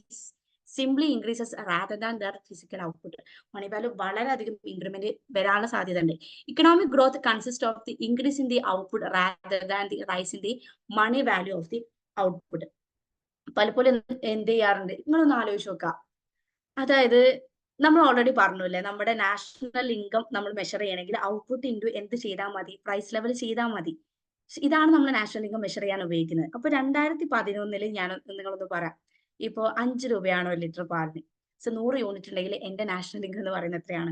simply increases rather than their physical output. Money value വളരെയധികം ഇൻക്രിമെന്റ് വരാനുള്ള സാധ്യത ഉണ്ട്. Economic growth consist of the increase in the output rather than the rise in the money value of the output. പലപ്പോഴും എന്ത് ചെയ്യാറുണ്ട്, നിങ്ങളൊന്ന് ആലോചിച്ച് നോക്കുക. അതായത് നമ്മൾ ഓൾറെഡി പറഞ്ഞില്ലേ, നമ്മുടെ നാഷണൽ ഇൻകം നമ്മൾ മെഷർ ചെയ്യണമെങ്കിൽ ഔട്ട്പുട്ട് ഇൻറ്റു എന്ത് ചെയ്താൽ മതി, പ്രൈസ് ലെവൽ ചെയ്താൽ മതി. ഇതാണ് നമ്മൾ നാഷണൽ ഇൻകം മെഷർ ചെയ്യാൻ ഉപയോഗിക്കുന്നത്. അപ്പൊ 2011 ഞാൻ നിങ്ങളൊന്ന് പറയാം, ഇപ്പോ 5 രൂപയാണ് 1 ലിറ്റർ പാലിന്. സോ 100 യൂണിറ്റ് ഉണ്ടെങ്കിൽ എന്റെ നാഷണൽ ഇൻകം എന്ന് പറയുന്നത് എത്രയാണ്?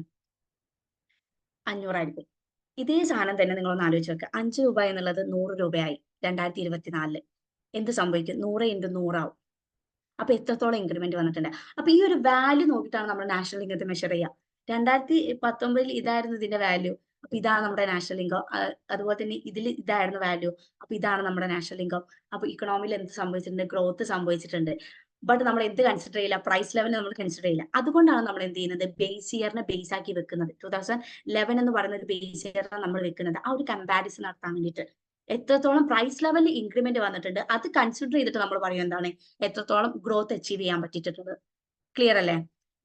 500 ആയിരിക്കും. ഇതേ സാധനം തന്നെ നിങ്ങളൊന്ന് ആലോചിച്ച് വെക്കുക. 5 രൂപ എന്നുള്ളത് 100 രൂപയായി 2024. എന്ത് സംഭവിക്കും? 100 ഇൻറ്റു 100 ആവും. അപ്പൊ എത്രത്തോളം ഇൻക്രിമെന്റ് വന്നിട്ടുണ്ട്. അപ്പൊ ഈ ഒരു വാല്യൂ നോക്കിയിട്ടാണ് നമ്മൾ നാഷണൽ ഇൻകത്തെ മെഷർ ചെയ്യുക. 2019 ഇതായിരുന്നു ഇതിന്റെ വാല്യൂ, അപ്പൊ ഇതാണ് നമ്മുടെ നാഷണൽ ഇൻകം. അതുപോലെ തന്നെ ഇതിൽ ഇതായിരുന്നു വാല്യൂ, അപ്പൊ ഇതാണ് നമ്മുടെ നാഷണൽ ഇൻകം. അപ്പൊ ഇക്കണോമിയിൽ എന്ത് സംഭവിച്ചിട്ടുണ്ട്? ഗ്രോത്ത് സംഭവിച്ചിട്ടുണ്ട്. ബട്ട് നമ്മൾ എന്ത് കൺസിഡർ ചെയ്യില്ല? പ്രൈസ് ലെവൽ നമ്മൾ കൺസിഡർ ചെയ്യില്ല. അതുകൊണ്ടാണ് നമ്മൾ എന്ത് ചെയ്യുന്നത്? ബേസ് ഇയറിനെ ബേസ് ആക്കി വെക്കുന്നത്. 2011 എന്ന് പറയുന്ന ഒരു ബേസ് ഇയറിനെ നമ്മൾ വെക്കുന്നത് ആ ഒരു കമ്പാരിസൺ നടത്താൻ വേണ്ടിയിട്ട്. എത്രത്തോളം പ്രൈസ് ലെവലിൽ ഇൻക്രിമെന്റ് വന്നിട്ടുണ്ട് അത് കൺസിഡർ ചെയ്തിട്ട് നമ്മൾ പറയും എന്താണ്, എത്രത്തോളം ഗ്രോത്ത് അച്ചീവ് ചെയ്യാൻ പറ്റിയിട്ടുണ്ട്. ക്ലിയർ അല്ലേ?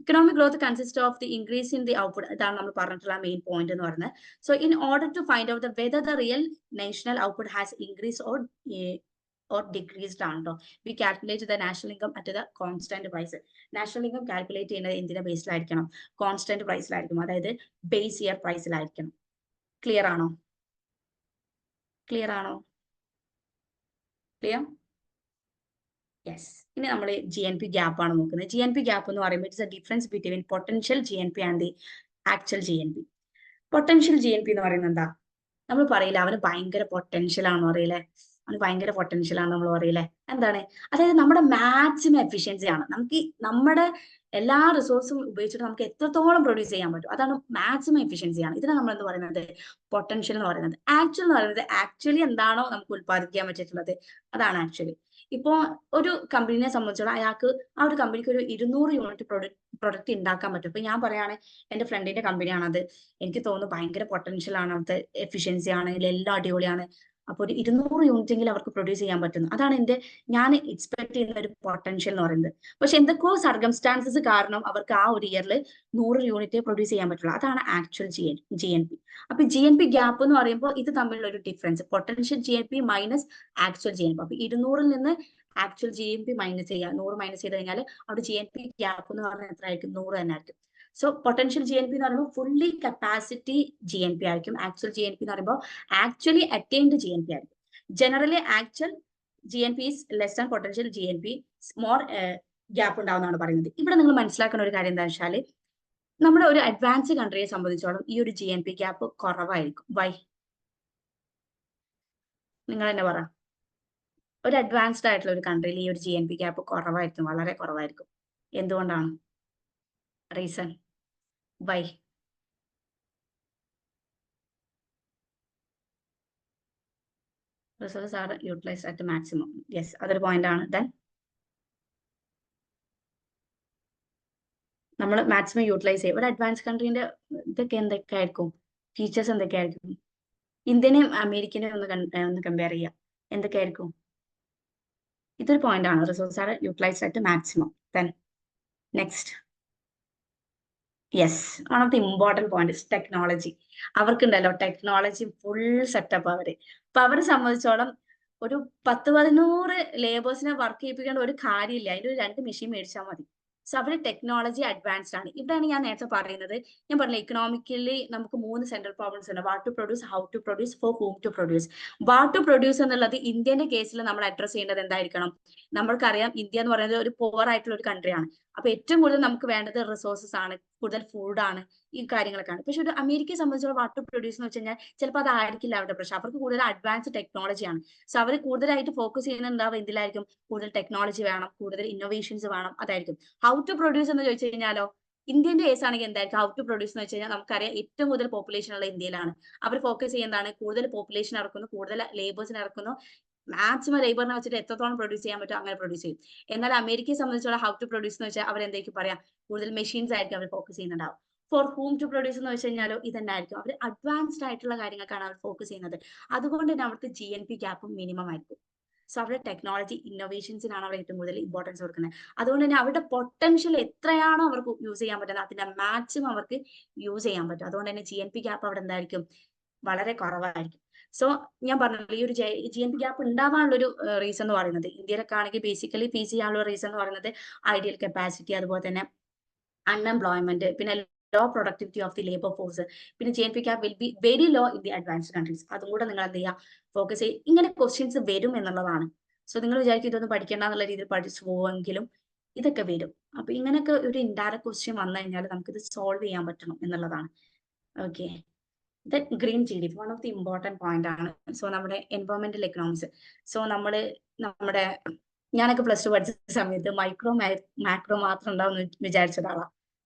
Economic growth consist of the increase in the output. ഇതാണ് നമ്മൾ പറഞ്ഞിട്ടുള്ള മെയിൻ പോയിന്റ് എന്ന് പറയുന്നത്. So in order to find out whether the real national output has increase or decreased ആണോ, we calculate the national income at the constant price. National income calculate ചെയ്യുന്നത് എന്തിന്റെ ബേസിലായിരിക്കണം? Constant പ്രൈസിലായിരിക്കും, അതായത് ബേസ് ഇയർ പ്രൈസിലായിരിക്കണം. Clear ആണോ? Clear ആണോ? Clear? Yes. ഇനി നമ്മൾ GNP ഗ്യാപ്പ് ആണ് നോക്കുന്നത്. GNP ഗ്യാപ്പ് എന്ന് പറയുമ്പോൾ it's A difference between potential GNP and the actual GNP. Potential GNP എന്ന് പറയുന്നത് എന്താ? നമ്മൾ പറയില്ല അവന് ഭയങ്കര പൊട്ടൻഷ്യൽ ആണെന്ന് പറയില്ലേ, അവന് ഭയങ്കര പൊട്ടൻഷ്യൽ ആണ് നമ്മൾ പറയില്ലേ. എന്താണ്? അതായത് നമ്മുടെ മാക്സിമം എഫിഷ്യൻസി ആണ്. നമുക്ക് നമ്മുടെ എല്ലാ റിസോഴ്സും ഉപയോഗിച്ചിട്ട് നമുക്ക് എത്രത്തോളം പ്രൊഡ്യൂസ് ചെയ്യാൻ പറ്റും, അതാണ് മാക്സിമം എഫിഷ്യൻസി ആണ്. ഇതിനെ നമ്മൾ എന്ത് പറയുന്നത്? പൊട്ടൻഷ്യൽ എന്ന് പറയുന്നത്. ആക്ച്വൽ എന്ന് പറയുന്നത് ആക്ച്വലി എന്താണോ നമുക്ക് ഉത്പാദിപ്പിക്കാൻ പറ്റിയിട്ടുള്ളത് അതാണ് ആക്ച്വലി. ഇപ്പോ ഒരു കമ്പനിയെ സംബന്ധിച്ചോളം അയാൾക്ക് ആ ഒരു കമ്പനിക്ക് ഒരു 200 യൂണിറ്റ് പ്രൊഡക്റ്റ് ഉണ്ടാക്കാൻ പറ്റും. ഇപ്പൊ ഞാൻ പറയാണ് എന്റെ ഫ്രണ്ടിന്റെ കമ്പനിയാണത്, എനിക്ക് തോന്നുന്നു ഭയങ്കര പൊട്ടൻഷ്യൽ ആണ്, അവിടുത്തെ എഫിഷ്യൻസി ആണെങ്കിൽ എല്ലാം അടിപൊളിയാണ്. അപ്പൊ ഒരു 200 യൂണിറ്റ് എങ്കിലും അവർക്ക് പ്രൊഡ്യൂസ് ചെയ്യാൻ പറ്റുന്നു. അതാണ് ഞാൻ എക്സ്പെക്ട് ചെയ്യുന്ന ഒരു പൊട്ടൻഷ്യൽ എന്ന് പറയുന്നത്. പക്ഷെ എന്തൊക്കെയോ സർക്കംസ്റ്റാൻസസ് കാരണം അവർക്ക് ആ ഒരു ഇയറിൽ 100 യൂണിറ്റ് പ്രൊഡ്യൂസ് ചെയ്യാൻ പറ്റുള്ളൂ. അതാണ് ആക്ച്വൽ GNP. അപ്പൊ GNP ഗ്യാപ്പ് എന്ന് പറയുമ്പോൾ ഇത് തമ്മിലുള്ള ഒരു difference, potential GNP minus actual GNP. അപ്പൊ 200-ൽ നിന്ന് ആക്ച്വൽ GNP മൈനസ് ചെയ്യുക, 100 മൈനസ് ചെയ്ത് കഴിഞ്ഞാൽ അവിടെ GNP ഗ്യാപ്പ് എന്ന് പറഞ്ഞാൽ എത്ര ആയിരിക്കും? 100 തന്നെ ആയിരിക്കും. സോ പൊട്ടൻഷ്യൽ GNP എന്ന് പറയുമ്പോൾ ഫുള്ളി കപ്പാസിറ്റി GNP ആയിരിക്കും. ആക്ച്വൽ GNP എന്ന് പറയുമ്പോൾ ആക്ച്വലി അറ്റൈൻഡ് GNP ആയിരിക്കും. Generally actual GNP is less than potential GNP, more gap ഉണ്ടാവുന്നതാണ് പറയുന്നത്. ഇവിടെ നിങ്ങൾ മനസ്സിലാക്കുന്ന ഒരു കാര്യം എന്താ വെച്ചാൽ, നമ്മുടെ ഒരു അഡ്വാൻസ് കൺട്രിയെ സംബന്ധിച്ചോളം ഈ ഒരു GNP ഗ്യാപ്പ് കുറവായിരിക്കും. വൈ? നിങ്ങൾ തന്നെ പറ. ഒരു അഡ്വാൻസ്ഡ് ആയിട്ടുള്ള ഒരു കൺട്രിയിൽ ഈ ഒരു GNP ഗ്യാപ്പ് കുറവായിരിക്കും, വളരെ കുറവായിരിക്കും. എന്തുകൊണ്ടാണ്? Reason why? Resources are utilized at maximum. Yes, അതൊരു പോയിന്റ് ആണ്. ദെൻ നമ്മൾ മാക്സിമം യൂട്ടിലൈസ് ചെയ്യും. ഒരു അഡ്വാൻസ് കൺട്രീന്റെ എന്തൊക്കെ ആയിരിക്കും ഫീച്ചേഴ്സ്? എന്തൊക്കെയായിരിക്കും? ഇന്ത്യനെയും അമേരിക്കനെയും ഒന്ന് കമ്പയർ ചെയ്യാം. എന്തൊക്കെയായിരിക്കും? ഇതൊരു പോയിന്റ് ആണ്. Resources are utilized at maximum. Then next, yes, one of the important point is technology. അവർക്കുണ്ടല്ലോ ടെക്നോളജി ഫുൾ സെറ്റപ്പ് അവര്. അപ്പൊ അവരെ സംബന്ധിച്ചോളം ഒരു 10-11 ലേബേഴ്സിനെ വർക്ക് ചെയ്യിപ്പിക്കേണ്ട ഒരു കാര്യമില്ല. അതിന്റെ ഒരു 2 മെഷീൻ മേടിച്ചാൽ മതി. സോ അവര് ടെക്നോളജി അഡ്വാൻസ്ഡ് ആണ്. ഇവിടെയാണ് ഞാൻ നേരത്തെ പറയുന്നത്, ഞാൻ പറഞ്ഞില്ല ഇക്കണോമിക്കലി നമുക്ക് 3 സെൻട്രൽ പ്രോബ്ലംസ് ഉണ്ട്. What to produce, how to produce, for whom to produce. What to produce എന്നുള്ളത് ഇന്ത്യന്റെ കേസിൽ നമ്മൾ അഡ്രസ് ചെയ്യേണ്ടത് എന്തായിരിക്കണം? നമ്മൾക്കറിയാം ഇന്ത്യ എന്ന് പറയുന്നത് ഒരു പുവർ ആയിട്ടുള്ള ഒരു കൺട്രിയാണ്. അപ്പൊ ഏറ്റവും കൂടുതൽ നമുക്ക് വേണ്ടത് റിസോഴ്സസ് ആണ്, കൂടുതൽ ഫുഡാണ്, ഈ കാര്യങ്ങളൊക്കെയാണ്. പക്ഷെ ഒരു അമേരിക്കയെ സംബന്ധിച്ചുള്ള വാട്ട് ടു പ്രൊഡ്യൂസ് എന്ന് വെച്ച് കഴിഞ്ഞാൽ ചിലപ്പോൾ അതായിരിക്കില്ല അവരുടെ പ്രശ്നം. അവർക്ക് കൂടുതൽ അഡ്വാൻസ് ടെക്നോളജിയാണ്. സോ അവർ കൂടുതലായിട്ട് ഫോക്കസ് ചെയ്യുന്നുണ്ടാവും എന്തിലായിരിക്കും? കൂടുതൽ ടെക്നോളജി വേണം, കൂടുതൽ ഇന്നോവേഷൻസ് വേണം, അതായിരിക്കും. ഹൗ ടു പ്രൊഡ്യൂസ് എന്ന് ചോദിച്ചു കഴിഞ്ഞാലോ, ഇന്ത്യന്റെ കേസ് ആണെങ്കിൽ എന്തായിരിക്കും ഹൗ ടു പ്രൊഡ്യൂസ് എന്ന് വെച്ച് കഴിഞ്ഞാൽ നമുക്കറിയാം ഏറ്റവും കൂടുതൽ പോപ്പുലേഷൻ ഉള്ള ഇന്ത്യയിലാണ്. അവർ ഫോക്കസ് ചെയ്യുന്നതാണ് കൂടുതൽ പോപ്പുലേഷൻ ഇറക്കുന്നു, കൂടുതൽ ലേബേഴ്സിനെ ഇറക്കുന്നു, മാക്സിമം ലേബറിനെ വെച്ചിട്ട് എത്രത്തോളം പ്രൊഡ്യൂസ് ചെയ്യാൻ പറ്റും അങ്ങനെ പ്രൊഡ്യൂസ് ചെയ്യും. എന്നാൽ അമേരിക്കയെ സംബന്ധിച്ചുള്ള ഹൗ ടു പ്രൊഡ്യൂസ് എന്ന് വെച്ചാൽ അവരെന്തായിരിക്കും പറയാം? കൂടുതൽ മെഷീൻസ് ആയിരിക്കും അവർ ഫോക്കസ് ചെയ്യുന്നുണ്ടാവും. ഫോർ ഹൂം ടു പ്രൊഡ്യൂസ് എന്ന് വെച്ച് കഴിഞ്ഞാലോ ഇതന്നായിരിക്കും. അവർ അഡ്വാൻസ്ഡ് ആയിട്ടുള്ള കാര്യങ്ങൾക്കാണ് അവർ ഫോക്കസ് ചെയ്യുന്നത്. അതുകൊണ്ട് തന്നെ അവർക്ക് GNP ഗ്യാപ്പും മിനിമം ആയിരിക്കും. സോ അവരുടെ ടെക്നോളജി ഇന്നോവേഷൻസിനാണ് അവർ ഏറ്റവും കൂടുതൽ ഇമ്പോർട്ടൻസ് കൊടുക്കുന്നത്. അതുകൊണ്ട് തന്നെ അവരുടെ പൊട്ടൻഷ്യൽ എത്രയാണോ അവർക്ക് യൂസ് ചെയ്യാൻ പറ്റുന്നത് അതിന്റെ മാക്സിമം അവർക്ക് യൂസ് ചെയ്യാൻ പറ്റും. അതുകൊണ്ട് തന്നെ GNP ഗ്യാപ്പ് അവിടെ എന്തായിരിക്കും, വളരെ കുറവായിരിക്കും. സോ ഞാൻ പറഞ്ഞല്ലോ, ഈ ഒരു GNP ഗ്യാപ്പ് ഉണ്ടാവാനുള്ള ഒരു റീസൺ എന്ന് പറയുന്നത്, ഇന്ത്യയിലൊക്കെ ആണെങ്കിൽ ബേസിക്കലി PG ചെയ്യാനുള്ള റീസൺ എന്ന് പറയുന്നത് ഐഡിയൽ കപ്പാസിറ്റി, അതുപോലെ തന്നെ അൺഎംപ്ലോയ്മെന്റ്, പിന്നെ low productivity of the labour force, പിന്നെ GNP gap will be very low in the advanced countries. അതും കൂടെ നിങ്ങൾ എന്ത് ചെയ്യുക, ഫോക്കസ് ചെയ്യും. ഇങ്ങനെ ക്വസ്റ്റ്യൻസ് വരും എന്നുള്ളതാണ്. സോ നിങ്ങൾ വിചാരിക്കും ഇതൊന്നും പഠിക്കേണ്ട എന്നുള്ള രീതിയിൽ പഠിച്ചു പോവെങ്കിലും ഇതൊക്കെ വരും. അപ്പൊ ഇങ്ങനെയൊക്കെ ഒരു ഇൻഡയറക്റ്റ് ക്വസ്റ്റ്യൻ വന്നു കഴിഞ്ഞാൽ നമുക്കിത് സോൾവ് ചെയ്യാൻ പറ്റണം എന്നുള്ളതാണ്. Okay, green GDP one of the important point ആണ്. സോ നമ്മുടെ എൻവയോൺമെന്റൽ എക്കണോമിക്സ്. സോ നമ്മുടെ ഞാനൊക്കെ പ്ലസ് ടു പഠിച്ച സമയത്ത് മൈക്രോ മാക്രോ മാത്രം ഉണ്ടാവും വിചാരിച്ച ഒരാളാണ്.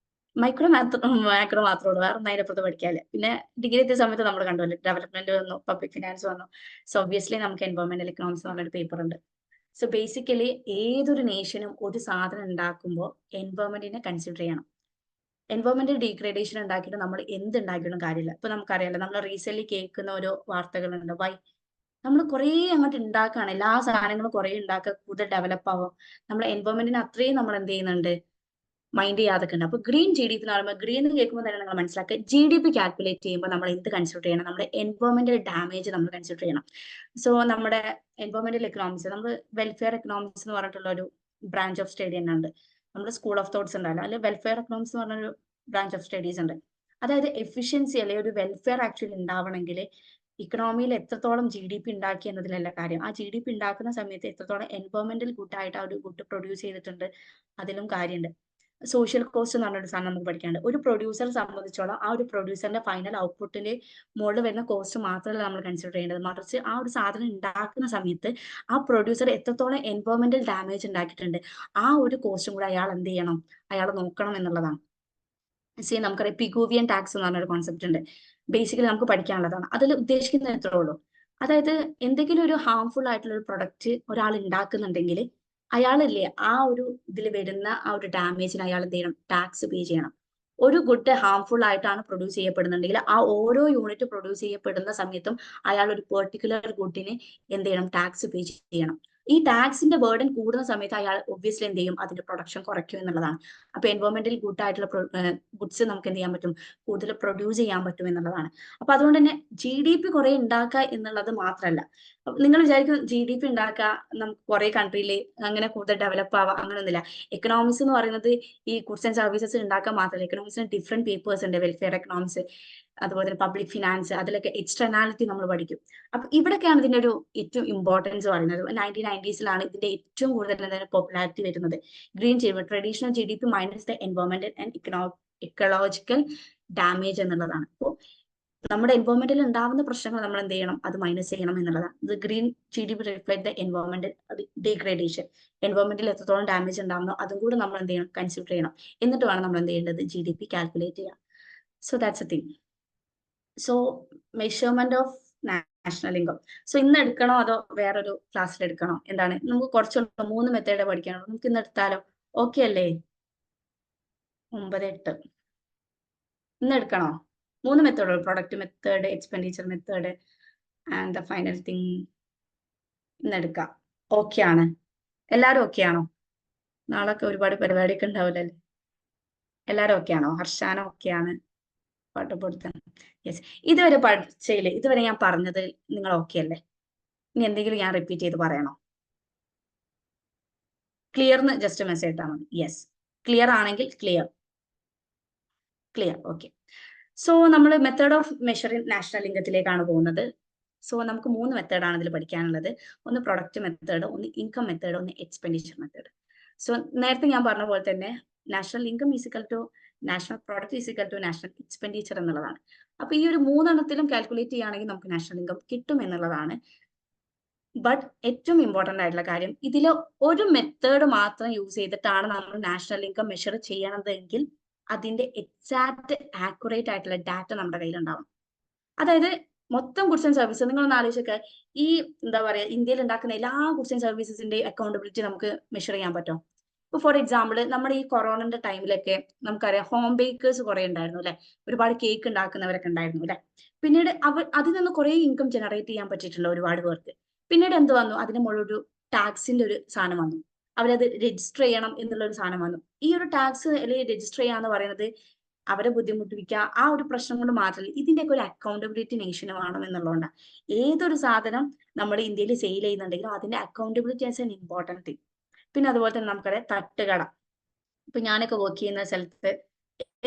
മാക്രോ മാത്രമേ ഉള്ളൂ, വേറെ ഒന്നും അതിനപ്പുറത്ത് പഠിക്കാനില്ല. പിന്നെ ഡിഗ്രി എത്തിയ സമയത്ത് നമ്മൾ കണ്ടുമല്ലോ, ഡെവലപ്മെന്റ് വന്നു, പബ്ലിക് ഫിനാൻസ് വന്നു. സോ ഒബ്വിയസ്ലി നമുക്ക് എൻവയോൺമെന്റൽ എക്കണോമിക്സ് എന്ന് പറഞ്ഞൊരു പേപ്പർ ഉണ്ട്. സോ ബേസിക്കലി ഏതൊരു നേഷനും ഒരു സാധനം ഉണ്ടാക്കുമ്പോൾ എൻവയോൺമെന്റിനെ കൺസിഡർ ചെയ്യണം. എൻവയോൺമെന്റൽ ഡീഗ്രേഡേഷൻ ഉണ്ടാക്കിയിട്ട് നമ്മൾ എന്ത് ഉണ്ടാക്കിയിട്ടും കാര്യമില്ല. ഇപ്പൊ നമുക്കറിയാലോ, നമ്മൾ റീസെന്റ് കേൾക്കുന്ന ഓരോ വാർത്തകളുണ്ട്. വൈ നമ്മൾ കുറേ അങ്ങോട്ട് ഉണ്ടാക്കുകയാണ്, എല്ലാ സാധനങ്ങളും കുറേ ഉണ്ടാക്കുക, കൂടുതൽ ഡെവലപ്പ് ആവും, നമ്മൾ എൻവയോൺമെന്റിനെ അത്രയും നമ്മൾ എന്ത് ചെയ്യുന്നുണ്ട്, മൈൻഡ് ചെയ്യാതൊക്കെ ഉണ്ട്. അപ്പൊ ഗ്രീൻ GDP എന്ന് പറയുമ്പോൾ, ഗ്രീൻ എന്ന് കേൾക്കുമ്പോൾ തന്നെ നിങ്ങൾ മനസ്സിലാക്കുക, GDP കാൽക്കുലേറ്റ് ചെയ്യുമ്പോൾ നമ്മൾ എന്ത് കൺസിഡർ ചെയ്യണം, നമ്മുടെ എൻവയോൺമെന്റൽ ഡാമേജ് നമ്മൾ കൺസിഡർ ചെയ്യണം. സോ നമ്മുടെ എൻവയോൺമെന്റൽ എക്കണോമിക്സ്, നമ്മൾ വെൽഫെയർ എക്കണോമിക്സ് എന്ന് പറഞ്ഞിട്ടുള്ള ഒരു ബ്രാഞ്ച് ഓഫ് സ്റ്റഡി തന്നെ ഉണ്ട്. നമ്മുടെ സ്കൂൾ ഓഫ് തോട്ട്സ് ഉണ്ടല്ലോ, അല്ലെങ്കിൽ വെൽഫെയർ എക്കണോമിക്സ് എന്ന് പറഞ്ഞൊരു ബ്രാഞ്ച് ഓഫ് സ്റ്റഡീസ് ഉണ്ട്. അതായത് എഫിഷ്യൻസി അല്ലെങ്കിൽ ഒരു വെൽഫെയർ ആക്ച്വലി ഉണ്ടാവണമെങ്കിൽ ഇക്കണോമിയിൽ എത്രത്തോളം GDP ഉണ്ടാക്കി എന്നതിലല്ല കാര്യം, ആ GDP ഉണ്ടാക്കുന്ന സമയത്ത് എത്രത്തോളം എൻവയോൺമെന്റൽ ഗുഡായിട്ട് ആ ഒരു ഗുഡ് പ്രൊഡ്യൂസ് ചെയ്തിട്ടുണ്ട് അതിലും കാര്യമുണ്ട്. സോഷ്യൽ കോസ്റ്റ് എന്ന് പറഞ്ഞൊരു സാധനം നമുക്ക് പഠിക്കാനുണ്ട്. ഒരു പ്രൊഡ്യൂസറെ സംബന്ധിച്ചോളം ആ ഒരു പ്രൊഡ്യൂസറിന്റെ ഫൈനൽ ഔട്ട്പുട്ടിന്റെ മുകളിൽ വരുന്ന കോസ്റ്റ് മാത്രമല്ല നമ്മൾ കൺസിഡർ ചെയ്യേണ്ടത്, മറിച്ച് ആ ഒരു സാധനം ഉണ്ടാക്കുന്ന സമയത്ത് ആ പ്രൊഡ്യൂസർ എത്രത്തോളം എൻവയോൺമെന്റൽ ഡാമേജ് ഉണ്ടാക്കിയിട്ടുണ്ട്, ആ ഒരു കോസ്റ്റും കൂടെ അയാൾ എന്ത് ചെയ്യണം, അയാൾ നോക്കണം എന്നുള്ളതാണ്. നമുക്കറിയാം പിഗൂവിയൻ ടാക്സ് എന്ന് പറഞ്ഞൊരു കോൺസെപ്റ്റ് ഉണ്ട്. ബേസിക്കലി നമുക്ക് പഠിക്കാനുള്ളതാണ്. അതിൽ ഉദ്ദേശിക്കുന്നത് എത്രേ ഉള്ളൂ, അതായത് എന്തെങ്കിലും ഒരു ഹാർംഫുൾ ആയിട്ടുള്ള ഒരു പ്രൊഡക്റ്റ് ഒരാൾ ഉണ്ടാക്കുന്നുണ്ടെങ്കിൽ അയാളില്ലേ ആ ഒരു ഇതിൽ വരുന്ന ആ ഒരു ഡാമേജിന് അയാൾ എന്ത് ചെയ്യണം, ടാക്സ് പേ ചെയ്യണം. ഒരു ഗുഡ് ഹാർംഫുൾ ആയിട്ടാണ് പ്രൊഡ്യൂസ് ചെയ്യപ്പെടുന്നുണ്ടെങ്കിൽ ആ ഓരോ യൂണിറ്റ് പ്രൊഡ്യൂസ് ചെയ്യപ്പെടുന്ന സമയത്തും അയാൾ ഒരു പെർട്ടിക്കുലർ ഗുഡിന് എന്ത് ചെയ്യണം, ടാക്സ് പേ ചെയ്യണം. ഈ ടാക്സിന്റെ ബേർഡൻ കൂടുന്ന സമയത്ത് അയാൾ ഒബ്വിയസ്ലി എന്ത് ചെയ്യും, അതിന്റെ പ്രൊഡക്ഷൻ കുറയ്ക്കും എന്നുള്ളതാണ്. അപ്പൊ എൻവയോൺമെന്റൽ ഗുഡ് ആയിട്ടുള്ള ഗുഡ്സ് നമുക്ക് എന്ത് ചെയ്യാൻ പറ്റും, കൂടുതൽ പ്രൊഡ്യൂസ് ചെയ്യാൻ പറ്റും എന്നുള്ളതാണ്. അപ്പൊ അതുകൊണ്ട് തന്നെ GDP കുറെ ഉണ്ടാക്കുക എന്നുള്ളത് മാത്രമല്ല, നിങ്ങൾ വിചാരിക്കും GDP ഉണ്ടാക്കുക നമുക്ക് കുറെ കൺട്രിയിൽ അങ്ങനെ കൂടുതൽ ഡെവലപ്പ് ആവാം, അങ്ങനെയൊന്നുമില്ല. എക്കണോമിക്സ് എന്ന് പറയുന്നത് ഈ ഗുഡ്സ് ആൻഡ് സർവീസസ് ഉണ്ടാക്കാൻ മാത്രമല്ല, എക്കണോമിക്സിന് ഡിഫറെന്റ് പേപ്പേഴ്സ് ഉണ്ട്, വെൽഫെയർ എക്കണോമിക്സ്, അതുപോലെ തന്നെ പബ്ലിക് ഫിനാൻസ്, അതിലൊക്കെ എക്സ്റ്റേണാലിറ്റി നമ്മൾ പഠിക്കും. അപ്പൊ ഇവിടെയൊക്കെയാണ് ഇതിന്റെ ഒരു ഏറ്റവും ഇമ്പോർട്ടൻസ് പറയുന്നത്. 1990s ഇതിന്റെ ഏറ്റവും കൂടുതൽ പോപ്പുലാരിറ്റി വരുന്നത്. Green traditional GDP minus the എൻവയോൺമെന്റൽ ആൻഡ് ഇക്കോളജിക്കൽ ഡാമേജ് എന്നുള്ളതാണ്. അപ്പോൾ നമ്മുടെ എൻവയോൺമെന്റിൽ ഉണ്ടാവുന്ന പ്രശ്നങ്ങൾ നമ്മൾ എന്ത് ചെയ്യണം, അത് മൈനസ് ചെയ്യണം എന്നുള്ളതാണ്. ഇത് ഗ്രീൻ GDP റിഫ്ലക്ട് ദ എൻവയോൺമെന്റൽ ഡീഗ്രേഡേഷൻ, എൻവയോൺമെന്റിൽ എത്രത്തോളം ഡാമേജ് ഉണ്ടാവുന്നോ അതും കൂടെ നമ്മൾ എന്ത് ചെയ്യണം, കൺസിഡർ ചെയ്യണം. എന്നിട്ട് വേണം നമ്മൾ എന്ത് ചെയ്യേണ്ടത്, GDP കാൽക്കുലേറ്റ് ചെയ്യാം. So that's a thing. So measurement of national income. So ഇന്ന് എടുക്കണോ അതോ വേറൊരു ക്ലാസ്സിൽ എടുക്കണോ, എന്താണ്, നമുക്ക് കുറച്ചുള്ള 3 മെത്തേഡ് പഠിക്കാനുള്ളൂ, നമുക്ക് ഇന്ന് എടുത്താലോ? ഓക്കെ അല്ലേ? 9, 8 ഇന്ന് എടുക്കണോ? 3 method, product method, expenditure method and the final thing. ഇന്ന് എടുക്കാം. ഓക്കെ ആണ്? എല്ലാരും ഓക്കെ ആണോ? നാളൊക്കെ ഒരുപാട് പരിപാടിയൊക്കെ ഉണ്ടാവില്ലല്ലേ? എല്ലാരും ഓക്കെ ആണോ? ഹർഷാന ഓക്കെ ആണ്? പാട്ടപ്പെടുത്താൻ യെസ്. ഇതുവരെ പഠിച്ചതില് ഇതുവരെ ഞാൻ പറഞ്ഞത് നിങ്ങൾ ഓക്കെ അല്ലേ? ഇനി എന്തെങ്കിലും ഞാൻ റിപ്പീറ്റ് ചെയ്ത് പറയണോ? ക്ലിയർന്ന് ജസ്റ്റ് മെസ്സേജ് ഇട്ടാൽ മതി. യെസ്, ക്ലിയർ ആണെങ്കിൽ ക്ലിയർ. ഓക്കെ. സോ നമ്മൾ മെത്തേഡ് ഓഫ് മെഷറിംഗ് നാഷണൽ ഇൻകത്തിലേക്കാണ് പോകുന്നത്. സോ നമുക്ക് 3 മെത്തേഡാണ് ഇതിൽ പഠിക്കാനുള്ളത്. ഒന്ന് പ്രൊഡക്റ്റ് മെത്തേഡ്, ഒന്ന് ഇൻകം മെത്തേഡ്, ഒന്ന് എക്സ്പെൻഡിച്ചർ മെത്തേഡ്. സോ നേരത്തെ ഞാൻ പറഞ്ഞ പോലെ തന്നെ national income is equal to national product is equal to national expenditure എന്നുള്ളതാണ്. അപ്പൊ ഈ ഒരു 3 എണ്ണത്തിലും കാൽക്കുലേറ്റ് ചെയ്യുകയാണെങ്കിൽ നമുക്ക് നാഷണൽ ഇൻകം കിട്ടും എന്നുള്ളതാണ്. ബട്ട് ഏറ്റവും ഇമ്പോർട്ടന്റ് ആയിട്ടുള്ള കാര്യം, ഇതിൽ ഒരു മെത്തേഡ് മാത്രം യൂസ് ചെയ്തിട്ടാണ് നമ്മൾ നാഷണൽ ഇൻകം മെഷർ ചെയ്യണതെങ്കിൽ അതിന്റെ എക്സാക്ട് ആക്യുറേറ്റ് ആയിട്ടുള്ള ഡാറ്റ നമ്മുടെ കയ്യിൽ ഉണ്ടാവും. അതായത് മൊത്തം ഗുഡ്സ് ആൻഡ് സർവീസ് നിങ്ങളൊന്ന് ആലോചിച്ചൊക്കെ, ഈ എന്താ പറയാ, ഇന്ത്യയിൽ ഉണ്ടാക്കുന്ന എല്ലാ ഗുഡ്സ് ആൻഡ് സർവീസസിന്റെ അക്കൗണ്ടബിലിറ്റി നമുക്ക് മെഷർ ചെയ്യാൻ പറ്റും. ഇപ്പൊ ഫോർ എക്സാമ്പിൾ നമ്മുടെ ഈ കൊറോണന്റെ ടൈമിലൊക്കെ നമുക്കറിയാം ഹോം ബേക്കേഴ്സ് കുറെ ഉണ്ടായിരുന്നു അല്ലെ, ഒരുപാട് കേക്ക് ഉണ്ടാക്കുന്നവരൊക്കെ ഉണ്ടായിരുന്നു അല്ലെ. പിന്നീട് അതിൽ നിന്ന് കുറെ ഇൻകം ജനറേറ്റ് ചെയ്യാൻ പറ്റിയിട്ടുണ്ട് ഒരുപാട് പേർക്ക്. പിന്നീട് എന്ത് വന്നു, അതിന് മുകളിലൊരു ടാക്സിന്റെ ഒരു സാധനം വന്നു. അവരത് രജിസ്റ്റർ ചെയ്യണം എന്നുള്ള ഒരു സാധനം വന്നു. ഈ ഒരു ടാക്സ് അല്ലെങ്കിൽ രജിസ്റ്റർ ചെയ്യാന്ന് പറയുന്നത് അവരെ ബുദ്ധിമുട്ടിപ്പിക്കുക ആ ഒരു പ്രശ്നം കൊണ്ട് മാത്രമല്ല, ഇതിന്റെയൊക്കെ ഒരു അക്കൗണ്ടബിലിറ്റി നേഷന് വേണം എന്നുള്ളതുകൊണ്ടാണ്. ഏതൊരു സാധനം നമ്മൾ ഇന്ത്യയിൽ സെയിൽ ചെയ്യുന്നുണ്ടെങ്കിലും അതിന്റെ accountability as an important thing. പിന്നെ അതുപോലെ തന്നെ നമുക്കറിയാം തട്ടുകട. ഇപ്പൊ ഞാനൊക്കെ വർക്ക് ചെയ്യുന്ന സ്ഥലത്ത്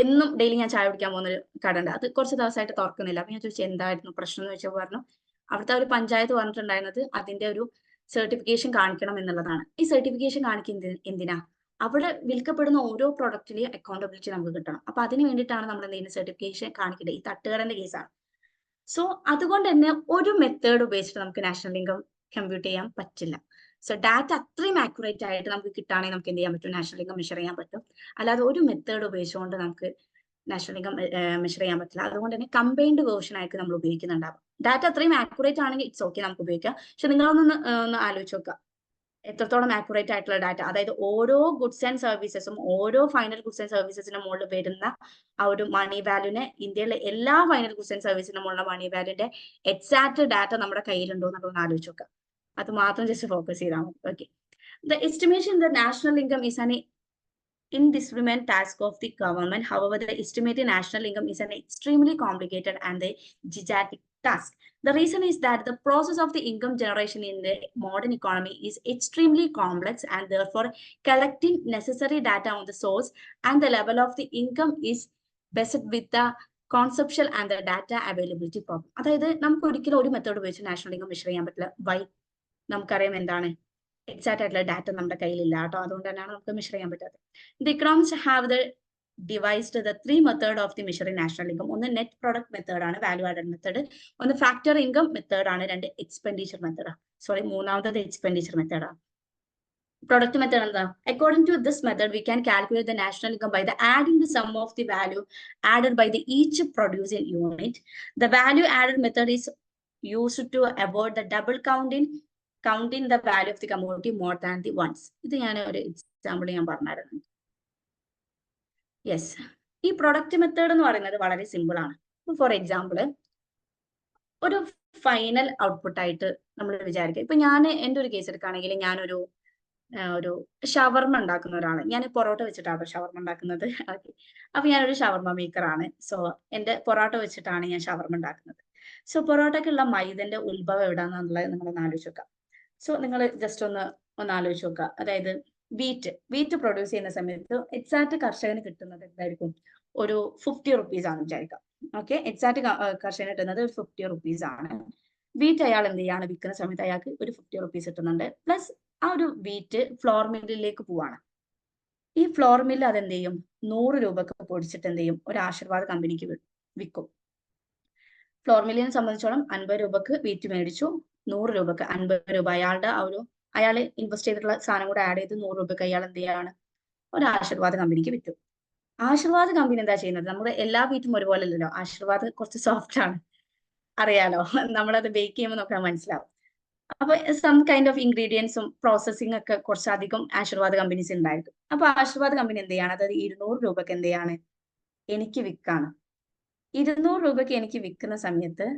എന്നും ഡെയിലി ഞാൻ ചായ കുടിക്കാൻ പോകുന്ന ഒരു കട ഉണ്ട്. അത് കുറച്ച് ദിവസമായിട്ട് തുറക്കുന്നില്ല. അപ്പൊ ഞാൻ ചോദിച്ചു എന്തായിരുന്നു പ്രശ്നം എന്ന് വെച്ചാൽ പറഞ്ഞു അവിടുത്തെ ഒരു പഞ്ചായത്ത് പറഞ്ഞിട്ടുണ്ടായിരുന്നത് അതിന്റെ ഒരു സർട്ടിഫിക്കേഷൻ കാണിക്കണം എന്നുള്ളതാണ്. ഈ സർട്ടിഫിക്കേഷൻ കാണിക്കുന്നത് എന്തിനാ? അവിടെ വിൽക്കപ്പെടുന്ന ഓരോ പ്രൊഡക്റ്റിലെയും അക്കൗണ്ടബിലിറ്റി നമുക്ക് കിട്ടണം. അപ്പൊ അതിന് വേണ്ടിയിട്ടാണ് നമ്മൾ എന്ത് ചെയ്യുന്നത്, സർട്ടിഫിക്കേഷൻ കാണിക്കേണ്ടത്. ഈ തട്ടുകടന്റെ കേസാണ്. സോ അതുകൊണ്ട് തന്നെ ഒരു മെത്തേഡ് ഉപയോഗിച്ചിട്ട് നമുക്ക് നാഷണൽ ഇൻകം കമ്പ്യൂട്ട് ചെയ്യാൻ പറ്റില്ല. സോ ഡാറ്റ അത്രയും ആക്യുറേറ്റ് ആയിട്ട് നമുക്ക് കിട്ടുകയാണെങ്കിൽ നമുക്ക് എന്ത് ചെയ്യാൻ പറ്റും, നാഷണൽ ഇൻകം മെഷർ ചെയ്യാൻ പറ്റും. അല്ലാതെ ഒരു മെത്തേഡ് ഉപയോഗിച്ചുകൊണ്ട് നമുക്ക് നാഷണൽ ഇൻകം മെഷർ ചെയ്യാൻ പറ്റില്ല. അതുകൊണ്ട് തന്നെ കമ്പൈൻഡ് വേർഷൻ ആയിട്ട് നമ്മൾ ഉപയോഗിക്കുന്നുണ്ടാവും. ഡാറ്റ അത്രയും ആക്യുറേറ്റ് ആണെങ്കിൽ ഇറ്റ്സ് ഓക്കെ, നമുക്ക് ഉപയോഗിക്കാം. പക്ഷെ നിങ്ങളൊന്ന് ആലോചിച്ച് നോക്കുക, എത്രത്തോളം ആക്യുറേറ്റ് ആയിട്ടുള്ള ഡാറ്റ, അതായത് ഓരോ ഗുഡ്സ് ആൻഡ് സർവീസസും ഓരോ ഫൈനൽ ഗുഡ്സ് ആൻഡ് സർവീസസിന്റെ മുകളിൽ വരുന്ന ആ ഒരു മണി വാല്യൂനെ, ഇന്ത്യയിലെ എല്ലാ ഫൈനൽ ഗുഡ്സ് ആൻഡ് സർവീസിന്റെ മുകളിലുള്ള മണി വാല്യൂന്റെ എക്സാക്ട് ഡാറ്റ നമ്മുടെ കയ്യിലുണ്ടോ എന്നൊക്കെ ആലോചിച്ച് നോക്കുക. അത് മാത്രം ജസ്റ്റ് ഫോക്കസ് ചെയ്താൽ മതി. Okay. The estimation the national income is an indiscriminate task of the government. However, the estimating national income is an extremely complicated and a gigantic task. The reason is that the process of the income generation in the modern economy is extremely complex, and therefore collecting necessary data on the source and the level of the income is best with the conceptual and the data availability problem. അതായത് നമുക്ക് ഒരിക്കലും ഒരു method ഉപയോഗിച്ച് national income measure ചെയ്യാൻ പറ്റില്ല. Y? നമുക്കറിയാം എന്താണ്, exact ആയിട്ടുള്ള ഡാറ്റ നമ്മുടെ കയ്യിലില്ല കേട്ടോ. അതുകൊണ്ട് തന്നെയാണ് നമുക്ക് മെഷർ ചെയ്യാൻ പറ്റാത്തത്. The economics have the devised the 3 method of the measuring national income. ഒന്ന് നെറ്റ് പ്രൊഡക്റ്റ് മെത്തേഡ് ആണ്, വാല്യൂ ആഡഡ് മെത്തേഡ്. ഒന്ന് ഫാക്ടർ ഇൻകം മെത്തേഡ് ആണ്. രണ്ട് എക്സ്പെൻഡിച്ചർ മെത്തേഡ്. മൂന്നാമത്തത് എക്സ്പെൻഡിച്ചർ മെത്തേഡ് ആണ്. Product method എന്താ? According to this method, we can calculate the national income by the adding the sum of the value added by the each producing unit. The value added method is used to avoid the double counting the value of the commodity more than the once. ഇത് ഞാൻ ഒരു example ഞാൻ പറഞ്ഞായിരുന്നു. Yes, ഈ product method എന്ന് പറയുന്നത് വളരെ simple ആണ്. ഫോർ എക്സാമ്പിൾ, ഒരു ഫൈനൽ ഔട്ട്പുട്ട് ആയിട്ട് നമ്മൾ വിചാരിക്കുക. ഇപ്പൊ ഞാൻ എൻ്റെ ഒരു കേസ് എടുക്കുകയാണെങ്കിൽ ഞാനൊരു ഷവർമ ഉണ്ടാക്കുന്ന ഒരാള്. ഞാൻ പൊറോട്ട വെച്ചിട്ടാണ് ഷവർമ ഉണ്ടാക്കുന്നത്. അപ്പൊ ഞാനൊരു ഷവർമ മേക്കർ ആണ്. സോ എന്റെ പൊറോട്ട വെച്ചിട്ടാണ് ഞാൻ ഷവർമ ഉണ്ടാക്കുന്നത്. സോ പൊറോട്ടക്കുള്ള മൈദന്റെ ഉത്ഭവം എവിടാന്നുള്ളത് നിങ്ങളൊന്ന് ആലോചിച്ച് നോക്കാം. സോ നിങ്ങൾ ജസ്റ്റ് ഒന്ന് ആലോചിച്ച് നോക്കുക. അതായത് വീറ്റ് പ്രൊഡ്യൂസ് ചെയ്യുന്ന സമയത്ത് എക്സാക്ട് കർഷകന് കിട്ടുന്നത് എന്തായിരിക്കും? ഒരു 50 റുപ്പീസ് ആണ് വിചാരിക്കാം. ഓക്കെ, എക്സാക്ട് കർഷകന് കിട്ടുന്നത് ഒരു 50 റുപ്പീസ് ആണ്. വീറ്റ് അയാൾ എന്ത് ചെയ്യാണ്, വിൽക്കുന്ന സമയത്ത് അയാൾക്ക് ഒരു 50 റുപ്പീസ് കിട്ടുന്നുണ്ട്. പ്ലസ് ആ ഒരു വീറ്റ് ഫ്ലോർ മില്ലിലേക്ക് പോവാണ്. ഈ ഫ്ലോർ മില്ല് അതെന്ത് ചെയ്യും, 100 രൂപക്ക് പൊടിച്ചിട്ട് എന്ത് ചെയ്യും, ഒരു ആശീർവാദ് കമ്പനിക്ക് വിൽക്കും. ഫ്ലോർ മില്ലിനെ സംബന്ധിച്ചോളം 50 രൂപക്ക് വീറ്റ് മേടിച്ചു, 100 രൂപക്ക് 50 രൂപ അയാൾ ഇൻവെസ്റ്റ് ചെയ്തിട്ടുള്ള സാധനം കൂടെ ആഡ് ചെയ്ത് 100 രൂപക്ക് അയാൾ എന്ത് ചെയ്യാണ്, ഒരു ആശീർവാദ് കമ്പനിക്ക് വിറ്റു. ആശീർവാദ് കമ്പനി എന്താ ചെയ്യുന്നത്, നമ്മുടെ എല്ലാ വീറ്റും ഒരുപോലെ അല്ലല്ലോ. ആശീർവാദ് കുറച്ച് സോഫ്റ്റ് ആണ്, അറിയാലോ. നമ്മളത് ബേക്ക് ചെയ്യുമ്പോൾ നോക്കാൻ മനസ്സിലാവും. അപ്പൊ സം കൈൻഡ് ഓഫ് ഇൻഗ്രീഡിയൻസും പ്രോസസ്സിംഗ് ഒക്കെ കുറച്ചധികം ആശീർവാദ് കമ്പനീസ് ഉണ്ടായിരിക്കും. അപ്പൊ ആശീർവാദ് കമ്പനി എന്ത് ചെയ്യാണ്, അതായത് 200 രൂപക്ക് എന്ത് ചെയ്യാണ്, എനിക്ക് വിൽക്കാണ്. 200 രൂപയ്ക്ക് എനിക്ക് വിൽക്കുന്ന സമയത്ത്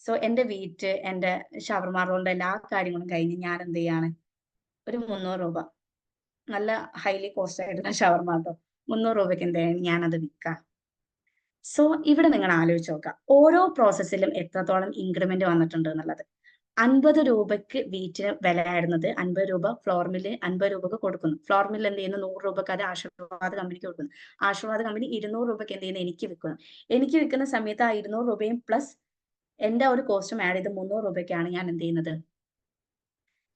സോ എന്റെ വീറ്റ്, എന്റെ ഷവർമ റോളിന്റെ എല്ലാ കാര്യങ്ങളും കഴിഞ്ഞ് ഞാൻ എന്ത് ചെയ്യാണ്, ഒരു 300 രൂപ, നല്ല ഹൈലി കോസ്റ്റ് ആയിട്ടുള്ള ഷവർമ കേട്ടോ, 300 രൂപയ്ക്ക് എന്ത് ചെയ്യാണ്, ഞാനത് വിൽക്കാം. സോ ഇവിടെ നിങ്ങൾ ആലോചിച്ച് നോക്കുക, ഓരോ പ്രോസസ്സിലും എത്രത്തോളം ഇൻക്രിമെന്റ് വന്നിട്ടുണ്ട് എന്നുള്ളത്. 50 രൂപയ്ക്ക് വീറ്റിന് വില ആയിരുന്നത് 50 രൂപ ഫ്ലോർ മില്ല് 50 രൂപക്ക് കൊടുക്കുന്നു. ഫ്ലോർ മില്ല് എന്ത് ചെയ്യുന്നു, 100 രൂപക്ക് അത് ആശീർവാദ് കമ്പനിക്ക് കൊടുക്കുന്നു. ആശീർവാദ് കമ്പനി 200 രൂപയ്ക്ക് എന്ത് ചെയ്യുന്നു, എനിക്ക് വിൽക്കുന്നു. എനിക്ക് വിൽക്കുന്ന സമയത്ത് ആ 200 രൂപയും പ്ലസ് എന്റെ ഒരു കോസ്റ്റും ആഡ് ചെയ്ത് 300 രൂപയ്ക്കാണ് ഞാൻ എന്ത് ചെയ്യുന്നത്,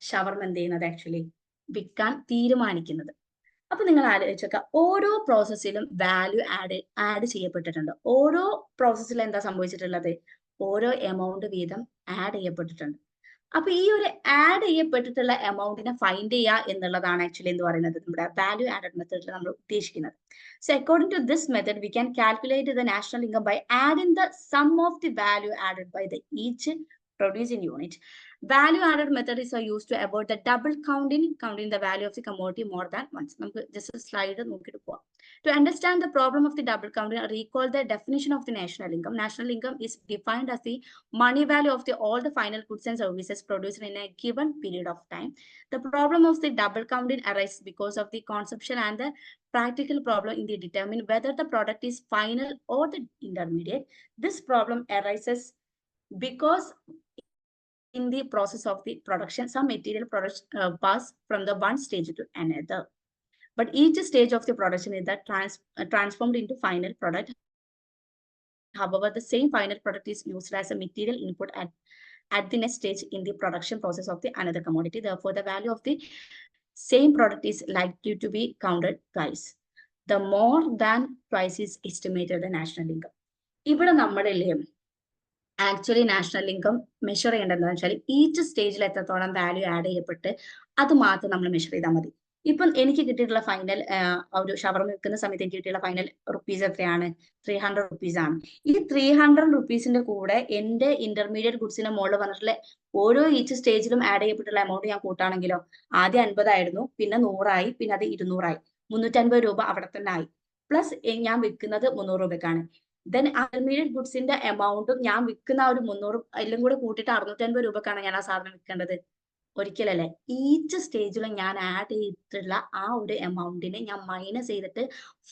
ഷവർമ എന്ത് ചെയ്യുന്നത്, ആക്ച്വലി വിൽക്കാൻ തീരുമാനിക്കുന്നത്. അപ്പൊ നിങ്ങൾ ആലോചിച്ചൊക്കെ, ഓരോ പ്രോസസ്സിലും വാല്യൂ ആഡ് ചെയ്യപ്പെട്ടിട്ടുണ്ട്. ഓരോ പ്രോസസ്സിലും എന്താ സംഭവിച്ചിട്ടുള്ളത്, ഓരോ എമൗണ്ട് വീതം ആഡ് ചെയ്യപ്പെട്ടിട്ടുണ്ട്. അപ്പൊ ഈ ഒരു ആഡ് ചെയ്യപ്പെട്ടിട്ടുള്ള എമൗണ്ടിനെ ഫൈൻഡ് ചെയ്യുക എന്നുള്ളതാണ് ആക്ച്വലി എന്ത് പറയുന്നത്, നമ്മുടെ വാല്യൂ ആഡഡ് മെത്തേഡിൽ നമ്മൾ ഉദ്ദേശിക്കുന്നത്. So according to this method we can calculate the national income by adding the sum of the value added by the each producing unit. Value added method is used to avoid the double counting the value of the commodity more than once. നമുക്ക് just slide നോക്കിയിട്ട് പോവാം. To understand the problem of the double counting, recall the definition of the national income. National income is defined as the money value of all the final goods and services produced in a given period of time. The problem of the double counting arises because of the conception and the practical problem in the determine whether the product is final or the intermediate. This problem arises because in the process of the production, some material products pass from the one stage to another. But each stage of the production is that transformed into final product. However, the same final product is used as a material input at the next stage in the production process of the another commodity. Therefore, the value of the same product is likely to be counted twice. The more than twice is estimated the national income. ഇവിടെ നമ്മളില്ലേ actually national income measure ചെയ്യേണ്ടതെന്ന് വെച്ചാൽ each സ്റ്റേജിൽ എത്രത്തോളം value add ചെയ്യപ്പെട്ട് അത് മാത്രം നമ്മൾ measure ചെയ്താൽ മതി. ഇപ്പം എനിക്ക് കിട്ടിയിട്ടുള്ള ഫൈനൽ ഒരു ഷവർമ വിൽക്കുന്ന സമയത്ത് എനിക്ക് കിട്ടിയുള്ള ഫൈനൽ റുപ്പീസ് എത്രയാണ്? 300 റുപ്പീസ് ആണ്. ഈ 300 റുപ്പീസിന്റെ കൂടെ എന്റെ ഇന്റർമീഡിയറ്റ് ഗുഡ്സിന്റെ മുകളിൽ വന്നിട്ടുള്ള ഓരോ ഈച്ച് സ്റ്റേജിലും ആഡ് ചെയ്യപ്പെട്ടുള്ള എമൗണ്ട് ഞാൻ കൂട്ടാണെങ്കിലോ ആദ്യം 50 ആയിരുന്നു, പിന്നെ 100 ആയി, പിന്നെ അത് 200 ആയി, 350 രൂപ അവിടെ തന്നെ ആയി. പ്ലസ് ഞാൻ വിൽക്കുന്നത് 300 രൂപയ്ക്കാണ്. ദെൻ ഇന്റർമീഡിയറ്റ് ഗുഡ്സിന്റെ എമൗണ്ടും ഞാൻ വിൽക്കുന്ന ആ ഒരു 300 എല്ലാം കൂടെ കൂട്ടിയിട്ട് 650 രൂപക്കാണ് ഞാൻ ആ സാധനം വിൽക്കേണ്ടത്. ഒരിക്കലല്ലേ. ഈച്ച് സ്റ്റേജിലും ഞാൻ ആഡ് ചെയ്തിട്ടുള്ള ആ ഒരു എമൗണ്ടിനെ ഞാൻ മൈനസ് ചെയ്തിട്ട്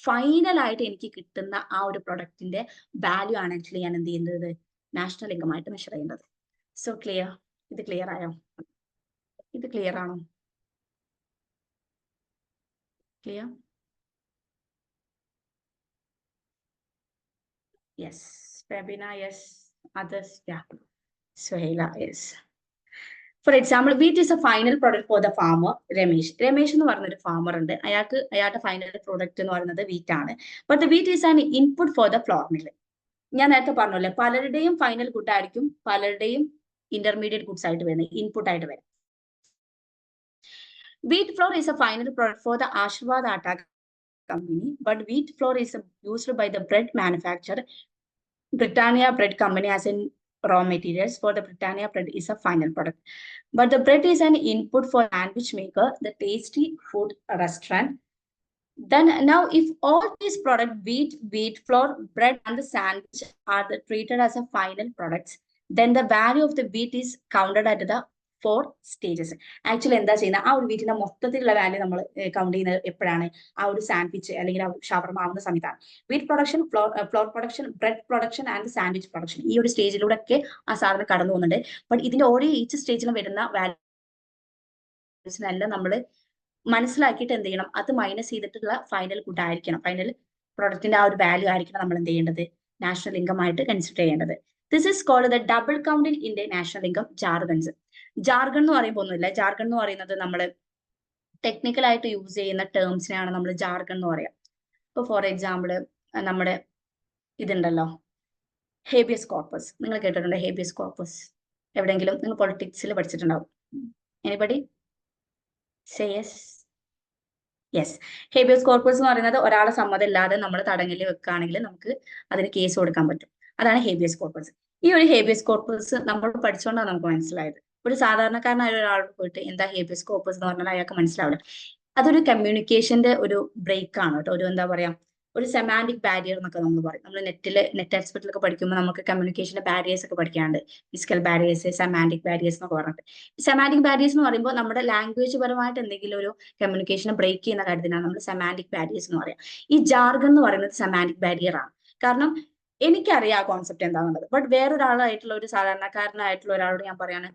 ഫൈനൽ ആയിട്ട് എനിക്ക് കിട്ടുന്ന ആ ഒരു പ്രൊഡക്റ്റിന്റെ വാല്യൂ ആണ് ആക്ച്വലി ഞാൻ എന്ത് ചെയ്യുന്നത്? നാഷണൽ ഇൻകം ആയിട്ട് മെഷർ ചെയ്യുന്നത്. So clear? ഇത് ക്ലിയർ ആയോ? ഇത് ക്ലിയർ ആണോ? Clear? Yes. Fabina, yes. Others, yeah. Suhaila, yes. For example, wheat is a final product for the farmer, Ramesh. Ramesh എന്ന് പറഞ്ഞൊരു ഫാമർ ഉണ്ട്. അയാളുടെ ഫൈനൽ പ്രോഡക്റ്റ് എന്ന് പറയുന്നത് വീറ്റ് ആണ്. But the wheat is an input for the floor mill. ഞാൻ നേരത്തെ പറഞ്ഞല്ലേ, പലരുടെയും ഫൈനൽ ഗുഡ് ആയിരിക്കും പലരുടെയും ഇന്റർമീഡിയറ്റ് ഗുഡ്സ് ആയിട്ട് വരുന്നത്, ഇൻപുട്ട് ആയിട്ട് വരും. Wheat flour is a final product for the Ashwad Atta company, but wheat flour is used by the bread manufacturer, Britannia Bread Company, as in raw materials for the Britannia bread is a final product. But the bread is an input for sandwich maker, the tasty food restaurant. Then now, if all these products, wheat flour, bread, and the sandwich are treated as a final products, then the value of the wheat is counted at the 4 stages. Actually എന്താ ചെയ്യുന്നത്? ആ ഒരു വീട്ടിന്റെ മൊത്തത്തിലുള്ള value നമ്മൾ count ചെയ്യുന്നത് എപ്പോഴാണ്? ആ ഒരു സാൻഡ്വിച്ച് അല്ലെങ്കിൽ ആ ഷവർമ ആവുന്ന സമയത്താണ്. Wheat production, floor production, bread production and sandwich production, ഈ ഒരു സ്റ്റേജിലൂടെ ഒക്കെ ആ സാധനം കടന്നു പോകുന്നുണ്ട്. ബട്ട് ഇതിന്റെ ഓരോ ഈച്ച് സ്റ്റേജിലും വരുന്ന വാല്യൂസിനെല്ലാം നമ്മൾ മനസ്സിലാക്കിയിട്ട് എന്ത് ചെയ്യണം? അത് മൈനസ് ചെയ്തിട്ടുള്ള ഫൈനൽ ഗുഡ് ആയിരിക്കണം, ഫൈനൽ പ്രൊഡക്റ്റിന്റെ ആ ഒരു വാല്യൂ ആയിരിക്കണം നമ്മൾ എന്ത് ചെയ്യേണ്ടത്? നാഷണൽ ഇൻകം ആയിട്ട് കൺസിഡർ ചെയ്യേണ്ടത്. This is called the double counting in the national income jargons. Jargon എന്ന് പറയുമ്പോൾ ഒന്നുമില്ല. ജാർഗൺ എന്ന് പറയുന്നത് നമ്മൾ ടെക്നിക്കൽ ആയിട്ട് യൂസ് ചെയ്യുന്ന ടേംസിനെയാണ് നമ്മൾ ജാർഗൺ എന്ന് പറയാം. ഇപ്പൊ ഫോർ എക്സാമ്പിൾ നമ്മുടെ ഇതുണ്ടല്ലോ, ഹേബിയസ് കോർപ്പസ്. നിങ്ങൾ കേട്ടിട്ടുണ്ടോ ഹേബിയസ് കോർപ്പസ്? എവിടെയെങ്കിലും നിങ്ങൾ പൊളിറ്റിക്സിൽ പഠിച്ചിട്ടുണ്ടാവും. Anybody say yes? Yes. Habeas corpus എന്ന് പറയുന്നത് ഒരാളെ സമ്മതം ഇല്ലാതെ നമ്മൾ തടങ്കലിൽ വെക്കുകയാണെങ്കിൽ നമുക്ക് അതിന് കേസ് കൊടുക്കാൻ പറ്റും. അതാണ് ഹേബിയസ് കോർപ്പസ്. ഈ ഒരു ഹേബിയസ് കോർപ്പസ് നമ്മൾ പഠിച്ചുകൊണ്ടാണ് നമുക്ക് മനസ്സിലായത്. ഒരു സാധാരണക്കാരനായ ഒരാൾക്ക് പോയിട്ട് എന്താ ഹേബിയസ് കോർപ്പസ് എന്ന് പറഞ്ഞാൽ അയാൾക്ക് മനസ്സിലാവില്ല. അതൊരു കമ്മ്യൂണിക്കേഷന്റെ ഒരു ബ്രേക്ക് ആണ് കേട്ടോ. ഒരു എന്താ പറയാ, ഒരു സെമാൻറ്റിക് ബാരിയർ എന്നൊക്കെ നമ്മൾ പറയും. നമ്മൾ നെറ്റ് എക്സ്പെർട്ടിലൊക്കെ പഠിക്കുമ്പോൾ നമുക്ക് കമ്മ്യൂണിക്കേഷന്റെ ബാരിയേഴ്സ് ഒക്കെ പഠിക്കാറുണ്ട്. ഫിസിക്കൽ ബാരിയേഴ്സ്, സെമാൻറ്റിക് ബാരിയേഴ്സ് എന്നൊക്കെ പറഞ്ഞിട്ട്. സെമാൻറ്റിക് ബാരിയേഴ്സ് എന്ന് പറയുമ്പോൾ നമ്മുടെ ലാംഗ്വേജ് പരമായിട്ട് എന്തെങ്കിലും ഒരു കമ്മ്യൂണിക്കേഷനെ ബ്രേക്ക് ചെയ്യുന്ന കാര്യത്തിനാണ് നമ്മൾ സെമാൻറ്റിക് ബാരിയേഴ്സ് എന്ന് പറയാം. ഈ ജാർഗൺ എന്ന് പറയുന്നത് സെമാൻറ്റിക് ബാരിയർ ആണ്. കാരണം എനിക്കറിയാം ആ കോൺസെപ്റ്റ് എന്താണെന്നുള്ളത്. ബട്ട് വേറൊരാളായിട്ടുള്ള ഒരു സാധാരണക്കാരനായിട്ടുള്ള ഒരാളോട് ഞാൻ പറയാണ്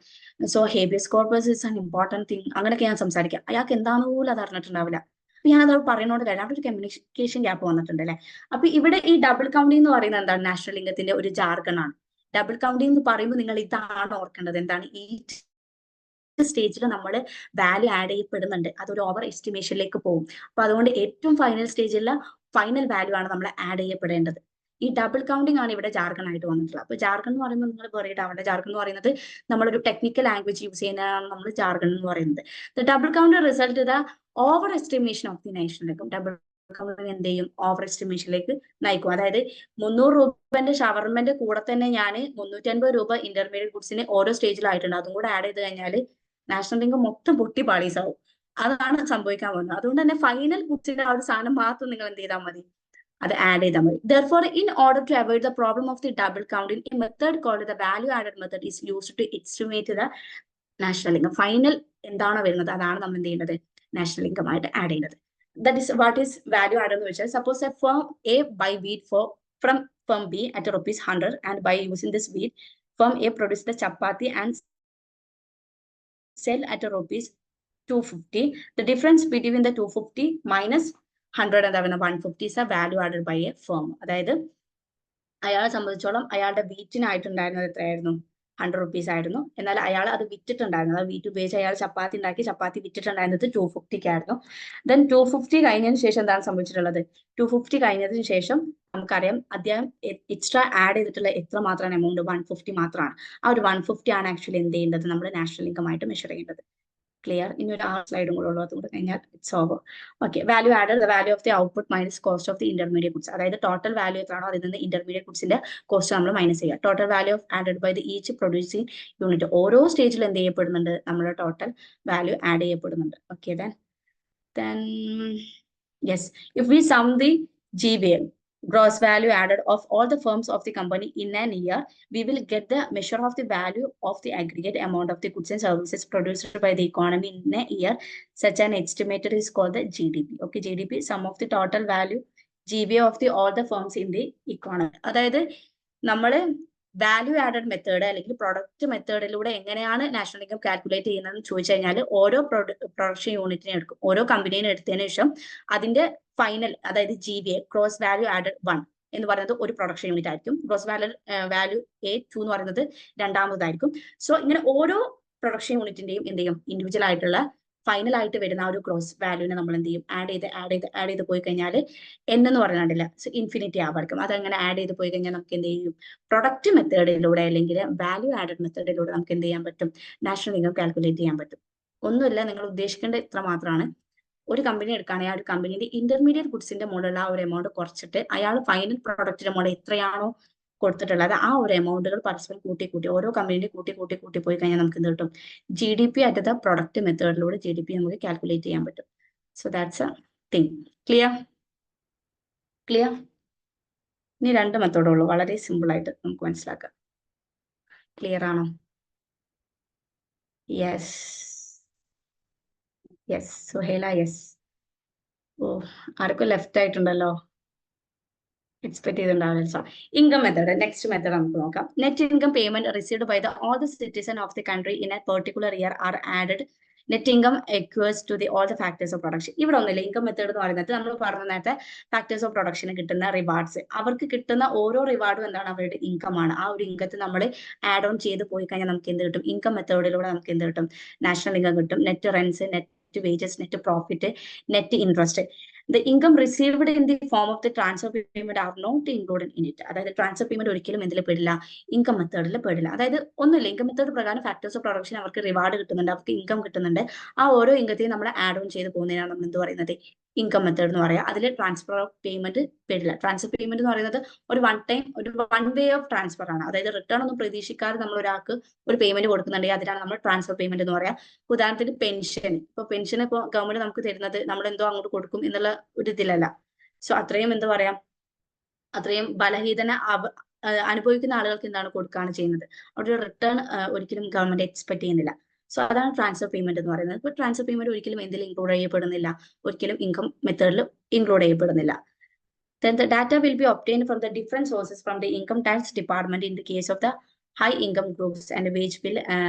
so habeas corpus is an important thing, അങ്ങനെയൊക്കെ ഞാൻ സംസാരിക്കാം. അയാൾക്ക് എന്താണെന്ന് പോലും അത് അറിഞ്ഞിട്ടുണ്ടാവില്ല. അപ്പൊ ഞാൻ അത് പറയുന്നോണ്ട് കാര്യം അവിടെ ഒരു കമ്മ്യൂണിക്കേഷൻ ഗ്യാപ്പ് വന്നിട്ടുണ്ട് അല്ലെ. അപ്പൊ ഇവിടെ ഈ ഡബിൾ കൗണ്ടിങ് എന്ന് പറയുന്നത് എന്താണ്? നാഷണൽ ഇൻകത്തിന്റെ ഒരു ജാർഗൺ ആണ്. ഡബിൾ കൗണ്ടിങ് എന്ന് പറയുമ്പോൾ നിങ്ങൾ ഇതാണ് ഓർക്കേണ്ടത്. എന്താണ്? ഈ സ്റ്റേജിൽ നമ്മൾ വാല്യൂ ആഡ് ചെയ്യപ്പെടുന്നുണ്ട്, അതൊരു ഓവർ എസ്റ്റിമേഷനിലേക്ക് പോകും. അപ്പൊ അതുകൊണ്ട് ഏറ്റവും ഫൈനൽ സ്റ്റേജിലുള്ള ഫൈനൽ വാല്യൂ ആണ് നമ്മൾ ആഡ് ചെയ്യപ്പെടേണ്ടത്. ഈ ഡബിൾ കൗണ്ടിങ് ആണ് ഇവിടെ ജാർഗൺ ആയിട്ട് വന്നിട്ടുള്ളത്. അപ്പൊ ജാർഗൺ എന്ന് പറയുമ്പോൾ നിങ്ങൾ വെറീഡ് ആവേണ്ട. ജാർഗൺ എന്ന് പറയുന്നത് നമ്മളൊരു ടെക്നിക്കൽ ലാംഗ്വേജ് യൂസ് ചെയ്യുന്നതാണ് നമ്മൾ ജാർഗൺ എന്ന് പറയുന്നത്. The double count result the over estimation of the national income. Double counting എന്ത് ചെയ്യും? ഓവർ എസ്റ്റിമേഷനിലേക്ക് നയിക്കും. അതായത് 300 രൂപന്റെ ഷവർമന്റെ കൂടെ തന്നെ ഞാൻ 350 രൂപ ഇന്റർമീഡിയറ്റ് ഗുഡ്സിന് ഓരോ സ്റ്റേജിലായിട്ടുണ്ട്. അതും കൂടെ ആഡ് ചെയ്ത് കഴിഞ്ഞാൽ നാഷണൽ ഇൻകം മൊത്തം പൊട്ടി പാളീസാവും. അതാണ് സംഭവിക്കാൻ പോകുന്നത്. അതുകൊണ്ട് തന്നെ ഫൈനൽ ഗുഡ്സിന്റെ ആ ഒരു സാധനം മാത്രം നിങ്ങൾ എന്ത് ചെയ്താൽ മതി, അത് ആഡ് ചെയ്താൽ മതി. Therefore, in order to avoid the problem of the double counting, a method called the value added method is used to estimate the national income. Final എന്താണോ വരുന്നത് അതാണ് നമ്മൾ എന്ത് ചെയ്യേണ്ടത്, നാഷണൽ ഇൻകം ആയിട്ട് ആഡ് ചെയ്യുന്നത്. That is what is value add എന്ന് വെച്ചാൽ, suppose a firm A buy wheat from firm B at ₹100 and by using this wheat, firm A produce the chapati and sell at ₹250. The difference between the 250 minus 100 എന്താ 150 is a value added by a firm. അതായത് അയാളെ സംബന്ധിച്ചോളം അയാളുടെ വീറ്റിനായിട്ടുണ്ടായിരുന്നത് എത്രയായിരുന്നു, ₹100 ആയിരുന്നു. എന്നാൽ അയാൾ അത് വിറ്റിട്ടുണ്ടായിരുന്നത്, വീറ്റ് ഉപയോഗിച്ച് അയാൾ ചപ്പാത്തി ഉണ്ടാക്കി, ചപ്പാത്തി വിറ്റിട്ടുണ്ടായിരുന്നത് 250 ആയിരുന്നു. ദെൻ 250 കഴിഞ്ഞതിന് ശേഷം എന്താണ് സംഭവിച്ചിട്ടുള്ളത്, 250 കഴിഞ്ഞതിന് ശേഷം നമുക്കറിയാം അദ്ദേഹം എക്സ്ട്രാ ആഡ് ചെയ്തിട്ടുള്ള എത്ര മാത്രമാണ് എമൗണ്ട്, 150 മാത്രമാണ്. ആ ഒരു 150 ആണ് ആക്ച്വലി എന്ത് ചെയ്യേണ്ടത്, നമ്മൾ നാഷണൽ ഇൻകം ആയിട്ട് മെഷർ ചെയ്യേണ്ടത്. ക്ലിയർ? ഇനി ഒരു 6 സ്ലൈഡും കൂടെ ഉള്ളൂ, അതുകൂടെ കഴിഞ്ഞാൽ it's over. Okay, value added, the value of the output minus cost of the intermediate goods. അതായത് ടോട്ടൽ വാല്യൂ എത്രയാണോ അതിൽ നിന്ന് ഇന്റർമീഡിയറ്റ് ഗുഡ്സിന്റെ കോസ്റ്റ് നമ്മൾ മൈനസ് ചെയ്യുക. Total value of added by the each producing unit. ഓരോ സ്റ്റേജിൽ എന്ത് ചെയ്യപ്പെടുന്നുണ്ട്, നമ്മുടെ ടോട്ടൽ വാല്യൂ ആഡ് ചെയ്യപ്പെടുന്നുണ്ട്. Okay, then yes, if we sum the GVM, gross value added, of all the firms of the company in an year, we will get the measure of the value of the aggregate amount of the goods and services produced by the economy in a year. Such an estimator is called the GDP. Okay, GDP, sum of the total value GVA of the all the firms in the economy. അതായത് നമ്മള് value added method അല്ലെങ്കിൽ product മെത്തേഡിലൂടെ എങ്ങനെയാണ് national income calculate ചെയ്യുന്നതെന്ന് ചോദിച്ചു കഴിഞ്ഞാൽ, ഓരോ production യൂണിറ്റിനെ എടുക്കും, ഓരോ കമ്പനീനെ എടുത്തതിന് ശേഷം അതിന്റെ ഫൈനൽ, അതായത് GVA, ഗ്രോസ് വാല്യൂ ആഡഡ് 1 എന്ന് പറയുന്നത് ഒരു പ്രൊഡക്ഷൻ യൂണിറ്റ് ആയിരിക്കും. ഗ്രോസ് വാല്യൂ A2 എന്ന് പറയുന്നത് രണ്ടാമതായിരിക്കും. സോ ഇങ്ങനെ ഓരോ പ്രൊഡക്ഷൻ യൂണിറ്റിന്റെയും എന്ത് ചെയ്യും, ഇൻഡിവിജ്വൽ ആയിട്ടുള്ള ഫൈനൽ ആയിട്ട് വരുന്ന ആ ഒരു ഗ്രോസ് വാല്യൂവിനെ നമ്മൾ എന്ത് ചെയ്യും, ആഡ് ചെയ്ത് പോയി കഴിഞ്ഞാൽ എന്ന് പറഞ്ഞിട്ടില്ല, ഇൻഫിനിറ്റി ആവായിരിക്കും. അതങ്ങനെ ആഡ് ചെയ്ത് പോയി കഴിഞ്ഞാൽ നമുക്ക് എന്ത് ചെയ്യും, പ്രൊഡക്റ്റ് മെത്തേഡിലൂടെ അല്ലെങ്കിൽ വാല്യൂ ആഡഡ് മെത്തേഡിലൂടെ നമുക്ക് എന്ത് ചെയ്യാൻ പറ്റും, നാഷണൽ ഇൻകം കാൽക്കുലേറ്റ് ചെയ്യാൻ പറ്റും. ഒന്നുമില്ല, നിങ്ങൾ ഉദ്ദേശിക്കേണ്ട ഇത്ര മാത്രമാണ്. ഒരു കമ്പനി എടുക്കുകയാണെങ്കിൽ ആ ഒരു കമ്പനിയുടെ ഇന്റർമീഡിയറ്റ് ഗുഡ്സിന്റെ മുകളിലുള്ള ആ ഒരു എമൗണ്ട് കുറച്ചിട്ട് അയാൾ ഫൈനൽ പ്രൊഡക്റ്റിന്റെ മുകളിൽ എത്രയാണോ കൊടുത്തിട്ടുള്ളത് ആ ഒരു എമൗണ്ടുകൾ പരസ്പരം കൂട്ടി ഓരോ കമ്പനിയുടെ കൂട്ടി പോയി കഴിഞ്ഞാൽ നമുക്ക് എന്ത് കിട്ടും, GDP അറ്റ് ദ പ്രൊഡക്റ്റ് മെത്തേഡിലൂടെ GDP നമുക്ക് കാൽക്കുലേറ്റ് ചെയ്യാൻ പറ്റും. So that's a thing. Clear? ഇനി 2 മെത്തേഡേ ഉള്ളൂ, വളരെ സിമ്പിൾ ആയിട്ട് നമുക്ക് മനസ്സിലാക്കാം. ക്ലിയർ ആണോ? Yes, Suhela, yes. ഓ, ആർക്കും ലെഫ്റ്റ് ആയിട്ടുണ്ടല്ലോ, എക്സ്പെക്ട് ചെയ്തിട്ടുണ്ടാവില്ല. ഇൻകം മെത്തേഡ്, നെക്സ്റ്റ് മെത്തേഡ് നമുക്ക് നോക്കാം. Net income payment received by the all the citizen of the country in a particular year are added. Net income accrues to the all the factors of production. ഇവിടെ ഒന്നുമില്ല, income method എന്ന് പറയുന്നത് നമ്മൾ പറഞ്ഞ നേരത്തെ factors of പ്രൊഡക്ഷന് കിട്ടുന്ന rewards, അവർക്ക് കിട്ടുന്ന ഓരോ റിവാർഡും എന്താണ്, അവരുടെ ഇൻകം ആണ്. ആ ഒരു ഇൻകത്തെ നമ്മൾ ആഡ് ഓൺ ചെയ്ത് പോയി കഴിഞ്ഞാൽ നമുക്ക് എന്ത് കിട്ടും, ഇൻകം മെത്തേഡിലൂടെ നമുക്ക് എന്ത് കിട്ടും, നാഷണൽ ഇൻകം കിട്ടും. Net rents, net wages, net profit, net interest. The income received in the form of the transfer payment are not included in it. അതായത് ട്രാൻസ്ഫർ പേയ്മെന്റ് ഒരിക്കലും എന്തിൽ പെടില്ല, ഇൻകം മെത്തേഡിൽ പെടില്ല. അതായത് ഒന്നുമില്ല, ഇൻകം മെത്തേഡ് പ്രകാരം ഫാക്ടേഴ്സ് ഓഫ് പ്രൊഡക്ഷൻ അവർക്ക് reward കിട്ടുന്നുണ്ട്, അവർക്ക് ഇൻകം കിട്ടുന്നുണ്ട്. ആ ഓരോ ഇൻകത്തെയും നമ്മൾ ആഡ് ഓൺ ചെയ്ത് പോകുന്നതിനാണ് നമ്മൾ എന്ത് പറയുന്നത്, ഇൻകം മെത്തേഡ് എന്ന് പറയാം. അതിൽ ട്രാൻസ്ഫർ ഓഫ് പേയ്മെന്റ് പെടില്ല. ട്രാൻസ്ഫർ പേയ്മെന്റ് എന്ന് പറയുന്നത് ഒരു വൺ വേ ഓഫ് ട്രാൻസ്ഫർ ആണ്. അതായത് റിട്ടേൺ ഒന്നും പ്രതീക്ഷിക്കാതെ നമ്മൾ ഒരാൾക്ക് ഒരു പേയ്മെന്റ് കൊടുക്കുന്നുണ്ടെങ്കിൽ അതിനാണ് നമ്മൾ ട്രാൻസ്ഫർ പേയ്മെന്റ് എന്ന് പറയാം. ഉദാഹരണത്തിന് പെൻഷൻ, ഇപ്പൊ പെൻഷൻ ഇപ്പോൾ ഗവൺമെന്റ് നമുക്ക് തരുന്നത് നമ്മൾ എന്തോ അങ്ങോട്ട് കൊടുക്കും എന്നുള്ള ഒരു ഇതിലല്ല. സോ അത്രയും എന്താ പറയാ, അത്രയും ബലഹീനത അനുഭവിക്കുന്ന ആളുകൾക്ക് എന്താണ് കൊടുക്കുകയാണ് ചെയ്യുന്നത്. അവിടെ റിട്ടേൺ ഒരിക്കലും ഗവൺമെന്റ് എക്സ്പെക്ട് ചെയ്യുന്നില്ല. സോ അതാണ് ട്രാൻസ്ഫർ പേയ്മെന്റ് എന്ന് പറയുന്നത്. ഇപ്പൊ ട്രാൻസ്ഫർ പേയ്മെന്റ് ഒരിക്കലും എന്തിൽ ഇൻക്ലൂഡ് ചെയ്യപ്പെടുന്നില്ല, ഒരിക്കലും ഇൻകം മെത്തേഡിൽ ഇൻക്ലൂഡ് ചെയ്യപ്പെടുന്നില്ല. Then the data will be obtained from the different sources from the income tax department in the case of the high income groups and wage bill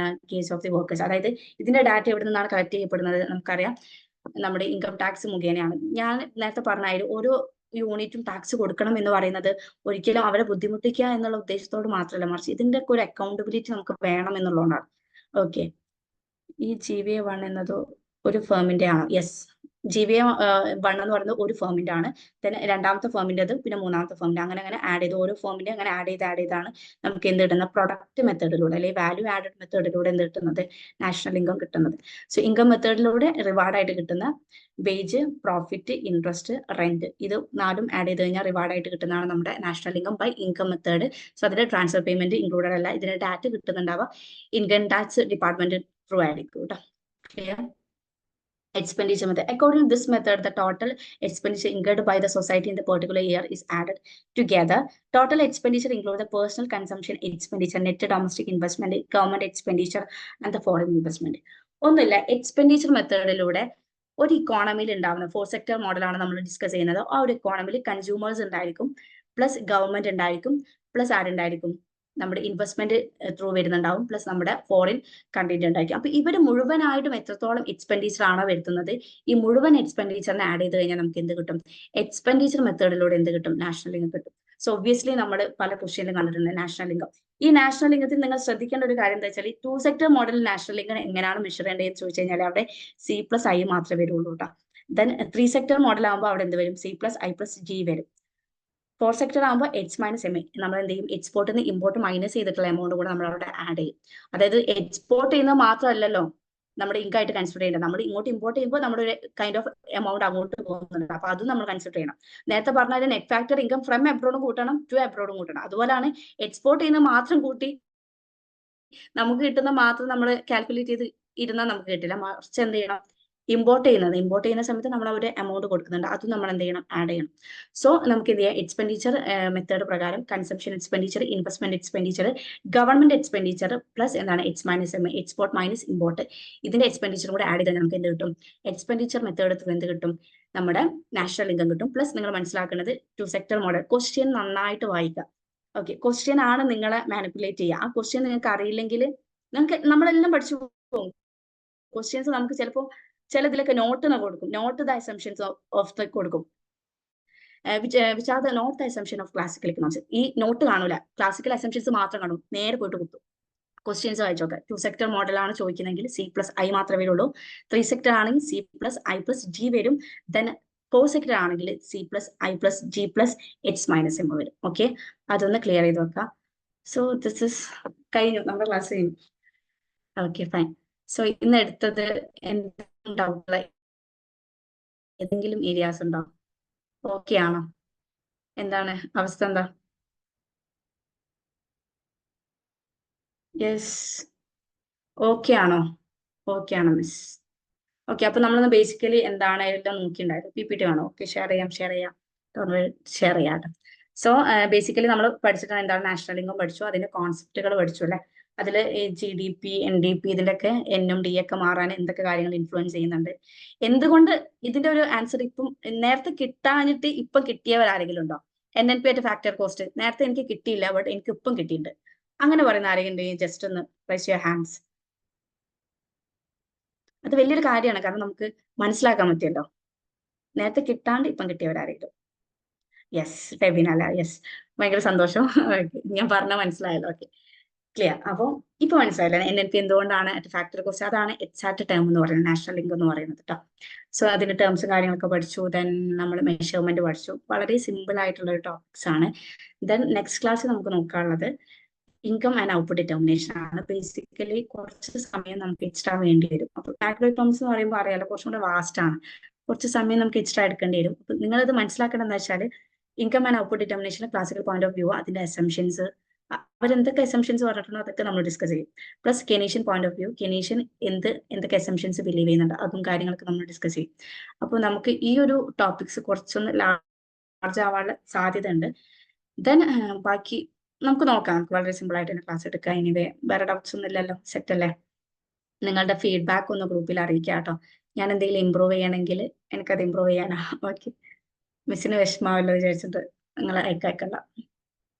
case of the workers. അതായത് ഇതിന്റെ data എവിടെ നിന്നാണ് collect ചെയ്യപ്പെടുന്നത്, നമുക്കറിയാം നമ്മുടെ income tax മുഖേനയാണ്. ഞാൻ നേരത്തെ പറഞ്ഞാൽ ഓരോ യൂണിറ്റും ടാക്സ് കൊടുക്കണം എന്ന് പറയുന്നത് ഒരിക്കലും അവരെ ബുദ്ധിമുട്ടിക്കുക എന്നുള്ള ഉദ്ദേശത്തോട് മാത്രമല്ല, മറിച്ച് ഇതിന്റെ ഒക്കെ ഒരു അക്കൗണ്ടബിലിറ്റി നമുക്ക് വേണം എന്നുള്ളതാണ്. ഓക്കെ, ഈ GVA 1 എന്നത് ഒരു ഫേമിന്റെ ആണ്. യെസ്, GVA 1 എന്ന് പറയുന്നത് ഒരു ഫേമിന്റെ ആണ്. then രണ്ടാമത്തെ ഫേമിൻ്റെത്, പിന്നെ മൂന്നാമത്തെ ഫേമിന്റെ, അങ്ങനെ ആഡ് ചെയ്ത് ഓരോ ഫേമിന്റെ അങ്ങനെ ആഡ് ചെയ്താണ് നമുക്ക് എന്ത് കിട്ടുന്നത്, പ്രൊഡക്റ്റ് മെത്തേഡിലൂടെ അല്ലെങ്കിൽ വാല്യൂ ആഡഡ് മെത്തേഡിലൂടെ എന്ത് കിട്ടുന്നത്, നാഷണൽ ഇൻകം കിട്ടുന്നത്. സോ ഇൻകം മെത്തേഡിലൂടെ റിവാർഡായിട്ട് കിട്ടുന്ന വേജ്, പ്രോഫിറ്റ്, ഇൻട്രസ്റ്റ്, റെന്റ്, ഇത് 4ഉം ആഡ് ചെയ്ത് കഴിഞ്ഞാൽ റിവാർഡായിട്ട് കിട്ടുന്നതാണ് നമ്മുടെ national income by income method. So അതിൽ ട്രാൻസ്ഫർ പേയ്മെന്റ് ഇൻക്ലൂഡഡ് അല്ല. ഇതിന്റെ ഡാറ്റ കിട്ടുന്നുണ്ടാവുക ഇൻകം ടാക്സ് ഡിപ്പാർട്ട്മെന്റ് ത്രൂ ആയിരിക്കും കേട്ടോ. Clear? expenditure method. According to this method, the total expenditure incurred by the society in the particular year is added together. Total expenditure includes the personal consumption expenditure, net domestic investment, government expenditure, and the foreign investment. ഒന്നുമില്ല, expenditure മെത്തേഡിലൂടെ ഒരു ഇക്കോണമിയിൽ ഉണ്ടാവുന്ന 4 sector മോഡലാണ് നമ്മൾ discuss ചെയ്യുന്നത്. ആ ഒരു ഇക്കോണമിയിൽ consumers ഉണ്ടായിരിക്കും, plus government ഉണ്ടായിരിക്കും, പ്ലസ് ആരുണ്ടായിരിക്കും, നമ്മുടെ ഇൻവെസ്റ്റ്മെന്റ് ത്രൂ വരുന്നുണ്ടാവും, പ്ലസ് നമ്മുടെ ഫോറിൻ കണ്ടന്റ് ഉണ്ടായിരിക്കും. അപ്പൊ ഇവർ മുഴുവനായിട്ടും എത്രത്തോളം എക്സ്പെൻഡിച്ചർ ആണോ വരുത്തുന്നത്, ഈ മുഴുവൻ എക്സ്പെൻഡിച്ചറിനെ ആഡ് ചെയ്ത് കഴിഞ്ഞാൽ നമുക്ക് എന്ത് കിട്ടും? എക്സ്പെൻഡിച്ചർ മെത്തേഡിലൂടെ എന്ത് കിട്ടും? നാഷണൽ ഇൻകം കിട്ടും. സോ ഒബ്വിയസ്ലി നമ്മൾ പല ക്വസ്റ്റ്യനിലും കണ്ടിട്ടുണ്ട് നാഷണൽ ഇൻകം. ഈ നാഷണൽ ഇൻകത്തിൽ നിങ്ങൾ ശ്രദ്ധിക്കേണ്ട ഒരു കാര്യം എന്താ വെച്ചാൽ, 2 സെക്ടർ മോഡലിൽ നാഷണൽ ഇൻകം എങ്ങനെയാണ് മെഷർ ചെയ്യേണ്ടതെന്ന് ചോദിച്ചു കഴിഞ്ഞാൽ അവിടെ C+I മാത്രമേ വരുള്ളൂ കേട്ടോ. ദെൻ 3 സെക്ടർ മോഡൽ ആകുമ്പോൾ അവിടെ എന്ത് വരും? C+I+G വരും. 4 സെക്ടർ ആകുമ്പോൾ H-MA. നമ്മൾ എന്ത് ചെയ്യും? എക്സ്പോർട്ടിൽ നിന്ന് ഇമ്പോർട്ട് മൈനസ് ചെയ്തിട്ടുള്ള എമൗണ്ട് കൂടെ നമ്മൾ അവിടെ ആഡ് ചെയ്യും. അതായത് എക്സ്പോർട്ട് ചെയ്യുന്നത് മാത്രമല്ലല്ലോ നമ്മുടെ ഇൻകം ആയിട്ട് കൺസിഡർ ചെയ്യേണ്ടത്. നമ്മൾ ഇങ്ങോട്ട് ഇമ്പോർട്ട് ചെയ്യുമ്പോൾ നമ്മുടെ ഒരു കൈൻഡ് ഓഫ് എമൗണ്ട് അങ്ങോട്ട് പോകുന്നുണ്ട്. അപ്പൊ അതും നമ്മൾ കൺസിഡർ ചെയ്യണം. നേരത്തെ പറഞ്ഞാൽ നെറ്റ് ഫാക്ടർ ഇൻകം ഫ്രം എബ്രോഡും കൂട്ടണം, ടു എബ്രോഡും കൂട്ടണം. അതുപോലെയാണ് എക്സ്പോർട്ട് ചെയ്യുന്ന മാത്രം കൂട്ടി നമുക്ക് കിട്ടുന്ന മാത്രം നമ്മൾ കാൽക്കുലേറ്റ് ചെയ്ത് ഇരുന്നാൽ നമുക്ക് കിട്ടില്ല. മറിച്ച് എന്ത് ചെയ്യണം? ഇമ്പോർട്ട് ചെയ്യുന്ന സമയത്ത് നമ്മൾ ഒരു എമൗണ്ട് കൊടുക്കുന്നുണ്ട്, അതും നമ്മൾ എന്ത് ചെയ്യണം? ആഡ് ചെയ്യണം. സോ നമുക്ക് എന്ത് ചെയ്യാം? എക്സ്പെൻഡിച്ചർ മെത്തേഡ് പ്രകാരം consumption expenditure, investment expenditure, government expenditure plus എന്താണ്? H-MA, എക്സ്പോർട്ട് മൈനസ് ഇമ്പോർട്ട്, ഇതിന്റെ എക്സ്പെൻഡിച്ചർ കൂടെ ആഡ് ചെയ്താൽ നമുക്ക് എന്ത് കിട്ടും? എക്സ്പെൻഡിച്ചർ മെത്തേഡ് ത്രൂ എന്ത് കിട്ടും? നമ്മുടെ നാഷണൽ ഇൻകം കിട്ടും. പ്ലസ് നിങ്ങൾ മനസ്സിലാക്കുന്നത് 2 സെക്ടർ മോഡൽ. ക്വസ്റ്റ്യൻ നന്നായിട്ട് വായിക്കുക. ഓക്കെ, ക്വസ്റ്റ്യൻ ആണ് നിങ്ങളെ മാനിപ്പുലേറ്റ് ചെയ്യുക. ആ ക്വസ്റ്റ്യൻ നിങ്ങൾക്ക് അറിയില്ലെങ്കിൽ നിങ്ങൾക്ക് നമ്മളെല്ലാം പഠിച്ചു പോകും. ക്വസ്റ്റ്യൻസ് നമുക്ക് ചിലപ്പോൾ ചിലതിലൊക്കെ നോട്ട് കൊടുക്കും, note the assumptions of the കൊടുക്കും, which are the note the assumption of classical economics. ഈ നോട്ട് കാണൂല, ക്ലാസിക്കൽ അസംഷൻസ് മാത്രം കാണും, നേരെ പോയിട്ട് കുത്തും. ക്വസ്റ്റ്യൻസ് വായിച്ചോക്കെ. 2 സെക്ടർ മോഡലാണ് ചോദിക്കുന്നതെങ്കിൽ C+I മാത്രമേ വരുള്ളൂ. 3 സെക്ടർ ആണെങ്കിൽ C+I+G വരും. ദെൻ 4 സെക്ടർ ആണെങ്കിൽ C+I+G H-M വരും. ഓക്കെ, അതൊന്ന് ക്ലിയർ ചെയ്ത് വെക്കാം. സോ ദിസ് ഇസ് കഴിഞ്ഞു, നമ്മുടെ ക്ലാസ് കഴിഞ്ഞു. Okay, fine. സോ ഇന്ന് എടുത്തത് എന്തെങ്കിലും ഡൗട്ട്, ഏതെങ്കിലും ഏരിയാസ് ഉണ്ടോ? ഓക്കെ ആണോ? എന്താണ് അവസ്ഥ? എന്താ? യെസ്, ഓക്കെ ആണോ? ഓക്കെ ആണോ മിസ്? ഓക്കെ, അപ്പൊ നമ്മളൊന്ന് ബേസിക്കലി എന്താണ് എല്ലാം നോക്കിയിട്ടുണ്ടായിരുന്നു. PPT ആണോ? ഓക്കെ, ഷെയർ ചെയ്യാം. ഷെയർ ചെയ്യാം. സോ ബേസിക്കലി നമ്മൾ പഠിച്ചിട്ടാണ് എന്താണ് നാഷണൽ ഇൻകം പഠിച്ചു, അതിന്റെ കോൺസെപ്റ്റുകൾ പഠിച്ചു അല്ലെ. അതിൽ GDP, NDP ഇതിലൊക്കെ N-ഉം D-ഒക്കെ മാറാൻ എന്തൊക്കെ കാര്യങ്ങൾ ഇൻഫ്ലുവൻസ് ചെയ്യുന്നുണ്ട്, എന്തുകൊണ്ട് ഇതിന്റെ ഒരു ആൻസർ ഇപ്പം നേരത്തെ കിട്ടാഞ്ഞിട്ട് ഇപ്പം കിട്ടിയവരാരെങ്കിലും ഉണ്ടോ? NNP ആയിട്ട് ഫാക്ടർ കോസ്റ്റ് നേരത്തെ എനിക്ക് കിട്ടിയില്ല, ബട്ട് എനിക്ക് ഇപ്പം കിട്ടിയിട്ടുണ്ട്, അങ്ങനെ പറയുന്ന ആരെങ്കിലും ജസ്റ്റ് ഒന്ന് റൈസ് യുവർ ഹാൻഡ്സ്. അത് വലിയൊരു കാര്യമാണ്, കാരണം നമുക്ക് മനസ്സിലാക്കാൻ പറ്റിയല്ലോ. നേരത്തെ കിട്ടാണ്ട് ഇപ്പം കിട്ടിയവരാരെങ്കിലും? യെസ്, ഫെബിന അല്ല? യെസ്, ഭയങ്കര സന്തോഷം. ഞാൻ പറഞ്ഞ മനസ്സിലായല്ലോ. Okay, clear. അപ്പോൾ ഇപ്പൊ മനസ്സിലായില്ലേ NNP എന്തുകൊണ്ടാണ് ഫാക്ടർ കോസ്റ്റ്? അതാണ് എക്സാക്ട് ടേം എന്ന് പറയുന്നത്, നാഷണൽ ഇൻകം എന്ന് പറയുന്നത് കേട്ടോ. സോ അതിന്റെ ടേംസും കാര്യങ്ങളൊക്കെ പഠിച്ചു. ദെൻ നമ്മൾ മെഷർമെന്റ് പഠിച്ചു. വളരെ സിമ്പിൾ ആയിട്ടുള്ള ഒരു ടോപ്പിക്സ് ആണ്. ദെൻ നെക്സ്റ്റ് ക്ലാസ്സിൽ നമുക്ക് നോക്കാനുള്ളത് ഇൻകം ആൻഡ് ഔട്ട്പുട്ട് ഡിറ്റർമിനേഷൻ ആണ്. ബേസിക്കലി കുറച്ച് സമയം നമുക്ക് എക്സ്ട്രാ വേണ്ടി വരും. അപ്പോൾ മാക്രോ എക്കണോമിക്സ് എന്ന് പറയുമ്പോൾ അറിയാലോ, കുറച്ചും കൂടെ വാസ്റ്റ് ആണ്, കുറച്ച് സമയം നമുക്ക് എക്സ്ട്രാ എടുക്കേണ്ടി വരും. അപ്പൊ നിങ്ങളത് മനസ്സിലാക്കേണ്ടതെന്ന് വെച്ചാൽ income and output determination classical point of view, അതിന്റെ അസംഷൻസ്, അവരെന്തൊക്കെ അസംഷൻസ് പറഞ്ഞിട്ടുണ്ടോ അതൊക്കെ നമ്മൾ ഡിസ്കസ് ചെയ്യും. Plus Keynesian point of view, Keynesian എന്തൊക്കെ അസംഷൻസ് ബിലീവ് ചെയ്യുന്നുണ്ട്, അതും കാര്യങ്ങളൊക്കെ നമ്മൾ ഡിസ്കസ് ചെയ്യും. അപ്പോൾ നമുക്ക് ഈ ഒരു ടോപ്പിക്സ് കുറച്ചൊന്ന് ലാർജ് ആവാനുള്ള സാധ്യത ഉണ്ട്. ദെൻ ബാക്കി നമുക്ക് നോക്കാം, നമുക്ക് വളരെ സിമ്പിൾ ആയിട്ട് തന്നെ ക്ലാസ് എടുക്കാം. എനിവേ വേറെ ഡൗട്ട്സ് ഒന്നും ഇല്ലല്ലോ? സെറ്റ് അല്ലേ? നിങ്ങളുടെ ഫീഡ്ബാക്ക് ഒന്ന് ഗ്രൂപ്പിൽ അറിയിക്കാം കേട്ടോ. ഞാൻ എന്തെങ്കിലും ഇമ്പ്രൂവ് ചെയ്യണമെങ്കിൽ എനിക്കത് ഇമ്പ്രൂവ് ചെയ്യാനാ. ഓക്കെ, മിസ്സിന് വിഷമാവല്ലോ വിചാരിച്ചിട്ട് നിങ്ങൾ അയക്കണ്ട.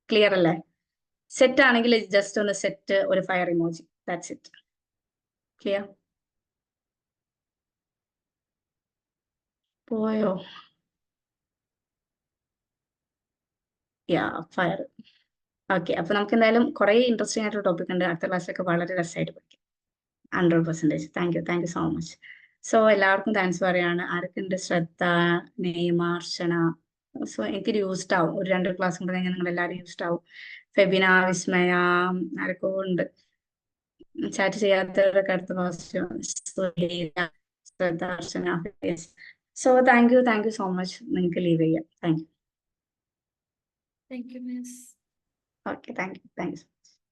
ക്ലിയർ അല്ലേ? സെറ്റ് ആണെങ്കിൽ ജസ്റ്റ് ഒന്ന് സെറ്റ് ഒരു fire emoji, that's it. Clear? പോയോ? യാ, ഫയർ. ഓക്കെ, അപ്പൊ നമുക്ക് എന്തായാലും കുറെ ഇൻട്രസ്റ്റിംഗ് ആയിട്ടുള്ള ടോപ്പിക് ഉണ്ട്. അടുത്ത ക്ലാസ്സിലൊക്കെ വളരെ രസമായിട്ട് പഠിക്കാം. 100%. Thank you so much. So എല്ലാവർക്കും താങ്ക്സ് പറയാണ്. ആർക്കുണ്ട്? ശ്രദ്ധ, നെയ്മ, അർച്ചന. സോ എനിക്കൊരു യൂസ്ഡ് ആവും, ഒരു 2 ക്ലാസ് കൊണ്ട് നിങ്ങൾ എല്ലാവരും യൂസ്ഡ് ആവും. ഫെബിന, വിസ്മയ, ആരൊക്കെ ഉണ്ട് ചാറ്റ് ചെയ്യാത്തവരൊക്കെ അടുത്ത class. Shraddha, Archana. So thank you so much. നിങ്ങൾക്ക് ലീവ് ചെയ്യാം. Thank you. Thank you, Miss. Okay, thank U.